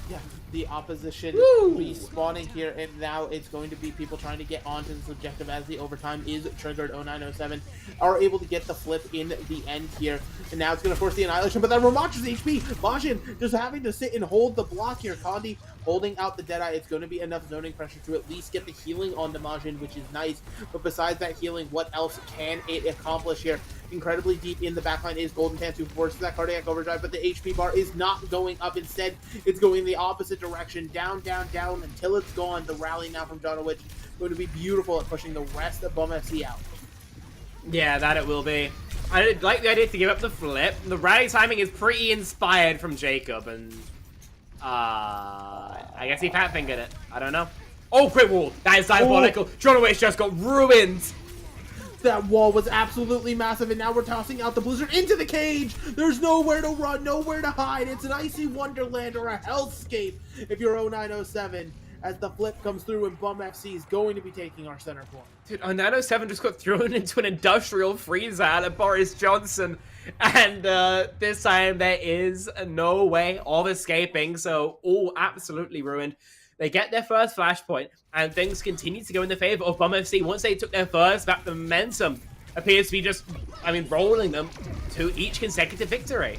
Yeah, the opposition Woo! respawning here, and now it's going to be people trying to get onto this objective as the overtime is triggered. 0907 are able to get the flip in the end here, and now it's going to force the annihilation, but that Ramach's HP. Majin just having to sit and hold the block here. Kandi holding out the Deadeye. It's going to be enough zoning pressure to at least get the healing on the Majin, which is nice, but besides that healing, what else can it accomplish here? Incredibly deep in the backline is Golden Pants, who forces that cardiac overdrive, but the HP bar is not going up. Instead, it's going the opposite direction, down, down, down, until it's gone. The rally now from Jonowich going to be beautiful at pushing the rest of Bum FC out. Yeah, that it will be. I like the idea to give up the flip. The rally timing is pretty inspired from Jacob, and I guess he fat-fingered it. I don't know. Oh, crit wall! That is diabolical. Jonowich just got ruined. That wall was absolutely massive, and now we're tossing out the Blizzard into the cage. There's nowhere to run, nowhere to hide. It's an icy wonderland or a hellscape if you're 0907, as the flip comes through and Bum FC is going to be taking our center point. Dude, 0907 just got thrown into an industrial freezer out of Boris Johnson, and this time there is no way of escaping, so all absolutely ruined. They get their first flashpoint, and things continue to go in the favor of Bum FC. Once they took their first back, the momentum appears to be just, rolling them to each consecutive victory.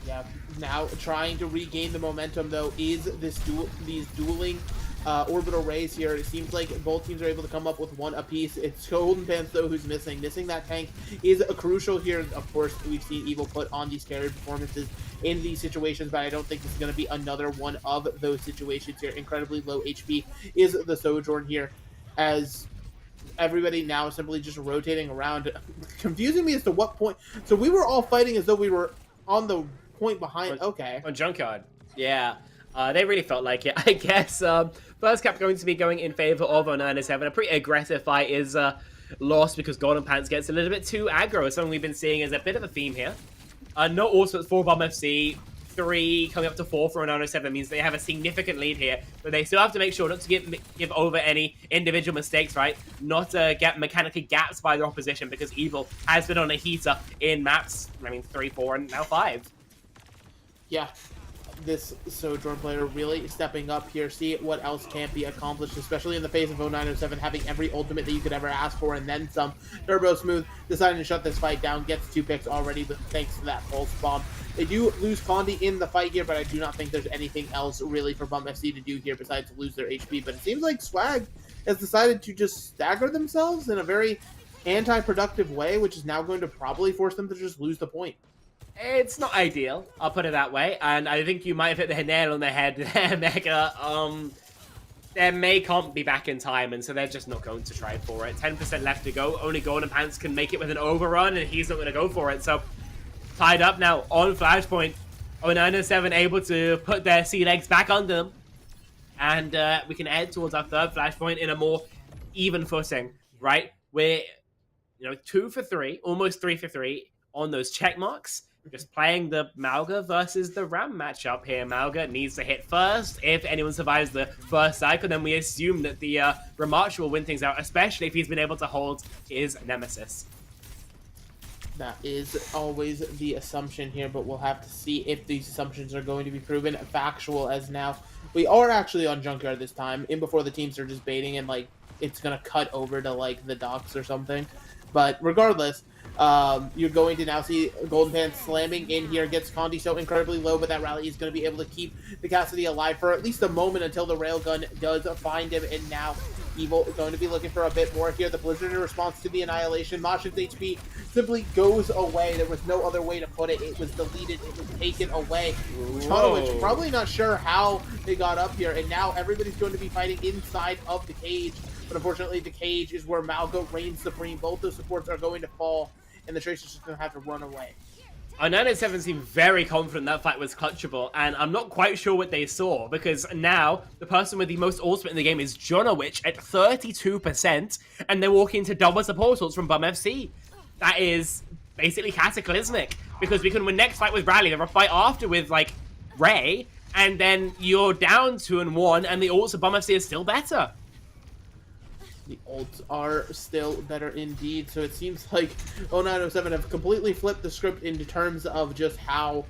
Yeah, now trying to regain the momentum, though, is these dueling orbital rays here. It seems like both teams are able to come up with one apiece. It's Golden Pants, though, who's missing. Missing that tank is crucial here. Of course, we've seen Evil put on these carry performances in these situations, but I don't think this is going to be another one of those situations here. Incredibly low HP is the Sojourn here, as everybody now simply just rotating around, confusing me as to what point. So we were all fighting as though we were on the point behind. Okay. On Junkyard. Yeah. They really felt like it, I guess. First cap going to be going in favor of 0907. A pretty aggressive fight is lost because Golden Pants gets a little bit too aggro. Something we've been seeing as a bit of a theme here. No ultimates for Bum FC. 3 coming up to 4 for 0907 means they have a significant lead here, but they still have to make sure not to give over any individual mistakes, right? Not get mechanically gapped by their opposition, because Evil has been on a heater in maps, 3, 4, and now 5. Yeah, this Sojourn player really stepping up here. See what else can't be accomplished, especially in the face of 0907 having every ultimate that you could ever ask for and then some. Turbo Smooth deciding to shut this fight down, gets 2 picks already, but thanks to that pulse bomb. They do lose Condi in the fight here, but I do not think there's anything else really for Bum FC to do here besides lose their HP. But it seems like Swag has decided to just stagger themselves in a very anti-productive way, which is now going to probably force them to just lose the point. It's not ideal, I'll put it that way, and I think you might have hit the nail on the head there, Mega. Their May can't be back in time, and so they're just not going to try for it. 10% left to go. Only Golden Pants can make it with an overrun, and he's not going to go for it. So, tied up now on Flashpoint. 0907 able to put their sea legs back under them. And we can head towards our third Flashpoint in a more even footing, right? We're, 2 for 3, almost 3 for 3 on those check marks. Just playing the Mauga versus the Ram matchup here. Mauga needs to hit first. If anyone survives the first cycle, then we assume that the Ramarch will win things out, especially if he's been able to hold his Nemesis. That is always the assumption here, but we'll have to see if these assumptions are going to be proven factual, as now we are actually on Junkyard this time, in before the teams are just baiting and, it's going to cut over to, the docks or something. But regardless, you're going to now see Golden Pants slamming in here, gets Condi so incredibly low, but that rally is going to be able to keep the Cassidy alive for at least a moment until the railgun does find him, and now Evil is going to be looking for a bit more here. The Blizzard in response to the annihilation. Mashin's HP simply goes away. There was no other way to put it. It was deleted. It was taken away. Jonowich probably not sure how they got up here, and now everybody's going to be fighting inside of the cage. But unfortunately, the cage is where Malgo reigns supreme. Both those supports are going to fall, and the Tracer's just going to have to run away. 0907 seemed very confident that fight was clutchable, and I'm not quite sure what they saw, because now the person with the most ultimate in the game is Jonowich at 32%, and they're walking into double support assaults from Bum FC. That is basically cataclysmic, because we can win next fight with Bradley, or a fight after with, Ray, and then you're down 2-1, and the ults of Bum FC is still better. The ults are still better indeed, so it seems like 0907 have completely flipped the script into terms of just how,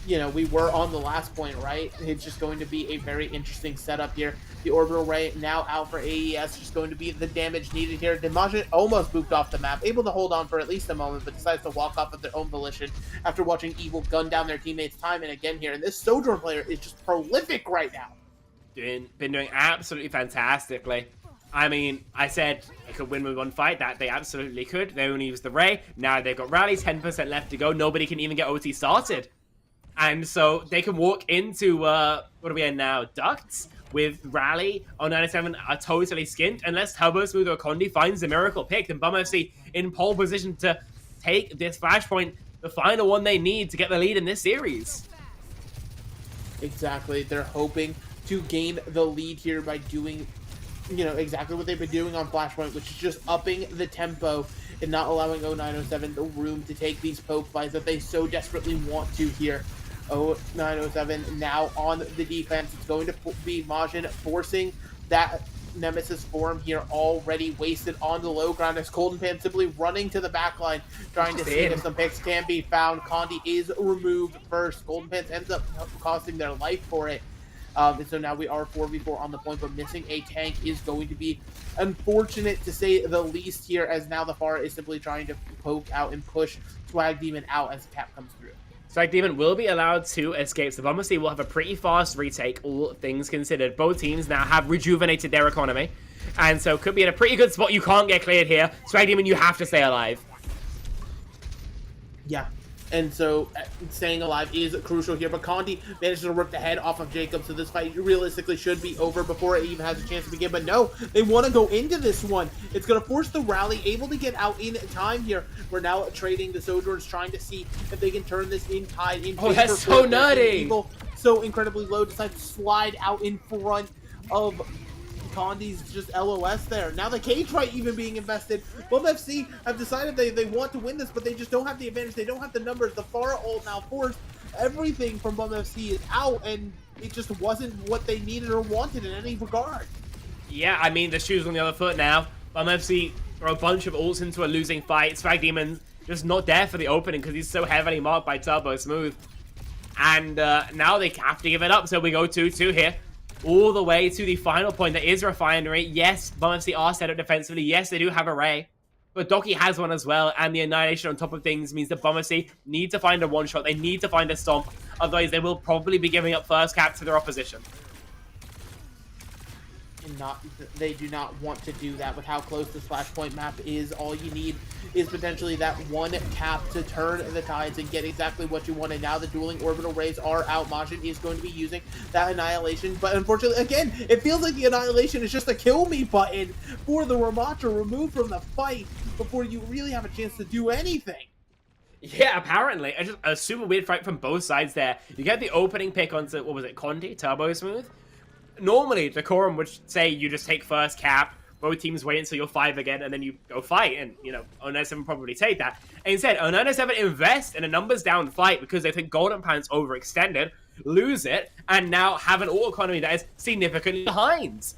you know, we were on the last point, right? It's just going to be a very interesting setup here. The orbital ray now out for AES, just going to be the damage needed here. Dimash almost booped off the map, able to hold on for at least a moment, but decides to walk off of their own volition after watching Evil gun down their teammates time and again here. And this Sojourn player is just prolific right now. Been doing absolutely fantastically. I mean, I said they could win with one fight. That they absolutely could. They only used the Ray. Now they've got Rally, 10% left to go. Nobody can even get OT started. And so they can walk into, what are we in now? Ducts with Rally. 0907 are totally skint. Unless Turbo Smooth or Condi finds the miracle pick, then Bum FC in pole position to take this flashpoint, the final one they need to get the lead in this series. Exactly. They're hoping to gain the lead here by doing, you know, exactly what they've been doing on Flashpoint, which is just upping the tempo and not allowing 0907 the room to take these poke fights that they so desperately want to here. 0907 now on the defense. It's going to be Majin forcing that Nemesis form here, already wasted on the low ground, as Golden Pan simply running to the back line, trying to see if some picks can be found. Condi is removed first. Golden Pants ends up costing their life for it. And so now we are 4v4 on the point, but missing a tank is going to be unfortunate to say the least here, as now the Pharah is simply trying to poke out and push Swag Demon out as the cap comes through. Swag Demon will be allowed to escape, so Bum FC will have a pretty fast retake, all things considered. Both teams now have rejuvenated their economy, and so could be in a pretty good spot. You can't get cleared here. Swag Demon, you have to stay alive. Yeah. And so staying alive is crucial here, but Condi manages to rip the head off of Jacob, so this fight realistically should be over before it even has a chance to begin. But no, they want to go into this one. It's going to force the rally, able to get out in time here. We're now trading the Sojourns, trying to see if they can turn this in tide in favor. Oh, that's so nutty! Evil, so incredibly low, decides to slide out in front of Condi's just LOS there. Now the cage fight even being invested. Bum FC have decided they want to win this, but they just don't have the advantage. They don't have the numbers. The Pharah ult now forced. Everything from Bum FC is out, and it just wasn't what they needed or wanted in any regard. Yeah, I mean, the shoe's on the other foot now. Bum FC throw a bunch of ults into a losing fight. Swag Demon just not there for the opening because he's so heavily marked by Turbo Smooth. And now they have to give it up, so we go 2-2 here. All the way to the final point. There is Refinery. Yes, Bum FC are set up defensively. Yes, they do have a Ray. But Doki has one as well. And the Annihilation on top of things means that Bum FC need to find a one-shot. They need to find a stomp. Otherwise, they will probably be giving up first cap to their opposition. And they do not want to do that with how close this flashpoint map is. All you need is potentially that one cap to turn the tides and get exactly what you want. And now the dueling orbital rays are out. Majin is going to be using that Annihilation, but unfortunately, again, it feels like the Annihilation is just a kill me button for the Ramattra, removed from the fight before you really have a chance to do anything. Yeah, apparently. Just a super weird fight from both sides there. You get the opening pick onto, what was it, Condi, Turbo Smooth? Normally, Decorum would say you just take first cap, both teams wait until you're 5 again, and then you go fight, and, you know, 0907 probably take that. Instead, 0907 invest in a numbers down fight because they think Golden Pants overextended, lose it, and now have an auto economy that is significantly behind.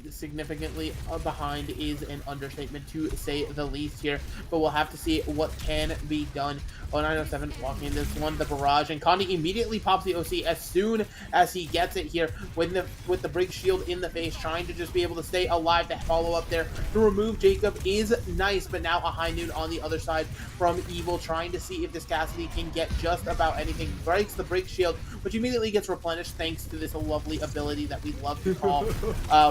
Significantly behind is an understatement to say the least here, but we'll have to see what can be done. 0907 walking in this one, the barrage, and Condi immediately pops the OC as soon as he gets it here with the Brig Shield in the face, trying to just be able to stay alive. To follow up there to remove Jacob is nice, but now a high noon on the other side from Evil, trying to see if this Cassidy can get just about anything. Breaks the Brig Shield, which immediately gets replenished thanks to this lovely ability that we love to call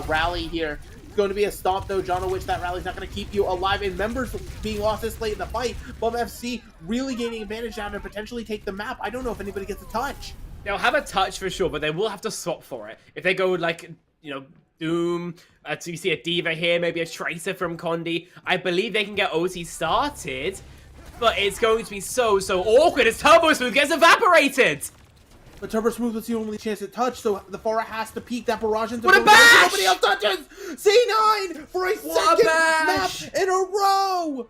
Rally here. It's going to be a stomp though, John, which that rally's not going to keep you alive, and members being lost this late in the fight. Bum FC really gaining advantage down to potentially take the map. I don't know if anybody gets a touch. They'll have a touch for sure, but they will have to swap for it. If they go like, you know, Doom, so you see a Diva here, maybe a Tracer from Condi, I believe they can get OT started, but it's going to be so awkward as Turbo Smooth gets evaporated. But Turbo Smooth was the only chance at touch, so the Pharah has to peek that barrage into What a bash! Nobody else touches! C9 for a second map in a row!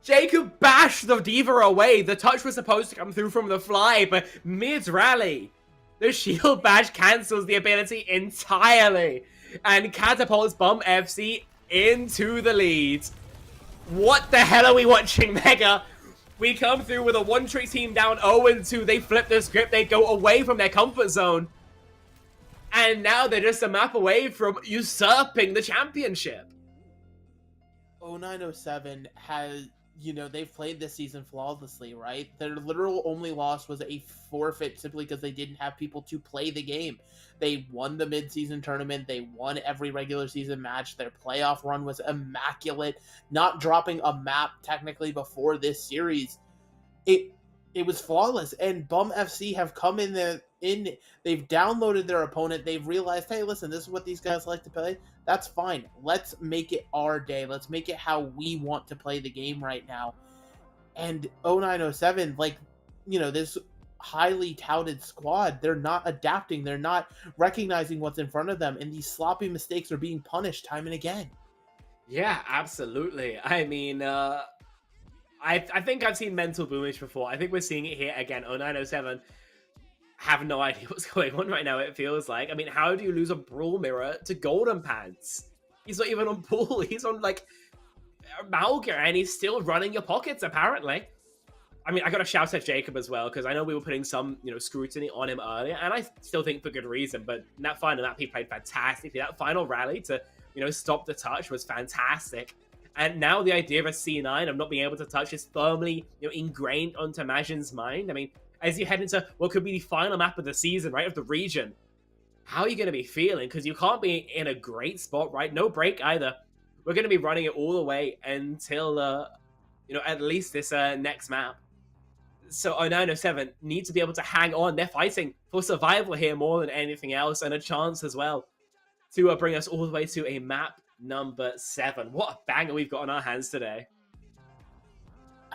Jacob bashed the Diva away. The touch was supposed to come through from the fly, but mid-rally, the shield bash cancels the ability entirely. and catapults Bum FC into the lead. What the hell are we watching, Mega? We come through with a one-trick team down 0-2. They flip the script. They go away from their comfort zone. And now they're just a map away from usurping the championship. 0907 has, they've played this season flawlessly, right? Their literal only loss was a forfeit simply because they didn't have people to play the game. They won the mid-season tournament. They won every regular season match. Their playoff run was immaculate. Not dropping a map technically before this series. It was flawless. And Bum FC have come in there. They've downloaded their opponent. They've realized, hey, listen, this is what these guys like to play. That's fine. Let's make it our day. Let's make it how we want to play the game right now. And 0907, this highly touted squad, they're not adapting. They're not recognizing what's in front of them. And these sloppy mistakes are being punished time and again. Yeah, absolutely. I mean, I think I've seen mental boomage before. I think we're seeing it here again. 0907 have no idea what's going on right now, it feels like. I mean, how do you lose a Brawl Mirror to Golden Pants? He's not even on Pool. He's on, Malga, and he's still running your pockets, apparently. I mean, I got to shout at Jacob as well, because I know we were putting some, scrutiny on him earlier, and I still think for good reason, but in that final map, he played fantastically. That final rally to, stop the touch was fantastic. And now the idea of a C9, of not being able to touch, is firmly, ingrained onto Majin's mind. I mean, as you head into what could be the final map of the season, right, of the region, how are you going to be feeling? Because you can't be in a great spot, right? No break either. We're going to be running it all the way until, at least this next map. So 0907 need to be able to hang on. They're fighting for survival here more than anything else, and a chance as well to bring us all the way to a map number 7. What a banger we've got on our hands today.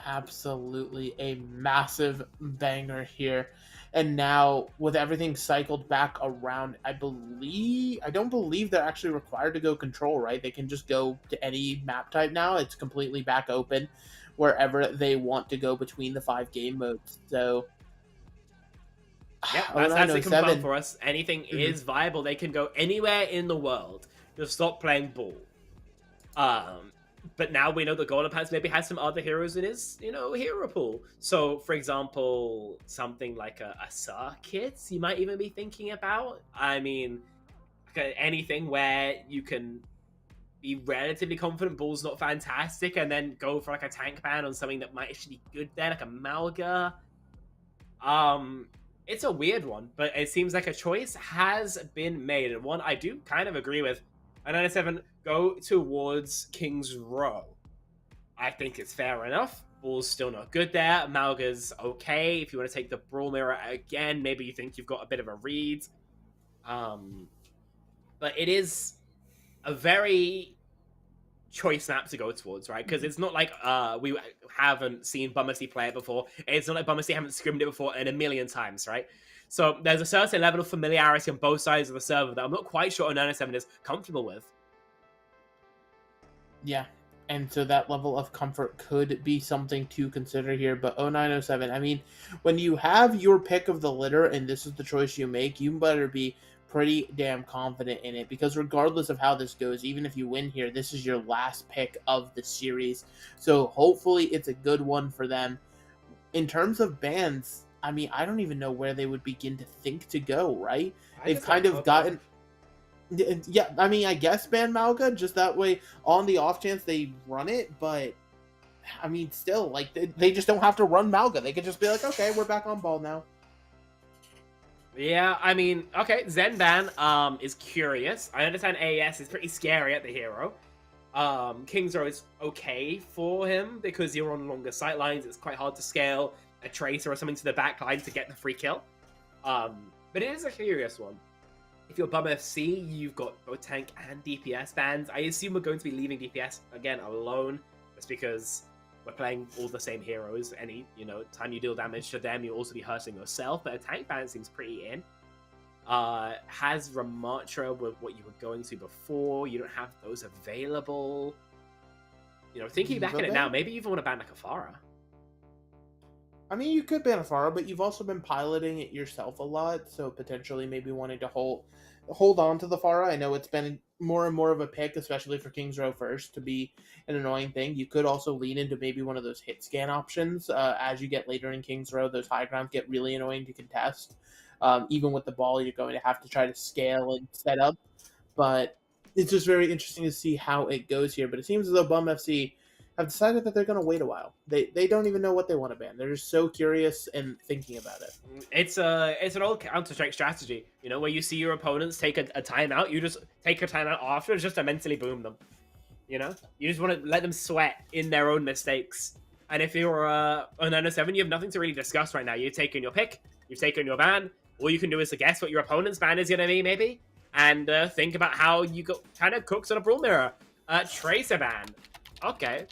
Absolutely a massive banger here. And now with everything cycled back around, I don't believe they're actually required to go control, right? They can just go to any map type now. It's completely back open wherever they want to go between the 5 game modes. So yeah, that's it confirmed for us. Anything is viable. They can go anywhere in the world. Just stop playing ball. But now we know that Golden Pants maybe has some other heroes in his, hero pool. So, for example, something like a circuit you might even be thinking about. I mean, anything where you can be relatively confident ball's not fantastic, and then go for a tank ban on something that might actually be good there, like a Malga. It's a weird one, but it seems like a choice has been made, and one I do kind of agree with. 997 go towards King's Row. I think it's fair enough. Ball's still not good there. Malga's okay. If you want to take the Brawl Mirror again, maybe you think you've got a bit of a read. But it is a very choice map to go towards, right? Because it's not like we haven't seen Bummercy play it before. It's not like Bummercy haven't scrimmed it before in a million times, right? So there's a certain level of familiarity on both sides of the server that I'm not quite sure 0907 is comfortable with. Yeah, and so that level of comfort could be something to consider here. But 0907, I mean, when you have your pick of the litter and this is the choice you make, you better be pretty damn confident in it, because regardless of how this goes, even if you win here, this is your last pick of the series. So hopefully it's a good one for them. In terms of bans, I mean, I don't even know where they would begin to think to go, right? They've kind of gotten... Yeah, I mean, I guess ban Malga, just that way, on the off chance they run it, but, I mean, still, they just don't have to run Malga. They could just be like, okay, we're back on ball now. Yeah, I mean, okay, Zen ban is curious. I understand AES is pretty scary at the hero. King's Row is okay for him, because you're on longer sight lines, it's quite hard to scale a Tracer or something to the back line to get the free kill. But it is a curious one. If you're Bum FC, you've got both tank and DPS bans. I assume we're going to be leaving DPS, again, alone, just because we're playing all the same heroes. Any, time you deal damage to them, you'll also be hurting yourself, but a tank ban seems pretty in. Has Ramatra with what you were going to before. You don't have those available. Thinking back at it now, maybe you even want to ban like a Farah. I mean, you could ban a Pharah, but you've also been piloting it yourself a lot, so potentially maybe wanting to hold on to the Pharah. I know it's been more and more of a pick, especially for King's Row first, to be an annoying thing. You could also lean into maybe one of those hit scan options. As you get later in King's Row, those high grounds get really annoying to contest. Even with the ball, you're going to have to try to scale and set up. But it's just very interesting to see how it goes here. But it seems as though Bum FC have decided that they're going to wait a while. They don't even know what they want to ban. They're just so curious and thinking about it. It's an old Counter-Strike strategy, you know, where you see your opponents take a timeout, you just take a timeout after just to mentally boom them. You know, you just want to let them sweat in their own mistakes. And if you're on 907, you have nothing to really discuss right now. You've taken your pick, you've taken your ban. All you can do is to guess what your opponent's ban is going to be, maybe, and think about how you kind of cooks on a brawl mirror. Tracer ban. Okay.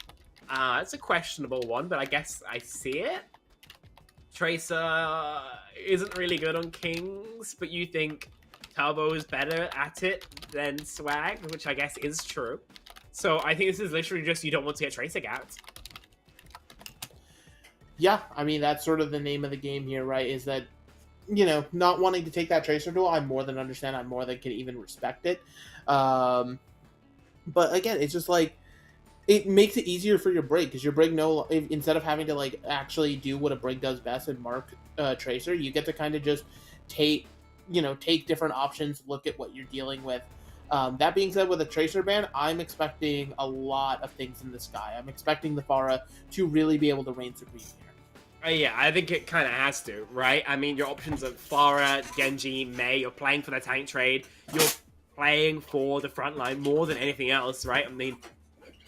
It's a questionable one, but I guess I see it. Tracer isn't really good on Kings, but you think Turbo is better at it than Swag, which I guess is true. So I think this is literally just you don't want to get Tracer gapped. Yeah, I mean, that's sort of the name of the game here, right? Is that, you know, not wanting to take that Tracer duel, I more than understand. I more than can even respect it. But again, it's just like, it makes it easier for your Brig, because your Brig, instead of having to like actually do what a Brig does best and mark Tracer, you get to kind of just take different options, look at what you're dealing with. That being said, with a Tracer ban, I'm expecting a lot of things in the sky. I'm expecting the Pharah to really be able to reign supreme here. Yeah, I think it kind of has to, right? I mean, your options are Pharah, Genji, Mei. You're playing for the tank trade. You're playing for the front line more than anything else, right? I mean,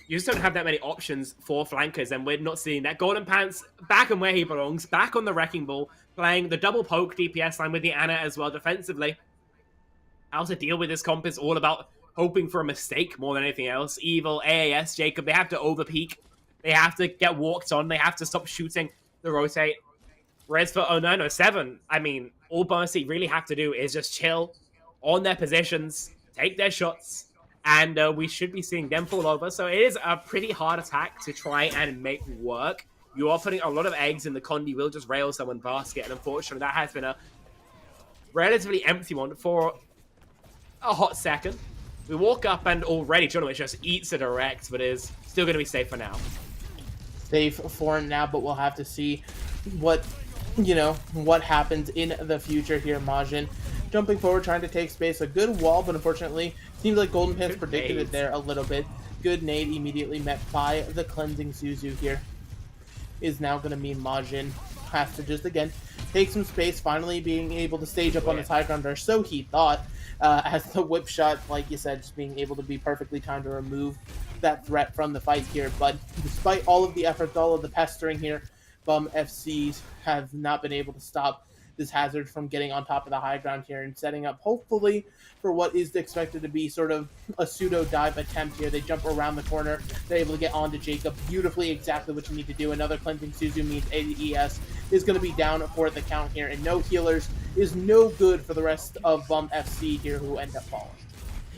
you just don't have that many options for flankers, and we're not seeing that. Golden Pants back on where he belongs, back on the Wrecking Ball, playing the double poke DPS line with the Ana as well defensively. How to deal with this comp is all about hoping for a mistake more than anything else. Evil, AAS, Jacob, they have to overpeak. They have to get walked on. They have to stop shooting the rotate. Whereas for 0907, I mean, all Bursey really have to do is just chill on their positions, take their shots, and we should be seeing them fall over. So it is a pretty hard attack to try and make work. You are putting a lot of eggs in the Condi will just rail someone basket, and unfortunately that has been a relatively empty one for a hot second. We walk up and already Jonovic just eats a direct, but is still going to be safe for now. Safe for now, but we'll have to see what happens in the future here. Majin jumping forward, trying to take space. A good wall, but unfortunately, seems like Golden Pants predicted it there a little bit. Good nade immediately met by the cleansing Suzu here. Is now going to mean Majin has to just, again, take some space, finally being able to stage up on his high ground, or so he thought, as the whip shot, like you said, just being able to be perfectly timed to remove that threat from the fight here. But despite all of the efforts, all of the pestering here, Bum FCs have not been able to stop this Hazard from getting on top of the high ground here and setting up, hopefully, for what is expected to be sort of a pseudo dive attempt here. They jump around the corner. They're able to get onto Jacob. Beautifully, exactly what you need to do. Another cleansing Suzu means AES is going to be down for the count here, and no healers is no good for the rest of Bum FC here, who end up falling.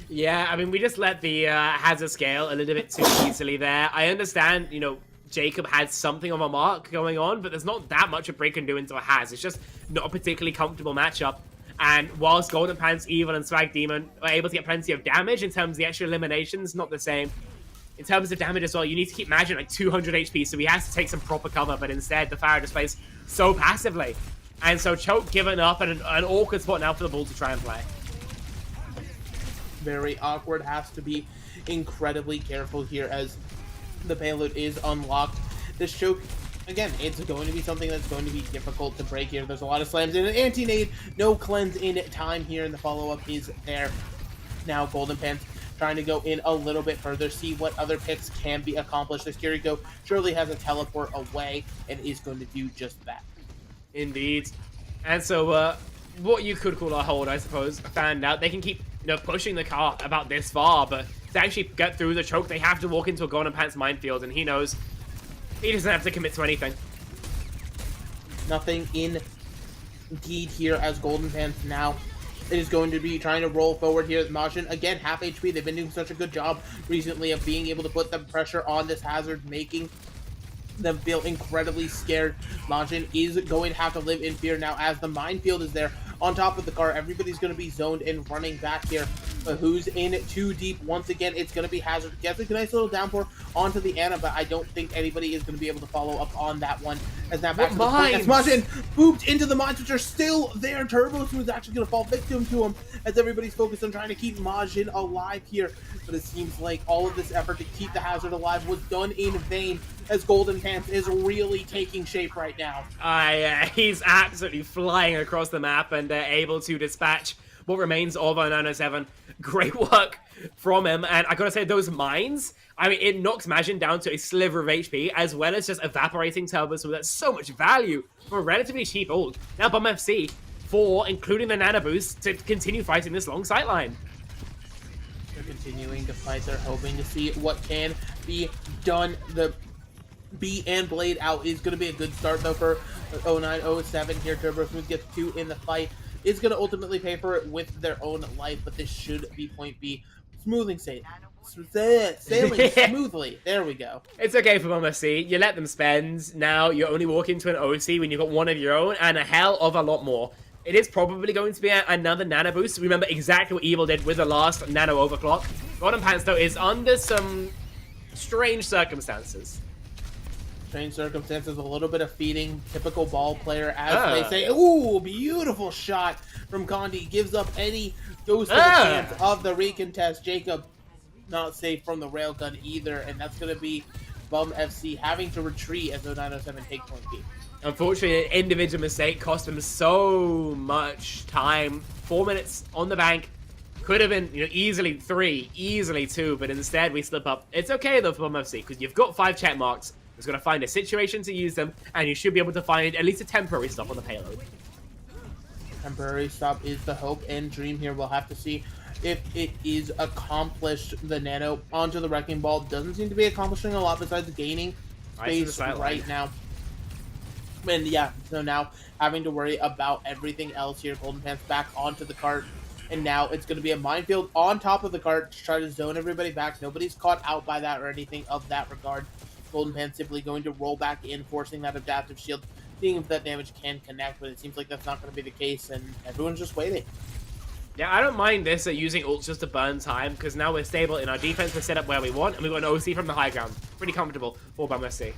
Yeah, I mean, we just let the Hazard scale a little bit too easily there. I understand, you know, Jacob had something of a mark going on, but there's not that much a Brig can do into a Haz. It's just not a particularly comfortable matchup. And whilst Golden Pants, Evil, and Swag Demon are able to get plenty of damage in terms of the extra eliminations, not the same. In terms of damage as well, you need to keep Majin like 200 HP, so he has to take some proper cover, but instead the Pharah just plays so passively. And so Choke given up and an awkward spot now for the Bull to try and play. Very awkward, has to be incredibly careful here as the payload is unlocked. This choke, again, it's going to be something that's going to be difficult to break here. There's a lot of slams in an anti-nade, no cleanse in time here, and the follow-up is there. Now Golden Pants trying to go in a little bit further, see what other picks can be accomplished. This Kiriko surely has a teleport away and is going to do just that. Indeed. And so, what you could call a hold, I suppose, found out. They can keep, you know, pushing the cart about this far, but to actually get through the choke, they have to walk into a Golden Pants minefield, and he knows he doesn't have to commit to anything. Nothing indeed here as Golden Pants now is going to be trying to roll forward here. Majin, again, half HP. They've been doing such a good job recently of being able to put the pressure on this Hazard, making them feel incredibly scared. Majin is going to have to live in fear now as the minefield is there on top of the car. Everybody's going to be zoned and running back here. But who's in too deep? Once again, it's going to be Hazard. Gets a nice little downpour onto the Ana, but I don't think anybody is going to be able to follow up on that one. As now back to the point, as Majin booped into the mines, which are still there. Turbo Smooth's actually going to fall victim to him as everybody's focused on trying to keep Majin alive here. But it seems like all of this effort to keep the Hazard alive was done in vain, as Golden Pants is really taking shape right now. He's absolutely flying across the map and able to dispatch what remains of 907. Great work from him, and I gotta say, those mines, I mean, it knocks Majin down to a sliver of HP, as well as just evaporating Turbo, so that's so much value for a relatively cheap ult. Now Bomb FC, including the Nano Boost, to continue fighting this long sightline. They're continuing to fight. They're hoping to see what can be done. The B and Blade out is going to be a good start, though, for 0907 here. Turbo Smooth gets 2 in the fight. Is going to ultimately pay for it with their own life, but this should be point B. Sailing smoothly. There we go. It's okay for Bomb FC. You let them spend. Now you only walk into an OC when you've got one of your own, and a hell of a lot more. It is probably going to be another Nano Boost. Remember exactly what Evil did with the last Nano Overclock. Golden Pants, though, is under some strange circumstances. Strange circumstances, a little bit of feeding, typical ball player, as they say. Ooh, beautiful shot from Condi. Gives up any ghost of a chance of the recontest. Jacob not safe from the railgun either, and that's going to be Bum FC having to retreat as 0907 take point B. Unfortunately, an individual mistake cost him so much time. 4 minutes on the bank. Could have been, easily 3, easily 2, but instead we slip up. It's okay, though, for Bum FC, because you've got 5 check marks. It's going to find a situation to use them, and you should be able to find at least a temporary stop on the payload. Temporary stop is the hope and dream here. We'll have to see if it is accomplished. The Nano onto the Wrecking Ball doesn't seem to be accomplishing a lot besides gaining space right now. And yeah, so now having to worry about everything else here. Golden Pants back onto the cart. And now it's going to be a minefield on top of the cart to try to zone everybody back. Nobody's caught out by that or anything of that regard. Golden Pants simply going to roll back in, forcing that adaptive shield, seeing if that damage can connect, but it seems like that's not going to be the case, and everyone's just waiting. Yeah, I don't mind this using ults just to burn time, because now we're stable in our defense, we're set up where we want, and we've got an OC from the high ground. Pretty comfortable for Bum FC.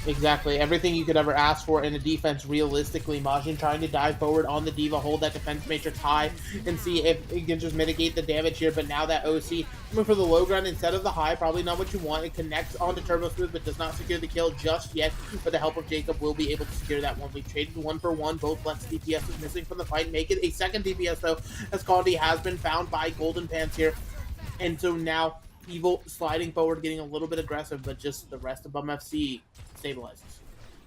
Exactly. Everything you could ever ask for in a defense, realistically. Majin trying to dive forward on the Diva, hold that defense matrix high, and see if it can just mitigate the damage here. But now that OC coming for the low ground instead of the high, probably not what you want. It connects onto Turbo Smooth, but does not secure the kill just yet. But the help of Jacob will be able to secure that one. We've traded 1 for 1. Both Flex DPS is missing from the fight. Make it a second DPS, though, as Condi has been found by Golden Pants here. And so now Evil sliding forward, getting a little bit aggressive, but just the rest of Bum FC stabilizes.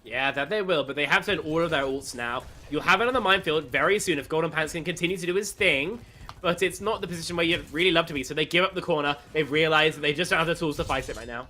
Yeah, that they will, but they have to end all of their ults now. You'll have it on the minefield very soon if Golden Pants can continue to do his thing, but it's not the position where you'd really love to be, so they give up the corner. They've realized that they just don't have the tools to fight it right now.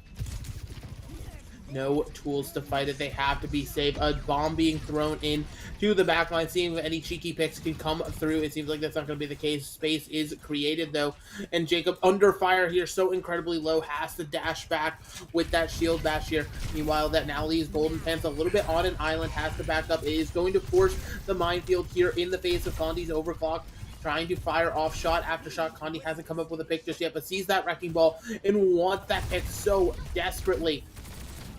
No tools to fight it. They have to be safe. A bomb being thrown in to the backline, seeing if any cheeky picks can come through. It seems like that's not going to be the case. Space is created, though. And Jacob under fire here, so incredibly low, has to dash back with that shield bash here. Meanwhile, that now leaves Golden Pants a little bit on an island, has to back up. It is going to force the minefield here in the face of Condi's overclock. Trying to fire off shot after shot. Condi hasn't come up with a pick just yet, but sees that Wrecking Ball and wants that pick so desperately.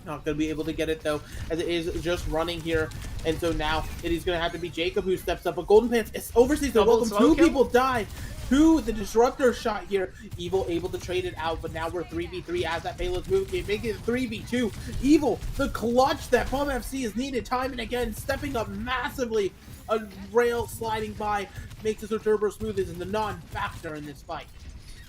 Not going to be able to get it, though, as it is just running here. And so now it is going to have to be Jacob who steps up. But Golden Pants is overseas. So welcome. 2 people die to the Disruptor shot here. Evil able to trade it out, but now we're 3v3 as that payload's moving. Making it 3v2. Evil, the clutch that Bum FC has needed time and again, stepping up massively. A rail sliding by makes it so Turbo Smooth is the non-factor in this fight.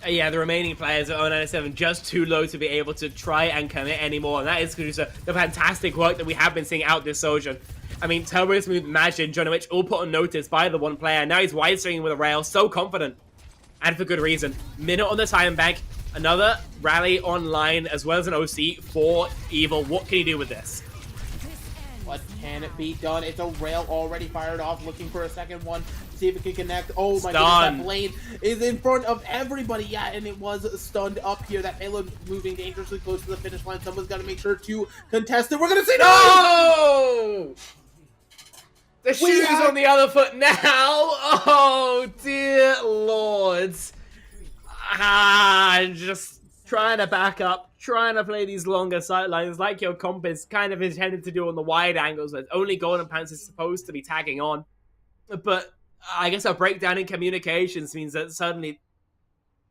Yeah, the remaining players at 0907 just too low to be able to try and commit anymore, and that is due to the fantastic work that we have been seeing out this Sojourn. I mean, Turbo Smooth, Majin, Jonovich all put on notice by the one player. Now he's wide swinging with a rail, so confident, and for good reason. Minute on the time bank, another rally online, as well as an OC for Evil. What can he do with this? What can it be done? It's a rail already fired off, looking for a second one. see if it can connect. Oh my goodness, Stun. that blade is in front of everybody. Yeah, and it was stunned up here. That payload moving dangerously close to the finish line. Someone's got to make sure to contest it. We're going to see No! The shoe's on the other foot now. Oh, dear Lord. Just trying to back up, trying to play these longer sightlines like your comp is kind of intended to do on the wide angles, but only Golden Pants is supposed to be tagging on. But I guess a breakdown in communications means that suddenly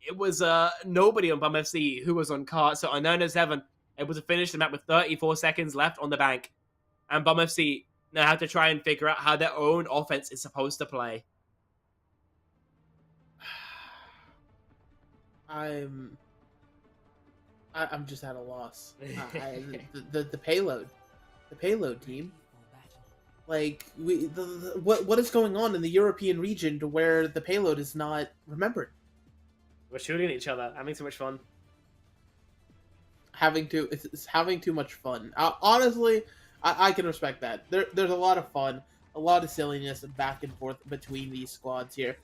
it was nobody on Bum FC who was on cart. So Unknown 7 able to finish the map with 34 seconds left on the bank. And Bum FC now have to try and figure out how their own offense is supposed to play. I'm just at a loss. The payload team. Like what is going on in the European region to where the payload is not remembered? We're shooting at each other, having too much fun. It's having too much fun. Honestly, I can respect that. There's a lot of fun, a lot of silliness back and forth between these squads here.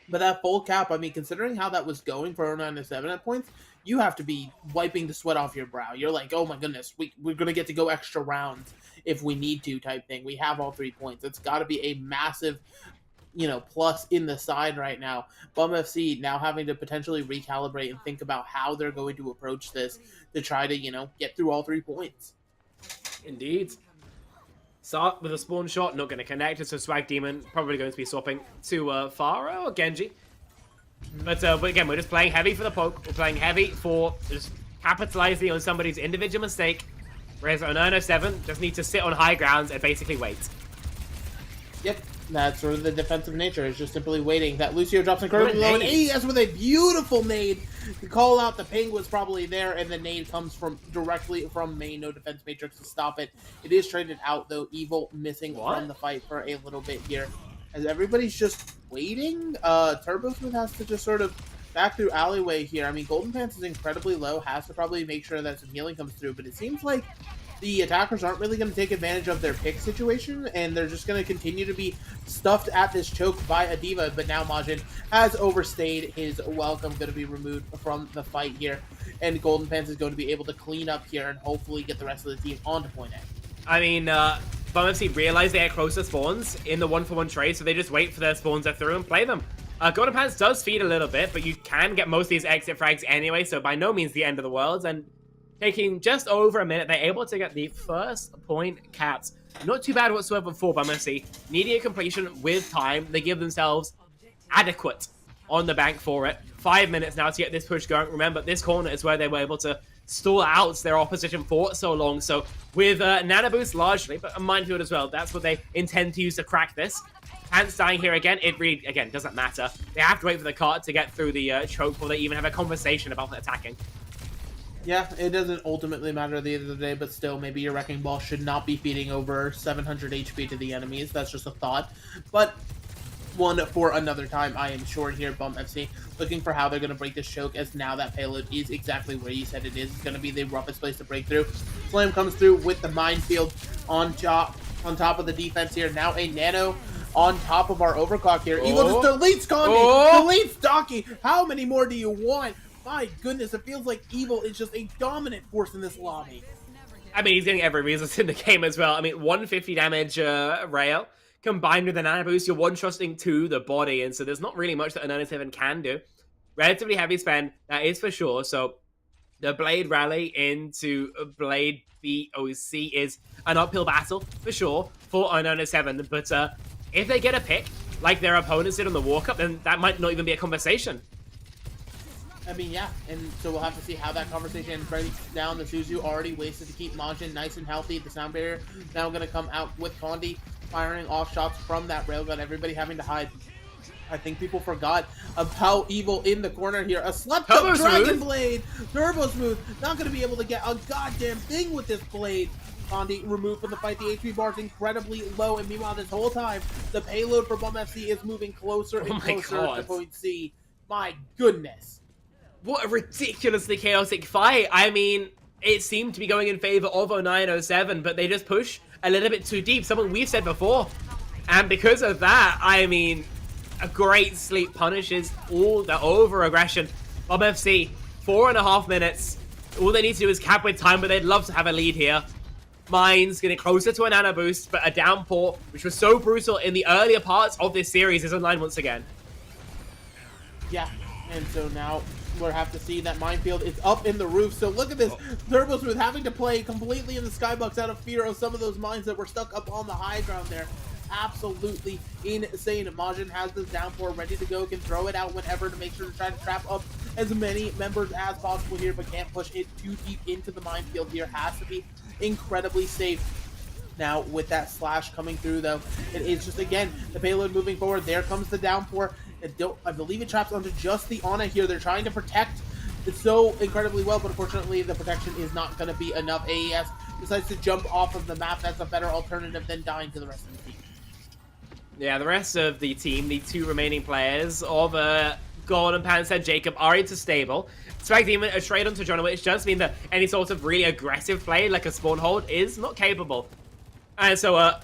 But that full cap, I mean, considering how that was going for 0907 at points, you have to be wiping the sweat off your brow. You're like, oh my goodness, we're going to get to go extra rounds if we need to type thing. We have all 3 points. It's got to be a massive, plus in the side right now. Bum FC now having to potentially recalibrate and think about how they're going to approach this to try to, get through all 3 points. Indeed. Start with a spawn shot, not going to connect. So Swag Demon probably going to be swapping to Pharah or Genji. But again, we're just playing heavy for the poke. We're playing heavy for just capitalizing on somebody's individual mistake. Whereas on 7 just need to sit on high grounds and basically wait. Yep, that's sort of the defensive nature, is just simply waiting. That Lucio drops incredibly low, and AES with a beautiful nade to call out. The ping was probably there, and the nade comes directly from main. No defense matrix to stop it. It is traded out, though. Evil missing from the fight for a little bit here, as everybody's just waiting. Turbo Smooth has to just sort of back through alleyway here. I mean, Golden Pants is incredibly low, has to probably make sure that some healing comes through, but it seems like the attackers aren't really going to take advantage of their pick situation, and they're just going to continue to be stuffed at this choke by a diva. But now Majin has overstayed his welcome, going to be removed from the fight here, and Golden Pants is going to be able to clean up here and hopefully get the rest of the team onto point A. I mean, Bum FC realize they are closer spawns in the 1-for-1 trade, so they just wait for their spawns to through and play them. Golden Pants does feed a little bit, but you can get most of these exit frags anyway, so by no means the end of the world. And taking just over a minute, they're able to get the first point capped. Not too bad whatsoever for Bum FC. Needing a completion with time. They give themselves adequate on the bank for it. 5 minutes now to get this push going. Remember, this corner is where they were able to stall out their opposition for so long. So with Nano Boost largely, but a Minefield as well, that's what they intend to use to crack this. Pants dying here again, it really, again, doesn't matter. They have to wait for the cart to get through the choke before they even have a conversation about attacking. Yeah, it doesn't ultimately matter at the end of the day, but still, maybe your Wrecking Ball should not be feeding over 700 HP to the enemies. That's just a thought. But one for another time, I am sure here. Bum FC looking for how they're going to break this choke, as now that payload is exactly where you said it is. It's going to be the roughest place to break through. Slam comes through with the Minefield on top of the defense here. Now a Nano on top of our overclock here. Evil just deletes Condi, deletes Donkey. How many more do you want? My goodness, it feels like Evil is just a dominant force in this lobby. I mean, he's getting every resource in the game as well. I mean, 150 damage rail combined with a Nano Boost, you're one-trusting to the body, and so there's not really much that a Nano 7 can do. Relatively heavy spend, that is for sure. So the Blade rally into Blade BOC is an uphill battle for sure for Unknown 7, but if they get a pick like their opponents did on the walk-up, then that might not even be a conversation. I mean, yeah, and so we'll have to see how that conversation breaks down. The Suzu already wasted to keep Majin nice and healthy. The sound barrier now going to come out with Condi firing off shots from that railgun. Everybody having to hide. I think people forgot about Evil in the corner here. A slept up Dragon Blade! Turbo Smooth not going to be able to get a goddamn thing with this blade. Condi removed from the fight. The HP bar is incredibly low, and meanwhile, this whole time, the payload for Bum FC is moving closer and closer to point C. My goodness. What a ridiculously chaotic fight. I mean, it seemed to be going in favor of 0907, but they just push a little bit too deep, something we've said before. And because of that, I mean, A great sleep punishes all the over-aggression. Bomb FC, 4.5 minutes. All they need to do is cap with time, but they'd love to have a lead here. Mines getting closer to a nano boost, but a downpour, which was so brutal in the earlier parts of this series, is online once again. Yeah, and so now we'll have to see that minefield is up in the roof. So look at this, Turbo Smooth having to play completely in the skybox out of fear of some of those mines that were stuck up on the high ground there. Absolutely insane. Majin has this downpour ready to go, can throw it out whenever to make sure to try to trap up as many members as possible here, but can't push it too deep into the minefield here. Has to be incredibly safe. Now with that slash coming through though, it is just again the payload moving forward. There comes the downpour. I believe it traps onto just the Ana here. They're trying to protect it so incredibly well, but unfortunately the protection is not going to be enough. AES decides to jump off of the map. That's a better alternative than dying to the rest of the team. Yeah, the rest of the team, the two remaining players of Golden Pants and Jacob, are into stable. Spike Demon, a trade onto John, which does mean that any sort of really aggressive play, like a spawn hold, is not capable. And so, a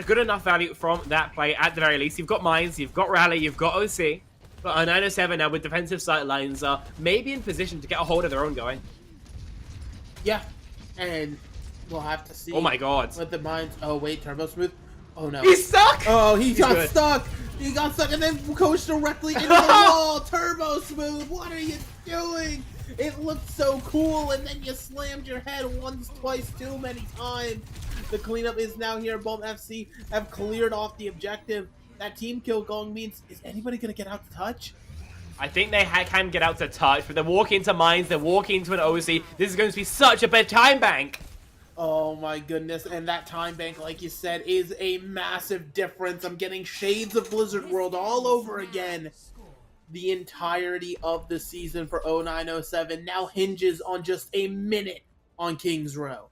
good enough value from that play at the very least. You've got Mines, you've got Rally, you've got OC. But a 907 now with defensive sight lines are maybe in position to get a hold of their own going. Yeah, and we'll have to see. Oh my god. With the Mines. Oh wait, Turbo Smooth. Oh no. He's stuck! Oh, he got good. stuck! He got stuck and then coached directly into the wall! Turbo Smooth, what are you doing? It looked so cool and then you slammed your head once, twice, too many times. The cleanup is now here. Bomb FC have cleared off the objective. That team kill going means, is anybody going to get out to touch? I think they can get out to touch, but they're walking into Mines, they're walking into an OC. This is going to be such a bad time bank. Oh my goodness, and that time bank, like you said, is a massive difference. I'm getting shades of Blizzard World all over again. The entirety of the season for 0907 now hinges on just a minute on King's Row.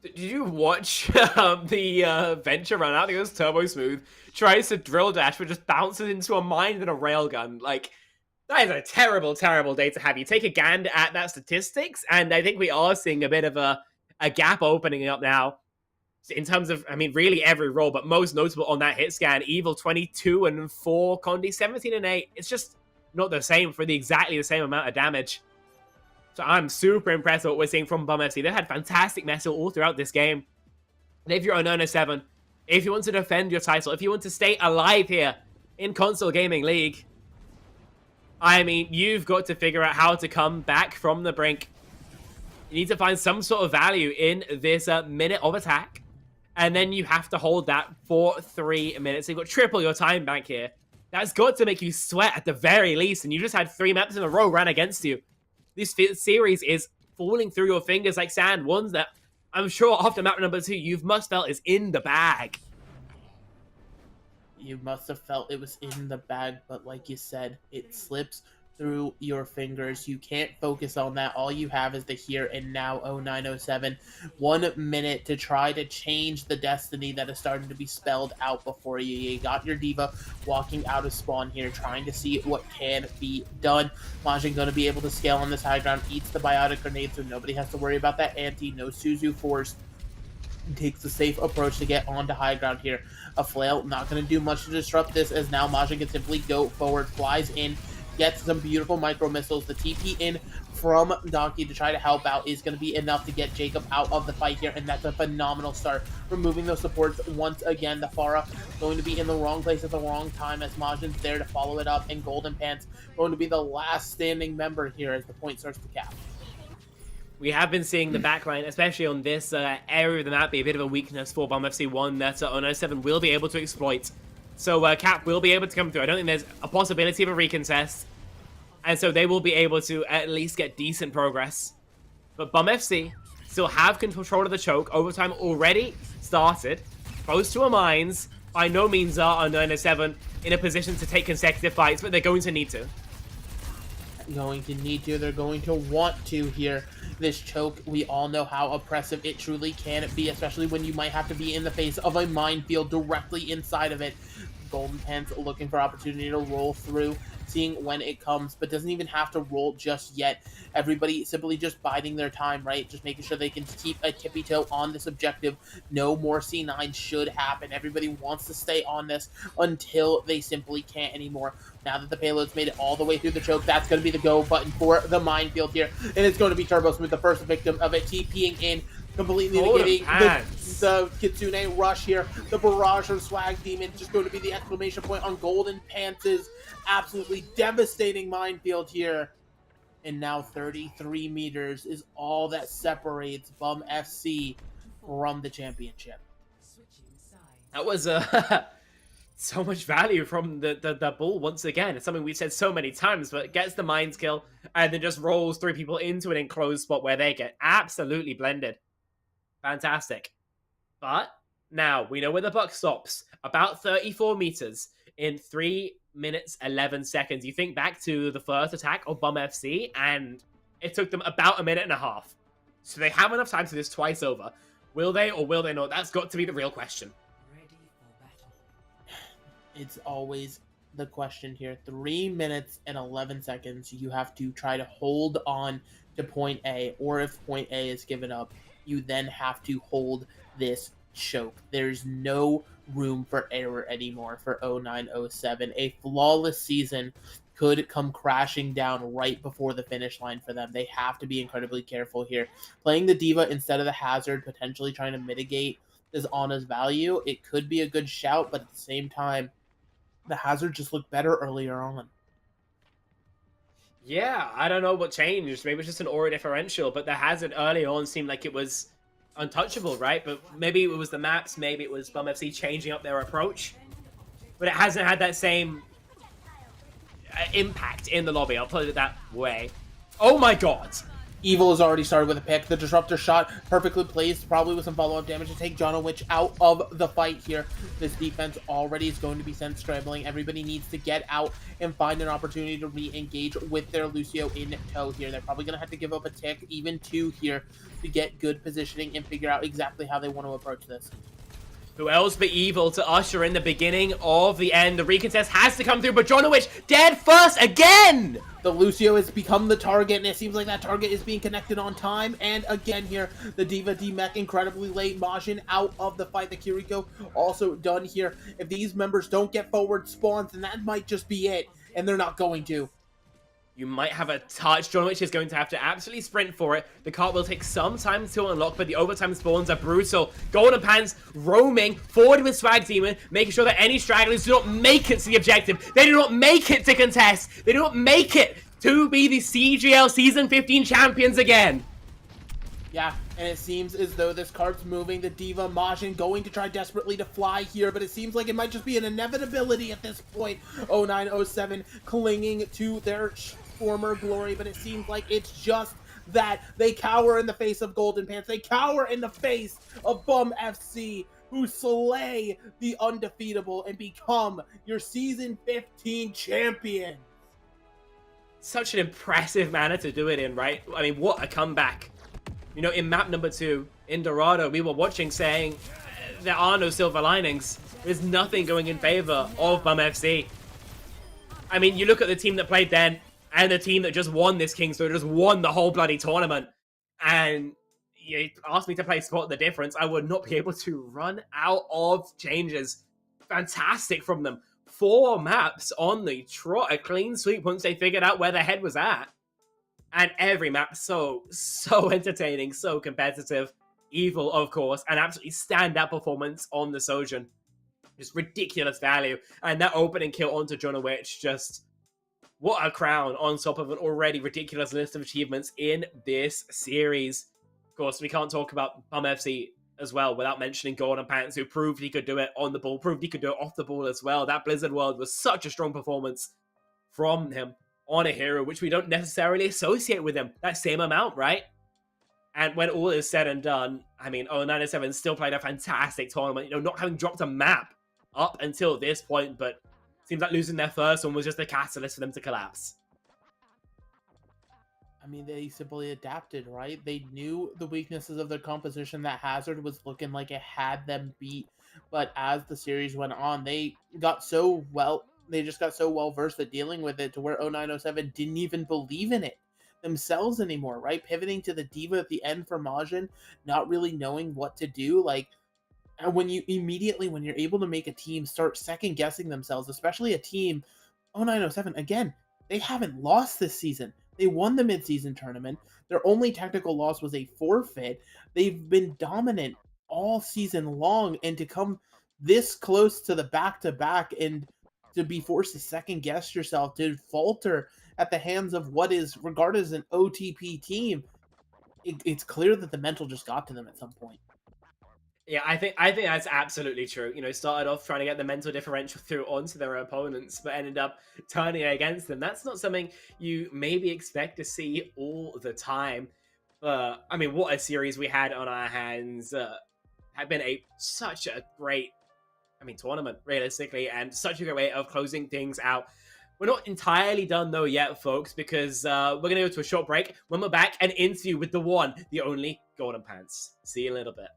Did you watch the venture run out? I think it was Turbo Smooth. Tries to drill dash, but just bounces into a mine and a railgun. Like, that is a terrible, terrible day to have. You take a gander at that statistics, and I think we are seeing a bit of a gap opening up now in terms of, I mean, really every role, but most notable on that hit scan. Evil 22 and 4, Condi 17 and 8. It's just not the same for exactly the same amount of damage. So I'm super impressed with what we're seeing from Bum FC. They've had fantastic metal all throughout this game. And if you're on 0907, if you want to defend your title, if you want to stay alive here in Console Gaming League, I mean, you've got to figure out how to come back from the brink. You need to find some sort of value in this minute of attack. And then you have to hold that for 3 minutes. So you've got triple your time back here. That's got to make you sweat at the very least. And you just had 3 maps in a row run against you. This series is falling through your fingers like sand. Ones that I'm sure after map number 2, you've must felt is in the bag. You must have felt it was in the bag, but like you said, it slips through your fingers. You can't focus on that. All you have is the here and now. 0907, 1 minute to try to change the destiny that is starting to be spelled out before you. You got your diva walking out of spawn here, trying to see what can be done. Majin going to be able to scale on this high ground, eats the biotic grenade, so nobody has to worry about that anti. No Suzu force. Takes the safe approach to get onto high ground here. A flail not going to do much to disrupt this, as now Majin can simply go forward, flies in, gets some beautiful micro missiles. The TP in from Donkey to try to help out is going to be enough to get Jacob out of the fight here, and that's a phenomenal start. Removing those supports once again. The Pharah going to be in the wrong place at the wrong time as Majin's there to follow it up, and Golden Pants going to be the last standing member here as the point starts to cap. We have been seeing the backline, especially on this area of the map, be a bit of a weakness for Bomb FC, one that 0907 will be able to exploit. So Cap will be able to come through. I don't think there's a possibility of a recontest. And so they will be able to at least get decent progress. But Bum FC still have control of the choke. Overtime already started. Close to a mines. By no means are 0907 in a position to take consecutive fights, but they're going to need to. They're going to want to here. This choke, we all know how oppressive it truly can be, especially when you might have to be in the face of a minefield directly inside of it. Golden Pants looking for opportunity to roll through, seeing when it comes, but doesn't even have to roll just yet. Everybody simply just biding their time, right? Just making sure they can keep a tippy toe on this objective. No more C9 should happen. Everybody wants to stay on this until they simply can't anymore. Now that the payload's made it all the way through the choke, that's going to be the go button for the minefield here. And it's going to be Turbo Smooth, the first victim of it, TPing in, completely negating the Kitsune rush here. The barrage from Swag Demon just going to be the exclamation point on Golden Pants' absolutely devastating minefield here. And now 33 meters is all that separates Bum FC from the championship. That was so much value from the bull once again. It's something we've said so many times, but gets the mind kill and then just rolls 3 people into an enclosed spot where they get absolutely blended. Fantastic. But now we know where the buck stops. About 34 meters in 3 minutes 11 seconds. You think back to the first attack of Bum FC, and it took them about a minute and a half. So they have enough time to do this twice over. Will they or will they not? That's got to be the real question. It's always the question here. 3 minutes and 11 seconds. You have to try to hold on to point A, or if point A is given up, you then have to hold this choke. There's no room for error anymore for 0907. A flawless season could come crashing down right before the finish line for them. They have to be incredibly careful here. Playing the Diva instead of the Hazard, potentially trying to mitigate this Ana's value, it could be a good shout, but at the same time, the Hazard just looked better earlier on. Yeah, I don't know what changed. Maybe it's just an aura differential, but the Hazard early on seemed like it was untouchable, right? But maybe it was the maps, maybe it was Bum FC changing up their approach. But it hasn't had that same impact in the lobby, I'll put it that way. Oh my god! Evil has already started with a pick. The Disruptor shot perfectly placed, probably with some follow-up damage to take John Witch out of the fight here. This defense already is going to be sent scrambling. Everybody needs to get out and find an opportunity to re-engage with their Lucio in tow here. They're probably going to have to give up a tick, even 2 here, to get good positioning and figure out exactly how they want to approach this. Who else but Evil to usher in the beginning of the end? The recontest has to come through, but John Witch dead first again! The Lucio has become the target, and it seems like that target is being connected on time. And again here, the Diva D-Mech incredibly late. Majin out of the fight. The Kiriko also done here. If these members don't get forward spawns, then that might just be it. And they're not going to. You might have a touch. John Witch is going to have to absolutely sprint for it. The cart will take some time to unlock, but the overtime spawns are brutal. Golden Pants roaming forward with Swag Demon, making sure that any stragglers do not make it to the objective. They do not make it to contest. They do not make it to be the CGL Season 15 champions again. Yeah, and it seems as though this cart's moving. The Diva, Majin going to try desperately to fly here, but it seems like it might just be an inevitability at this point. 0907 clinging to their former glory, but it seems like it's just that they cower in the face of Golden Pants. They cower in the face of Bum FC, who slay the undefeatable and become your Season 15 champion. Such an impressive manner to do it in, right? I mean, what a comeback. You know, in map number 2, in Dorado, we were watching saying there are no silver linings. There's nothing going in favor of Bum FC. I mean, you look at the team that played then, and the team that just won this Kingston, just won the whole bloody tournament. And you asked me to play Spot the Difference, I would not be able to run out of changes. Fantastic from them. 4 maps on the trot, a clean sweep once they figured out where their head was at. And every map so entertaining, so competitive. Evil, of course, an absolutely standout performance on the Sojourn. Just ridiculous value. And that opening kill onto John Witch, just what a crown on top of an already ridiculous list of achievements in this series. Of course, we can't talk about Bum FC as well without mentioning Golden Pants, who proved he could do it on the ball, proved he could do it off the ball as well. That Blizzard World was such a strong performance from him on a hero, which we don't necessarily associate with him that same amount, right? And when all is said and done, I mean, 0907 still played a fantastic tournament, you know, not having dropped a map up until this point, but seems like losing their first one was just a catalyst for them to collapse. I mean, they simply adapted, right? They knew the weaknesses of their composition. That Hazard was looking like it had them beat but as the series went on, they got so well. They just got so well versed at dealing with it to where 0907 didn't even believe in it themselves anymore, right? Pivoting to the diva at the end for Majin, not really knowing what to do. Like, and when you're able to make a team start second guessing themselves, especially a team 0907, again, they haven't lost this season. They won the midseason tournament. Their only technical loss was a forfeit. They've been dominant all season long, and to come this close to the back-to-back and to be forced to second guess yourself, to falter at the hands of what is regarded as an OTP team, it's clear that the mental just got to them at some point. Yeah, I think that's absolutely true. You know, started off trying to get the mental differential through onto their opponents, but ended up turning it against them. That's not something you maybe expect to see all the time. I mean, what a series we had on our hands. Had been such a great, tournament, realistically, and such a great way of closing things out. We're not entirely done, though, yet, folks, because we're going to go to a short break. When we're back, an interview with the one, the only Golden Pants. See you in a little bit.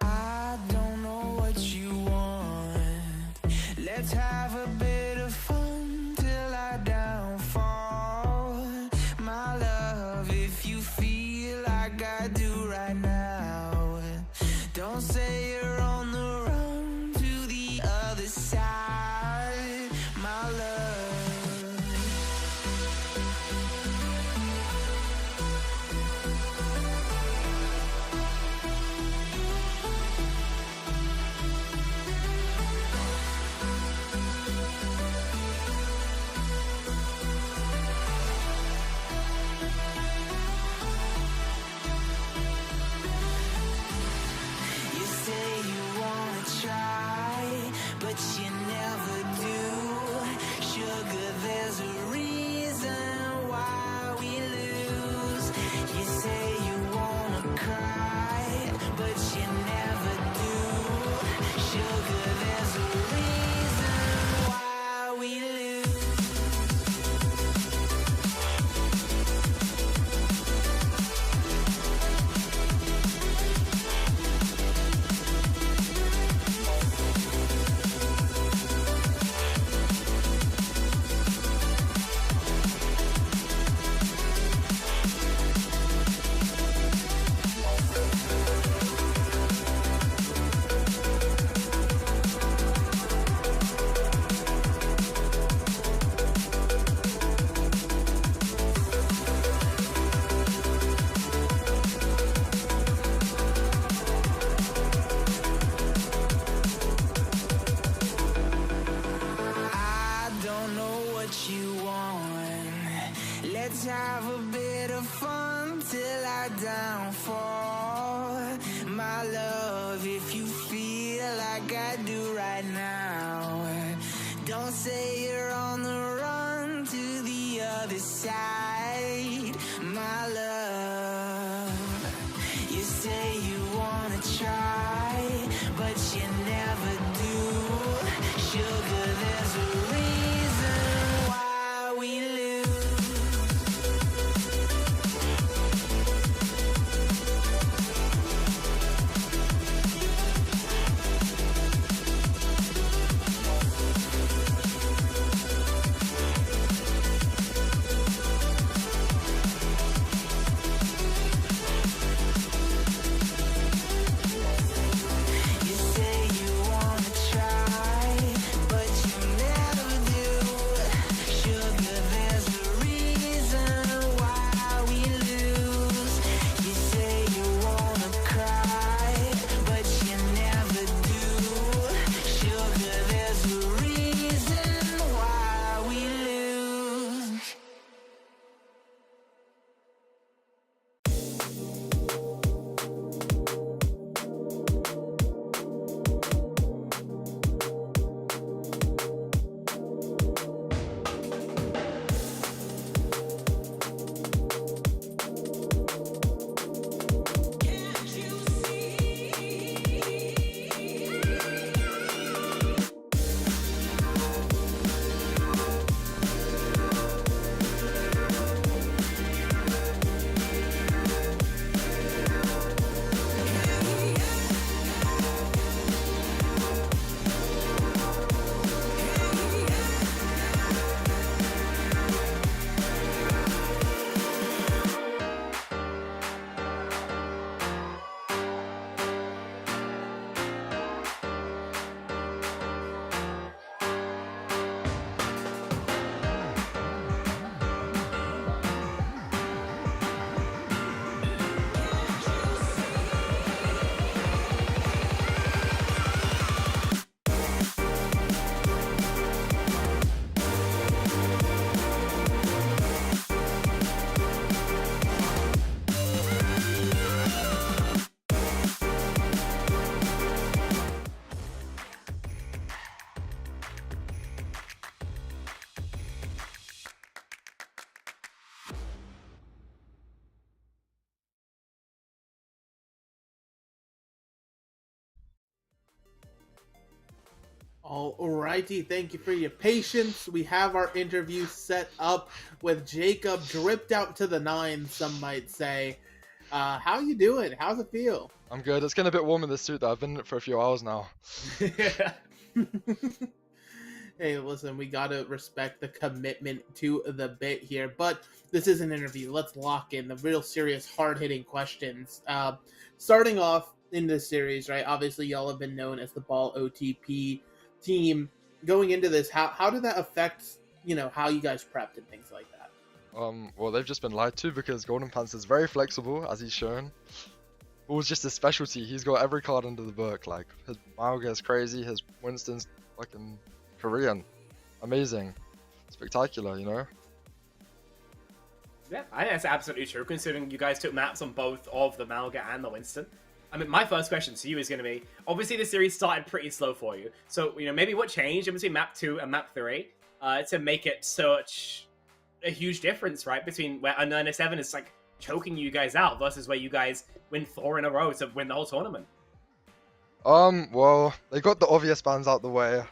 I don't know what you want. Let's have a bit of fun till I downfall. My love, if you feel like I do right now, don't say you're on the run to the other side. My love. You say you wanna try, but you never do. Sugar, there's a reason why we lose. You say you wanna cry, but you never do. Sugar, there's a reason why we lose. I don't know what you want. Let's have a bit of fun till I downfall. My love, if you feel like I do right now, don't say you're on the run to the other side. My love, you say you wanna try, but you never do. Sugar, there's a reason why we lose. Alrighty, thank you for your patience. We have our interview set up with Jacob, dripped out to the nines, some might say. How you doing? How's it feel? I'm good. It's getting a bit warm in this suit though. I've been in it for a few hours now. Hey, listen, we gotta respect the commitment to the bit here, but this is an interview. Let's lock in the real serious, hard-hitting questions. Starting off in this series, right? Obviously, y'all have been known as the Ball OTP team. Going into this, how did that affect, how you guys prepped and things like that? Well, they've just been lied to because Golden Pants is very flexible, as he's shown. It was just his specialty. He's got every card under the book. Like, his Mauga is crazy, his Winston's fucking Korean. Amazing. Spectacular, you know? Yeah, I think that's absolutely true, considering you guys took maps on both of the Malga and the Winston. I mean, my first question to you is going to be, obviously the series started pretty slow for you. So, maybe what changed in between map 2 and map 3 to make it such a huge difference, right? Between where a 7 is, like, choking you guys out versus where you guys win 4 in a row to win the whole tournament. Well, they got the obvious bans out the way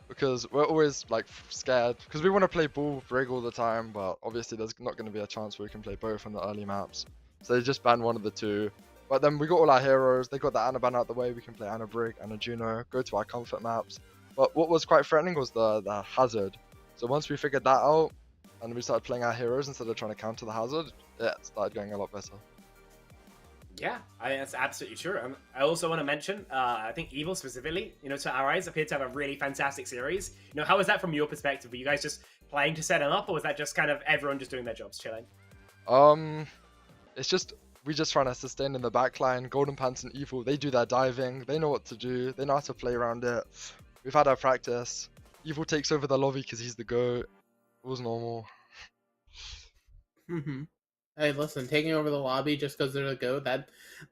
because we're always like scared because we want to play ball brig all the time, but obviously there's not going to be a chance where we can play both on the early maps. So they just banned one of the two. But then we got all our heroes. They got the Ana ban out the way. We can play Ana brig, Ana Juno, go to our comfort maps. But what was quite threatening was the hazard. So once we figured that out and we started playing our heroes instead of trying to counter the hazard, yeah, it started going a lot better. Yeah, I think that's absolutely true. I also want to mention, I think Evil specifically, to our eyes, appeared to have a really fantastic series. How was that from your perspective? Were you guys just playing to set them up, or was that just kind of everyone just doing their jobs, chilling? It's just, we just trying to sustain in the backline. Golden Pants and Evil, they do their diving. They know what to do. They know how to play around it. We've had our practice. Evil takes over the lobby because he's the GOAT. It was normal. Hey, listen, taking over the lobby just because they're the GOAT,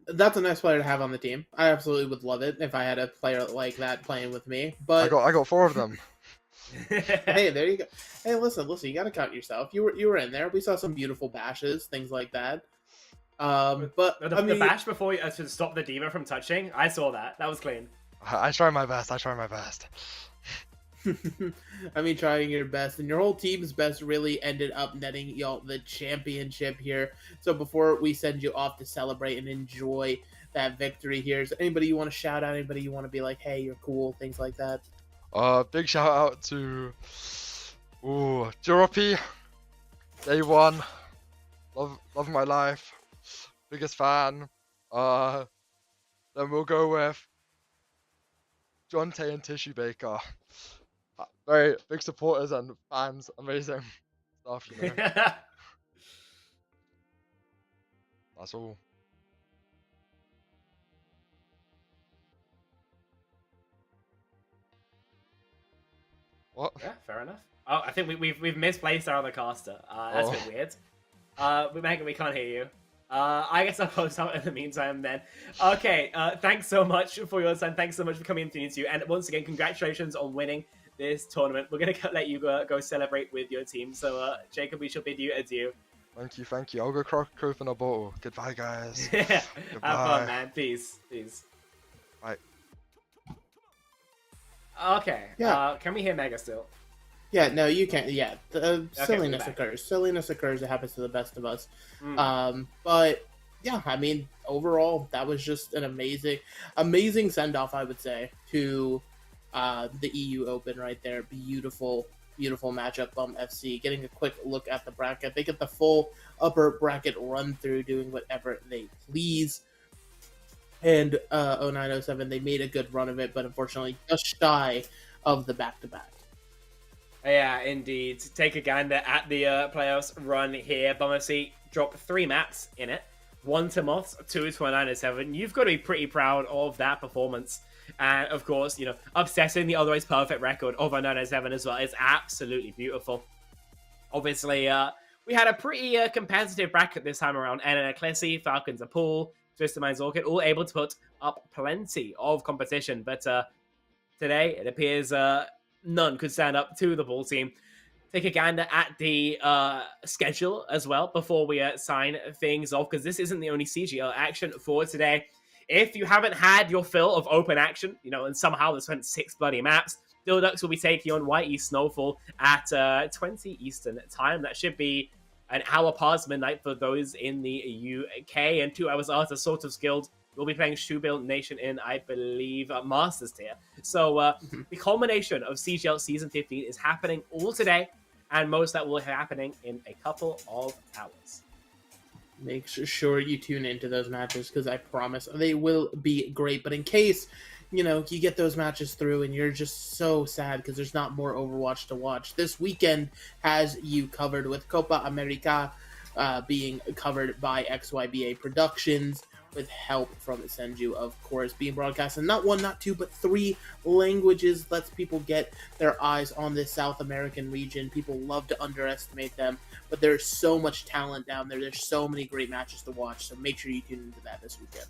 that's a nice player to have on the team. I absolutely would love it if I had a player like that playing with me. But I got 4 of them. Hey, there you go. Hey, listen, you got to count yourself. You were in there. We saw some beautiful bashes, things like that. But the bash before to stop the diva from touching, I saw that. That was clean. I try my best. I mean, trying your best, and your whole team's best really ended up netting y'all the championship here. So before we send you off to celebrate and enjoy that victory here, is there anybody you want to shout out? Anybody you want to be like, hey, you're cool, things like that? Big shout out to Juropi, day one, love my life, biggest fan. Then we'll go with John Tay and Tissue Baker. Very big supporters and fans, amazing stuff, That's all. What? Yeah, fair enough. Oh, I think we've misplaced our other caster. That's a bit weird. We can't hear you. I guess I'll post out in the meantime then. Okay, thanks so much for your time. Thanks so much for coming into the interview. And once again, congratulations on winning this tournament. We're going to let you go celebrate with your team. So, Jacob, we shall bid you adieu. Thank you. I'll go crack open a bottle. Goodbye, guys. Have Goodbye. fun, man. Peace. Bye. Okay. Yeah. Can we hear Mega still? Yeah, no, you can't. Yeah, silliness we're back. occurs. Silliness occurs. It happens to the best of us. Mm. But yeah, I mean, overall, that was just an amazing send-off, I would say, to the EU Open right there. Beautiful matchup. Bum FC getting a quick look at the bracket. They get the full upper bracket run through, doing whatever they please. And 0907, they made a good run of it, but unfortunately just shy of the back-to-back. Yeah, indeed. Take a gander at the playoffs run here. Bum FC dropped 3 maps in it. 1 to Moths, 2 to 0907. You've got to be pretty proud of that performance. And, of course, obsessing the otherwise perfect record of 0907 as well is absolutely beautiful. Obviously, we had a pretty competitive bracket this time around. And Ecclesi, Falcons, a Pool, Twister Minds Orchid, all able to put up plenty of competition. But today, it appears none could stand up to the Bull team. Take a gander at the schedule as well before we sign things off, because this isn't the only CGL action for today. If you haven't had your fill of open action, and somehow this went 6 bloody maps, Ducks will be taking on White East Snowfall at 20 Eastern time. That should be an hour past midnight for those in the UK, and 2 hours after Sort of Skilled will be playing Shoebill Nation in, I believe, Masters tier. So the culmination of CGL Season 15 is happening all today, and most of that will be happening in a couple of hours. Make sure you tune into those matches, because I promise they will be great. But in case, you get those matches through and you're just so sad because there's not more Overwatch to watch, this weekend has you covered with Copa America being covered by XYBA Productions, with help from Senju, of course, being broadcast in not 1, not 2, but 3 languages. Lets people get their eyes on this South American region. People love to underestimate them, but there's so much talent down there. There's so many great matches to watch, so make sure you tune into that this weekend.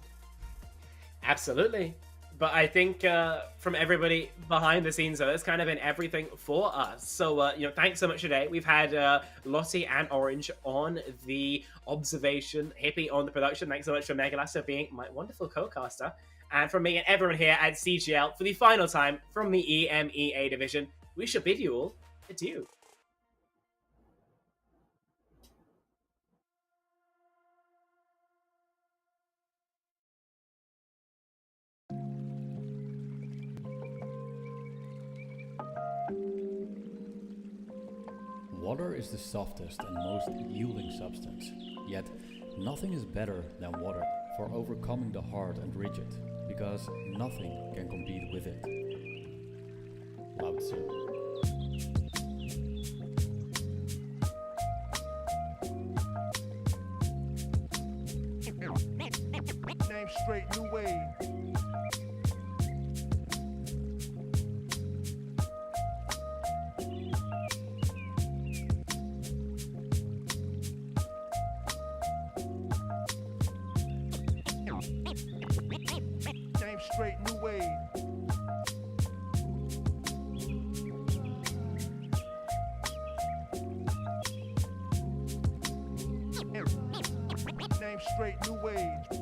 Absolutely. But I think from everybody behind the scenes, though, that's kind of been everything for us. So, thanks so much today. We've had Lottie and Orange on the observation, Hippie on the production. Thanks so much for Megalaster being my wonderful co-caster. And from me and everyone here at CGL, for the final time from the EMEA division, we shall bid you all adieu. Water is the softest and most yielding substance, yet nothing is better than water for overcoming the hard and rigid, because nothing can compete with it. Lao Tzu. Name straight, new wave. Straight new wave. Name straight new wave.